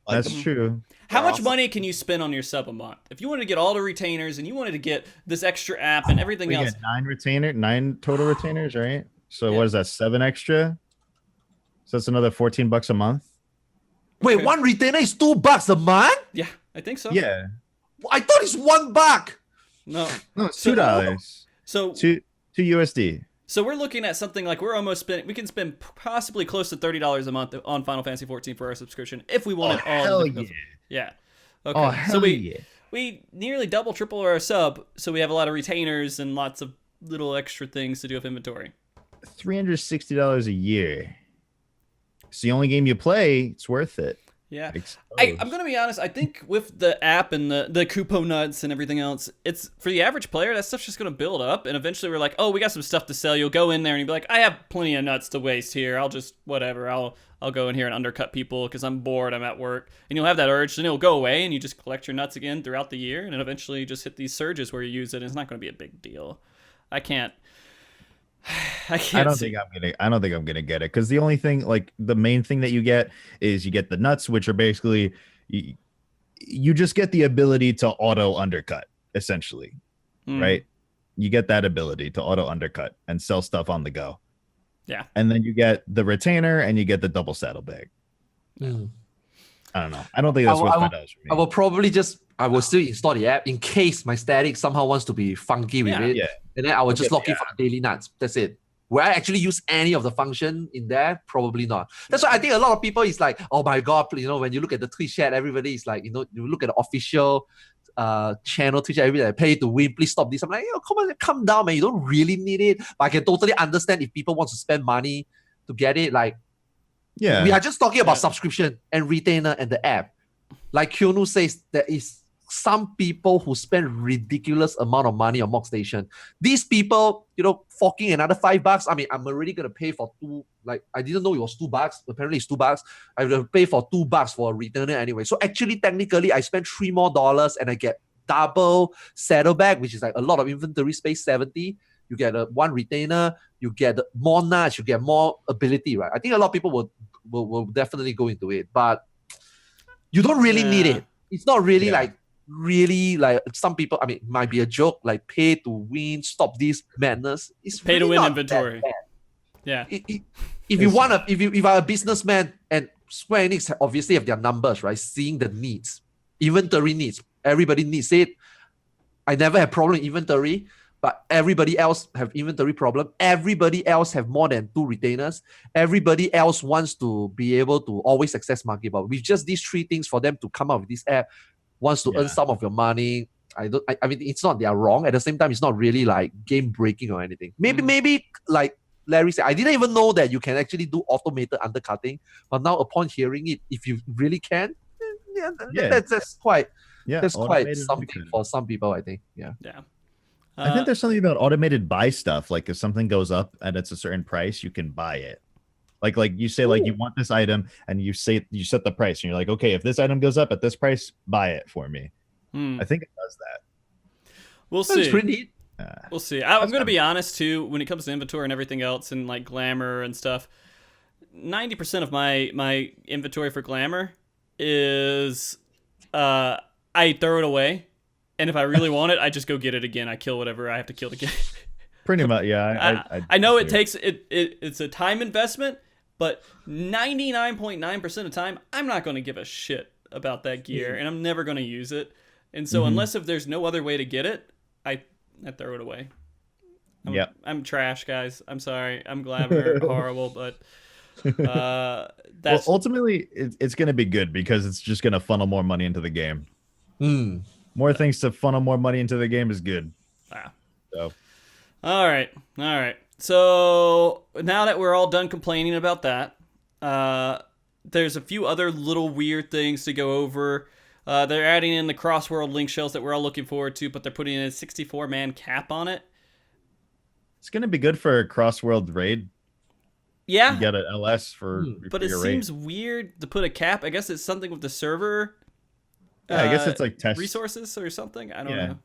Like that's true. How much money can you spend on your sub a month? If you wanted to get all the retainers and you wanted to get this extra app and everything else. Get 9 total retainers, right? So what is that? 7 extra? So that's another $14 a month. Wait, one retainer is $2 a month? Yeah, I think so. Yeah. I thought it's $1. No, it's $2. So two USD. So we're looking at something like we can spend possibly close to $30 a month on Final Fantasy 14 for our subscription if we wanted all of the yeah. Okay. So we nearly double, triple our sub, so we have a lot of retainers and lots of little extra things to do with inventory. $360 a year. It's the only game you play. It's worth it. Yeah. I'm going to be honest. I think with the app and the coupon nuts and everything else, it's for the average player, that stuff's just going to build up. And eventually we're like, oh, we got some stuff to sell. You'll go in there and you'll be like, I have plenty of nuts to waste here. I'll just, whatever. I'll go in here and undercut people because I'm bored. I'm at work. And you'll have that urge and it'll go away and you just collect your nuts again throughout the year. And then eventually you just hit these surges where you use it. And it's not going to be a big deal. I don't think I'm gonna get it because the only thing, like the main thing that you get is you get the nuts, which are basically you just get the ability to auto undercut essentially, right? You get that ability to auto undercut and sell stuff on the go. Yeah, and then you get the retainer and you get the double saddlebag. I don't know. I don't think that's worth $5 for me. I will still install the app in case my static somehow wants to be funky with it. Yeah. And then I will just log in for the daily nuts. That's it. Will I actually use any of the function in there? Probably not. That's why I think a lot of people is like, oh my God, when you look at the Twitch chat, everybody is like, you look at the official channel Twitch, everybody like, pay to win, please stop this. I'm like, come on, calm down, man. You don't really need it. But I can totally understand if people want to spend money to get it. Like, we are just talking about subscription and retainer and the app. Like Kionu says, there is some people who spend ridiculous amount of money on Mog Station. These people, forking another $5. I mean, I'm already gonna pay for two. Like, I didn't know it was $2. Apparently, it's $2. I will pay for $2 for a retainer anyway. So actually, technically, I spent $3 more and I get double saddlebag, which is like a lot of inventory space, 70. You get one retainer, you get more nuts, you get more ability, right? I think a lot of people will definitely go into it, but you don't really need it. It's not really really like some people, I mean, it might be a joke, like pay to win, stop this madness. It's pay really to win inventory. Yeah. If you are a businessman, and Square Enix obviously have their numbers, right? Seeing the needs, inventory needs, everybody needs it. I never have problem with inventory, but everybody else have inventory problem. Everybody else have more than 2 retainers. Everybody else wants to be able to always access market, but with just these 3 things for them to come up with this app, wants to earn some of your money. I mean, it's not they are wrong. At the same time, it's not really like game breaking or anything. Maybe like Larry said, I didn't even know that you can actually do automated undercutting. But now, upon hearing it, if you really can, that's quite something for some people. I think. Yeah. I think there's something about automated buy stuff. Like if something goes up and it's a certain price, you can buy it. Like you say, like you want this item, and you set the price, and you're like, okay, if this item goes up at this price, buy it for me. I think it does that. We'll see. That's pretty neat. We'll see. I'm going to be honest too. When it comes to inventory and everything else, and like Glamour and stuff, 90% of my inventory for Glamour is I throw it away, and if I really want it, I just go get it again. I kill whatever I have to kill to get it. Pretty much, yeah. I know it takes it's a time investment, but 99.9% of the time, I'm not going to give a shit about that gear, and I'm never going to use it. And so unless if there's no other way to get it, I throw it away. I'm trash, guys. I'm sorry. I'm Glamour, horrible, but that's ultimately it's going to be good because it's just going to funnel more money into the game. More things to funnel more money into the game is good. So. All right. So now that we're all done complaining about that, there's a few other little weird things to go over. They're adding in the cross-world link shells that we're all looking forward to, but they're putting in a 64-man cap on it. It's going to be good for a cross-world raid. Yeah. You get an LS for but it seems weird to put a cap. I guess it's something with the server. Yeah, I guess it's like test resources or something. I don't know.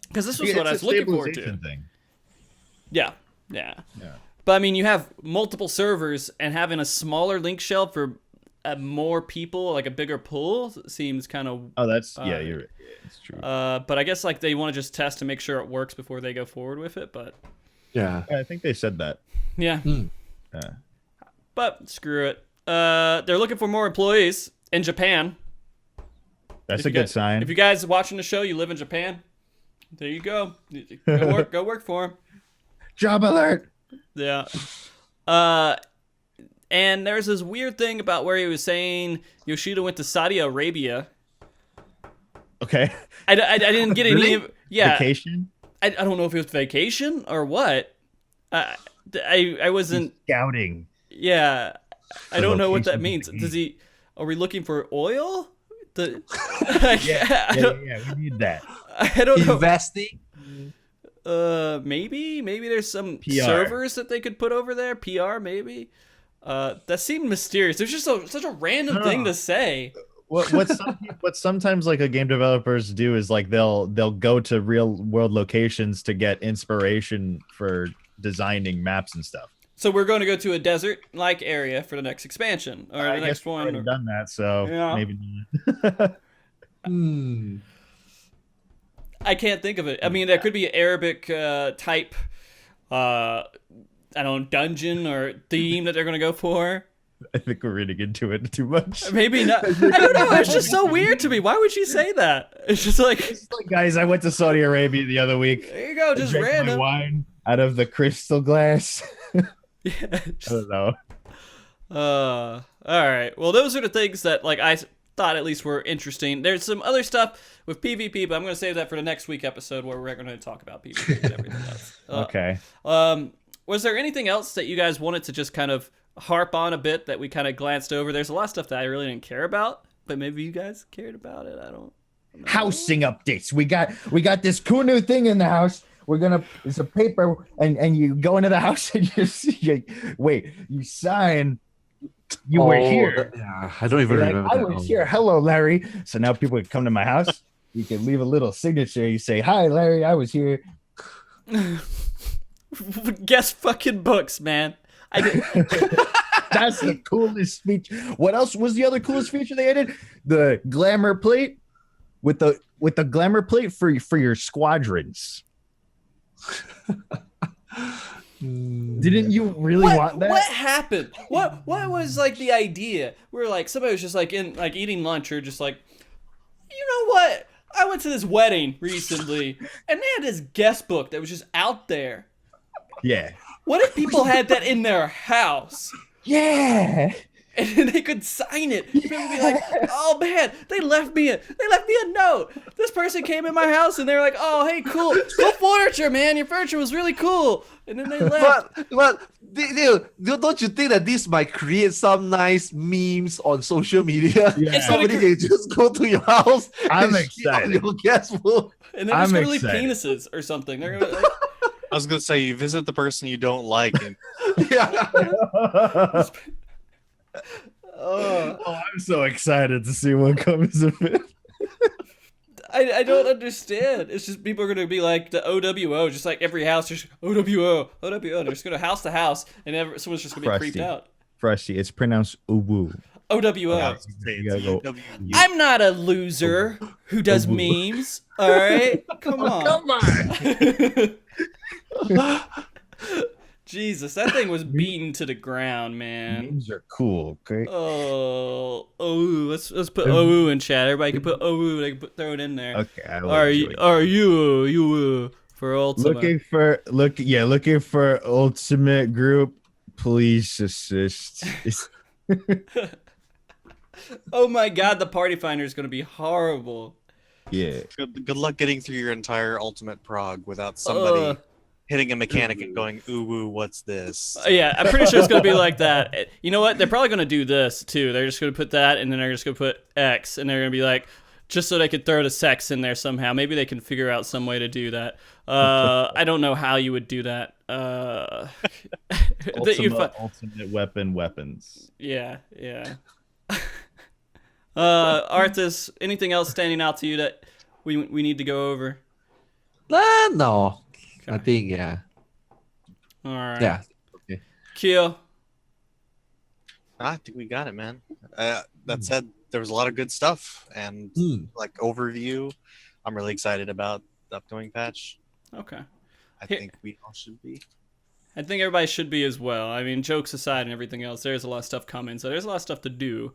Because this was what I was looking forward to. Thing. Yeah. But I mean, you have multiple servers, and having a smaller link shell for more people, like a bigger pool, seems kind of. Oh, that's you're right. Yeah, it's true. But I guess like they want to just test to make sure it works before they go forward with it. But yeah, I think they said that. Yeah. But screw it. They're looking for more employees in Japan. That's a good sign. If you guys watching the show, you live in Japan, there you go. Go work for them. Job alert. Yeah. And there's this weird thing about where he was saying Yoshida went to Saudi Arabia. Okay. I didn't get any. Yeah. Vacation? I don't know if it was vacation or what. I wasn't scouting. Yeah. I don't know what that means. Are we looking for oil? Yeah, we need that. I don't know. Investing? Maybe there's some PR. servers that they could put over there. PR, maybe. That seemed mysterious. There's just such a random thing to say. What sometimes like a game developers do is like they'll go to real world locations to get inspiration for designing maps and stuff. So we're going to go to a desert-like area for the next expansion or the next one. I've already done that, so maybe not. I can't think of it. I mean, there could be an Arabic type, I don't know, dungeon or theme that they're going to go for. I think we're reading into it too much. Maybe not. I don't know. It's just so weird to me. Why would she say that? It's just like, guys, I went to Saudi Arabia the other week. There you go, just random. My wine out of the crystal glass. Yeah, I don't know. All right. Well, those are the things that like I thought at least were interesting. There's some other stuff with PvP, but I'm going to save that for the next week episode where we're going to talk about PvP and everything else. Okay. Was there anything else that you guys wanted to just kind of harp on a bit that we kind of glanced over? There's a lot of stuff that I really didn't care about, but maybe you guys cared about it. I don't know. Housing updates. We got this cool new thing in the house. It's a paper, and you go into the house and you sign. You were here. I don't even remember. I was here. Hello, Larry. So now people can come to my house. You can leave a little signature. You say, "Hi, Larry. I was here." Guess fucking books, man. That's the coolest feature. What else was the other coolest feature they added? The glamour plate with the glamour plate for your squadrons. Didn't you really want that? What happened? What was like the idea? Where like somebody was just like in like eating lunch or just like, you know what? I went to this wedding recently and they had this guest book that was just out there. Yeah. What if people had that in their house? Yeah. And they could sign it. People would be like, "Oh man, they left me a note. This person came in my house and they were like, oh hey, cool furniture, man. Your furniture was really cool." And then they left. But don't you think that this might create some nice memes on social media? Yeah. Somebody can just go to your house. I'm and excited. your guest book. And they're just gonna leave penises or something. They're gonna I was gonna say you visit the person you don't like, and Yeah. Oh, I'm so excited to see what comes of it. I don't understand. It's just people are gonna be like the OWO, just like every house, just OWO. They're just gonna house to house, and someone's just gonna be creeped out. Frosty, it's pronounced uwu. OWO. You gotta go. I'm not a loser who does memes. All right, come on. Come on. Jesus, that thing was beaten to the ground, man. Memes are cool. Okay. Oh, let's put OU in chat. Everybody can put OU. They can throw it in there. Okay. Are you for Ultima? Looking for ultimate group. Please assist. Oh my God, the party finder is gonna be horrible. Yeah. good luck getting through your entire ultimate prog without somebody hitting a mechanic and going, ooh, woo, what's this? Yeah, I'm pretty sure it's going to be like that. You know what? They're probably going to do this, too. They're just going to put that, and then they're just going to put X, and they're going to be like, just so they could throw the sex in there somehow. Maybe they can figure out some way to do that. I don't know how you would do that. Ultimate weapons. Yeah. Arthas, anything else standing out to you that we need to go over? No. Okay. I think, yeah. All right. Yeah. Okay. Kyo. I think we got it, man. That said, there was a lot of good stuff and like overview. I'm really excited about the upcoming patch. Okay. I think we all should be. I think everybody should be as well. I mean, jokes aside and everything else, there's a lot of stuff coming, so there's a lot of stuff to do.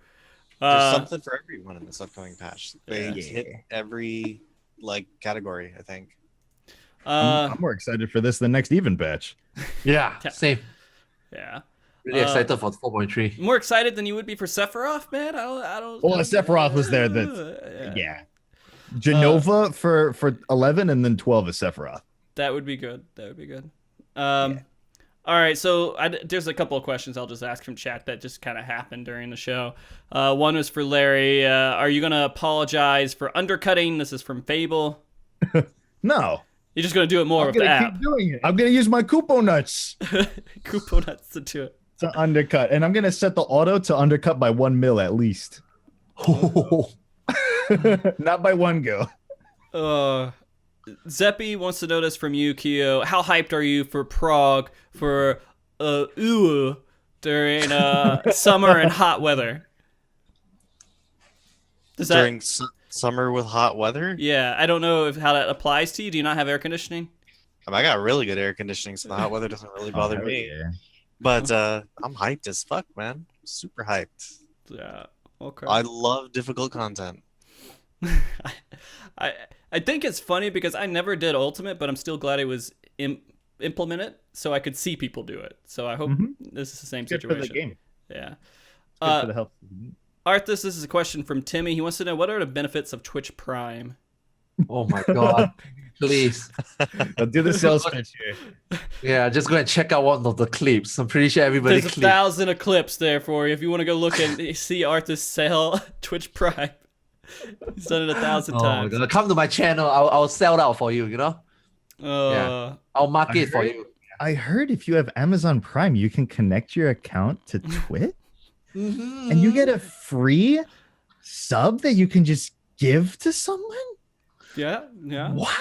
There's something for everyone in this upcoming patch. They Yeah. hit every like category, I think. I'm more excited for this than next even patch. Yeah, same. Yeah. Really excited for 4.3. More excited than you would be for Sephiroth, man? I don't. Well, Sephiroth was there. Yeah. Genova for 11, and then 12 is Sephiroth. That would be good. All right, so there's a couple of questions I'll just ask from chat that just kind of happened during the show. One was for Larry. Are you going to apologize for undercutting? This is from Fable. No. You're just going to do it more with the app. Keep doing it. I'm going to use my Kupo nuts. Kupo nuts to do it. To undercut. And I'm going to set the auto to undercut by 1 mil at least. Not by 1 go. Zeppy wants to know this from you, Kyo. How hyped are you for Prague for UU during summer and hot weather? During summer with hot weather? Yeah, I don't know how that applies to you. Do you not have air conditioning? I got really good air conditioning, so the hot weather doesn't really bother me. Yeah. But I'm hyped as fuck, man. Super hyped. Yeah. Okay. I love difficult content. I think it's funny because I never did Ultimate, but I'm still glad it was implemented so I could see people do it. So I hope this is the same situation. For the game. Yeah. Good for the health. Arthas, this is a question from Timmy. He wants to know, what are the benefits of Twitch Prime? Oh my God. Please. I'll do the sales pitch here. Yeah, just go and check out one of the clips. I'm pretty sure everybody There's 1,000 of clips there for you. If you want to go look and see Arthas sell Twitch Prime. He's done it 1,000 times. My God. Come to my channel. I'll sell it out for you, you know? Yeah. I'll market it for you. I heard if you have Amazon Prime, you can connect your account to Twitch and you get a free sub that you can just give to someone. Yeah. What?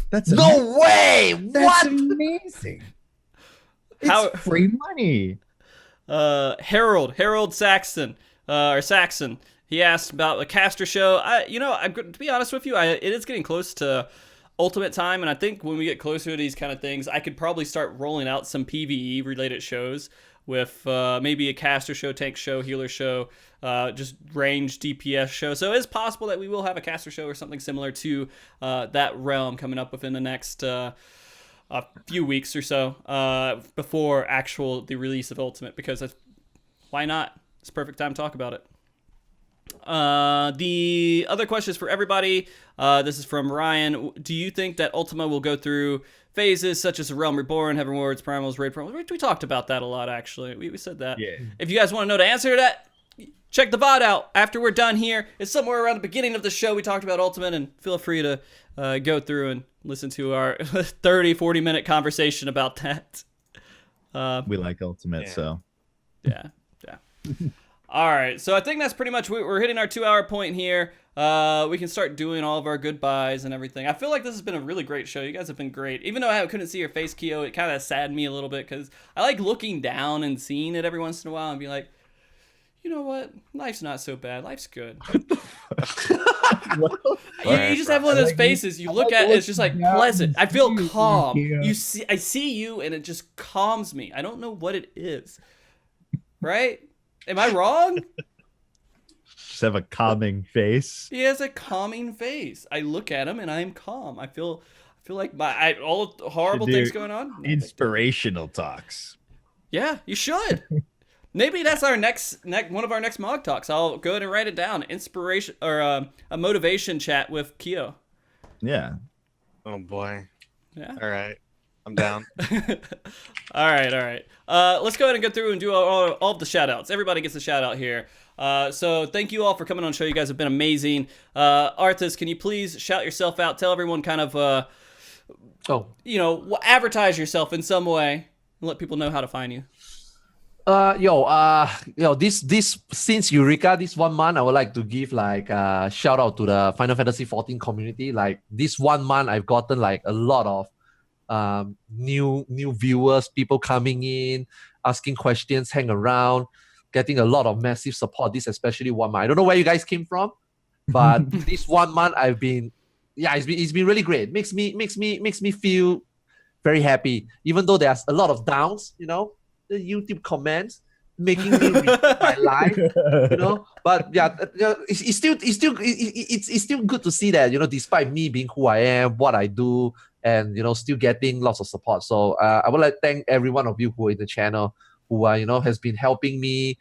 That's no way. That's amazing. It's free money. Harold Saxon, or Saxon. He asked about the caster show. To be honest with you, it is getting close to Ultimate time, and I think when we get closer to these kind of things, I could probably start rolling out some PvE related shows with maybe a caster show, tank show, healer show, just range DPS show. So it's possible that we will have a caster show or something similar to that realm coming up within the next a few weeks or so before the release of Ultimate, because why not? It's a perfect time to talk about it. The other question is for everybody. This is from Ryan. Do you think that Ultima will go through phases such as the Realm Reborn, Heaven Wards, Primals, Raid Primals? We talked about that a lot, actually. We said that. Yeah. If you guys want to know the answer to that, check the VOD out after we're done here. It's somewhere around the beginning of the show. We talked about Ultimate, and feel free to go through and listen to our 30, 40-minute conversation about that. We like Ultimate, so. Yeah. All right, so I think that's pretty much, we're hitting our 2-hour point here. We can start doing all of our goodbyes and everything. I feel like this has been a really great show. You guys have been great. Even though I couldn't see your face, Keo, it kind of saddened me a little bit because I like looking down and seeing it every once in a while and be like, you know what? Life's not so bad. Life's good. You just have one of those faces. You look at it, it's just like pleasant. I feel calm. I see you, and it just calms me. I don't know what it is. Right? Am I wrong? Just have a calming face. He has a calming face. I look at him, and I am calm. I feel like all the horrible things going on. Inspirational talks. Yeah, you should. Maybe that's our next one of our next Mog Talks. I'll go ahead and write it down. Inspiration or a motivation chat with Keo. Yeah. Oh boy. Yeah. All right. I'm down. All right. Let's go ahead and go through and do all of the shout outs. Everybody gets a shout out here. So thank you all for coming on the show. You guys have been amazing. Arthars, can you please shout yourself out? Tell everyone kind of, advertise yourself in some way and let people know how to find you. This since Eureka, this 1 month, I would like to give shout out to the Final Fantasy 14 community. Like this 1 month, I've gotten like a lot of new viewers, people coming in, asking questions, hang around, getting a lot of massive support. This especially 1 month. I don't know where you guys came from, but this 1 month I've been, it's been really great. Makes me feel very happy, even though there's a lot of downs, the YouTube comments making me rethink my life, But yeah, it's still good to see that, despite me being who I am, what I do, and still getting lots of support. So I would like to thank every one of you who are in the channel, who are has been helping me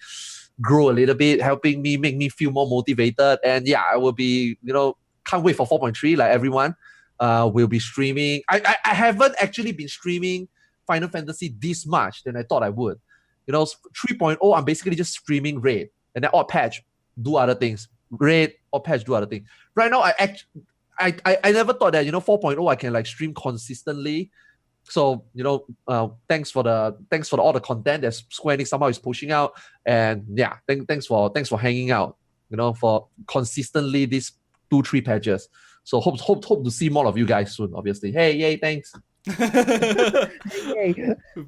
grow a little bit, helping me make me feel more motivated. And yeah, I will be can't wait for 4.3 like everyone. We'll be streaming. I haven't actually been streaming Final Fantasy this much than I thought I would. 3.0, I'm basically just streaming Raid, and then odd patch, do other things. Raid, odd patch, do other things. Right now, I never thought that 4.0 I can stream consistently. So thanks for all the content that Square Enix somehow is pushing out, and yeah, thanks for hanging out. For consistently these 2-3 patches. So hope to see more of you guys soon. Obviously, hey, yay, thanks.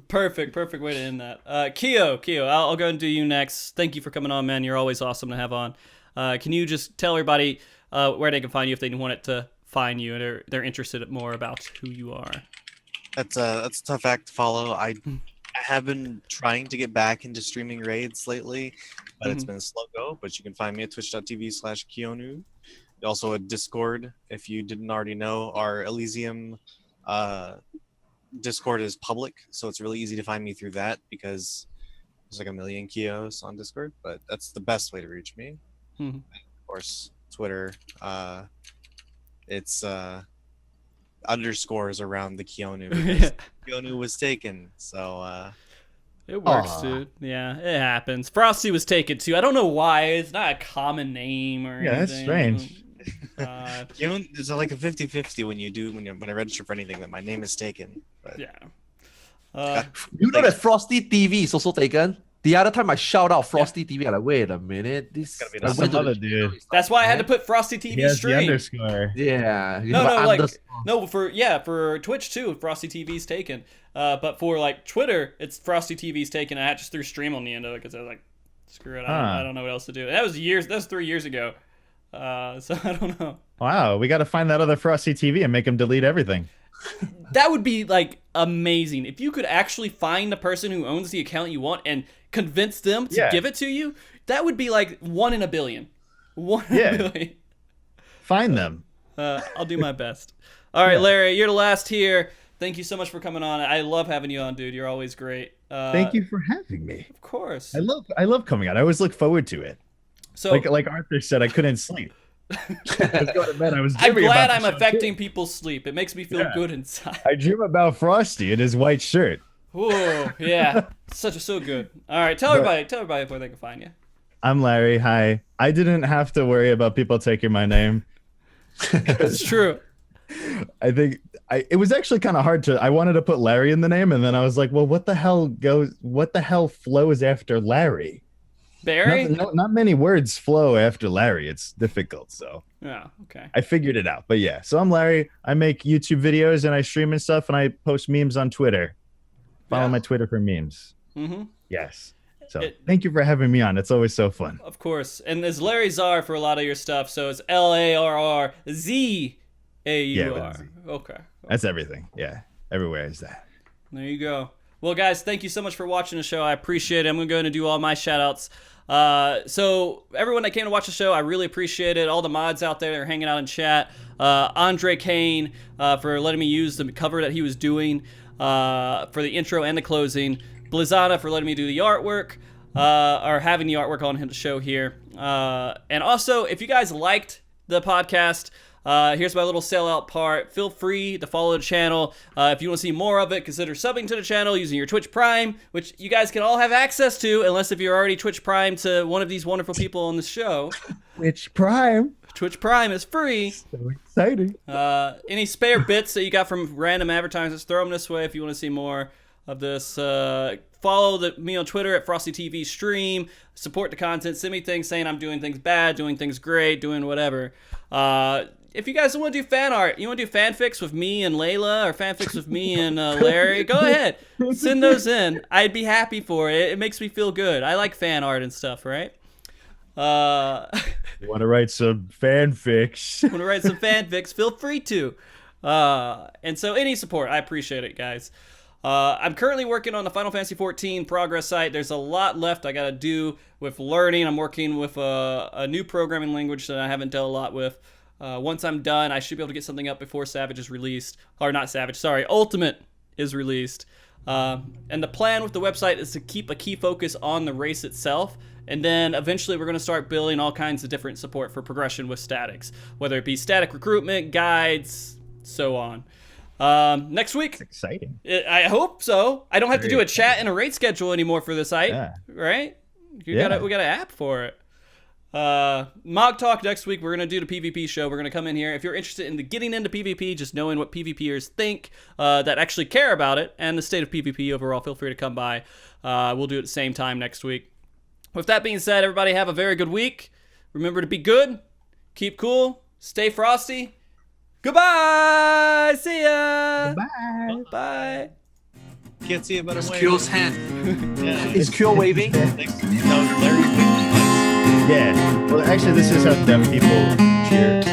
Perfect way to end that. Keo, I'll go and do you next. Thank you for coming on, man. You're always awesome to have on. Can you just tell everybody where they can find you if they want to find you and they're interested more about who you are? That's a tough act to follow. I have been trying to get back into streaming raids lately, but it's been a slow go. But you can find me at twitch.tv/Kionu. Also a Discord, if you didn't already know. Our Elysium Discord is public, so it's really easy to find me through that because there's like 1 million Kios on Discord, but that's the best way to reach me. Of course, Twitter, it's underscores around the Kionu because Kionu was taken, so it works, dude. Yeah, it happens. Frosty was taken too. I don't know why. It's not a common name or anything. Yeah, that's strange. It's like a 50-50 when I register for anything that my name is taken. But yeah. That Frosty TV is also taken. The other time I shout out Frosty TV, I'm like, wait a minute, this gotta be That's some other dude. That's why I had to put Frosty TV He has stream. the underscore. Yeah. For Twitch too, Frosty TV's taken. But for Twitter, it's Frosty TV's taken. I just threw stream on the end of it because I was like, screw it, I don't know what else to do. That was 3 years ago. So I don't know. Wow, we got to find that other Frosty TV and make him delete everything. That would be amazing if you could actually find the person who owns the account you want and convince them to give it to you. That would be 1 in a billion. 1 in a billion. Find them. I'll do my best. All right, Larry, you're the last here. Thank you so much for coming on. I love having you on, dude. You're always great. Thank you for having me. Of course. I love coming on. I always look forward to it. So like Arthur said, I couldn't sleep. I'm glad I'm affecting people's sleep. It makes me feel good inside. I dream about Frosty in his white shirt. Oh yeah, so good. All right, tell everybody where they can find you. I'm Larry. Hi. I didn't have to worry about people taking my name. It's true. I think it was actually kind of hard I wanted to put Larry in the name, and then I was like, well, what the hell flows after Larry? Barry? Not many words flow after Larry. It's difficult. So yeah, okay. I figured it out. But yeah, so I'm Larry. I make YouTube videos and I stream and stuff, and I post memes on Twitter. Follow my Twitter for memes. Mm-hmm. Yes. So thank you for having me on. It's always so fun. Of course. And there's Larryzaur for a lot of your stuff. So it's Larrzaur. Yeah, okay. That's everything. Yeah. Everywhere is that. There you go. Well, guys, thank you so much for watching the show. I appreciate it. I'm going to go in and do all my shout-outs. So everyone that came to watch the show, I really appreciate it. All the mods out there that are hanging out in chat. Andre Kane for letting me use the cover that he was doing for the intro and the closing. Blizzana for letting me do the artwork, or having the artwork on the show here. And also, if you guys liked the podcast, here's my little sellout part. Feel free to follow the channel. If you want to see more of it, consider subbing to the channel using your Twitch Prime, which you guys can all have access to, unless if you're already Twitch Prime to one of these wonderful people on the show. Twitch Prime. Twitch Prime is free. So exciting. Any spare bits that you got from random advertisers, throw them this way if you want to see more of this. Follow me on Twitter at FrostyTV Stream. Support the content. Send me things saying I'm doing things bad, doing things great, doing whatever. If you guys want to do fan art, you want to do fanfics with me and Layla, or fanfics with me and Larry, go ahead. Send those in. I'd be happy for it. It makes me feel good. I like fan art and stuff, right? You want to write some fanfics? Want to write some fanfics? Feel free to. And so any support, I appreciate it, guys. I'm currently working on the Final Fantasy XIV progress site. There's a lot left I got to do with learning. I'm working with a new programming language that I haven't dealt a lot with. Once I'm done, I should be able to get something up before Savage is released. Or not Savage, sorry, Ultimate is released. And the plan with the website is to keep a key focus on the race itself. And then eventually we're going to start building all kinds of different support for progression with statics. Whether it be static recruitment, guides, so on. Next week. It's exciting. I hope so. I don't have to do a chat and a rate schedule anymore for the site, right? We got an app for it. MogTalk next week. We're going to do the PvP show. We're going to come in here. If you're interested in getting into PvP, just knowing what PvPers think that actually care about it and the state of PvP overall, feel free to come by. We'll do it at the same time next week. With that being said, everybody have a very good week. Remember to be good, keep cool, stay frosty. Goodbye. See ya. Bye. Bye. Can't see it, but I'm waving. Kyo's hand. Yeah. Is Kyo waving? Thanks. No, Larry's waving. Yeah. Well, actually, this is how deaf people cheer.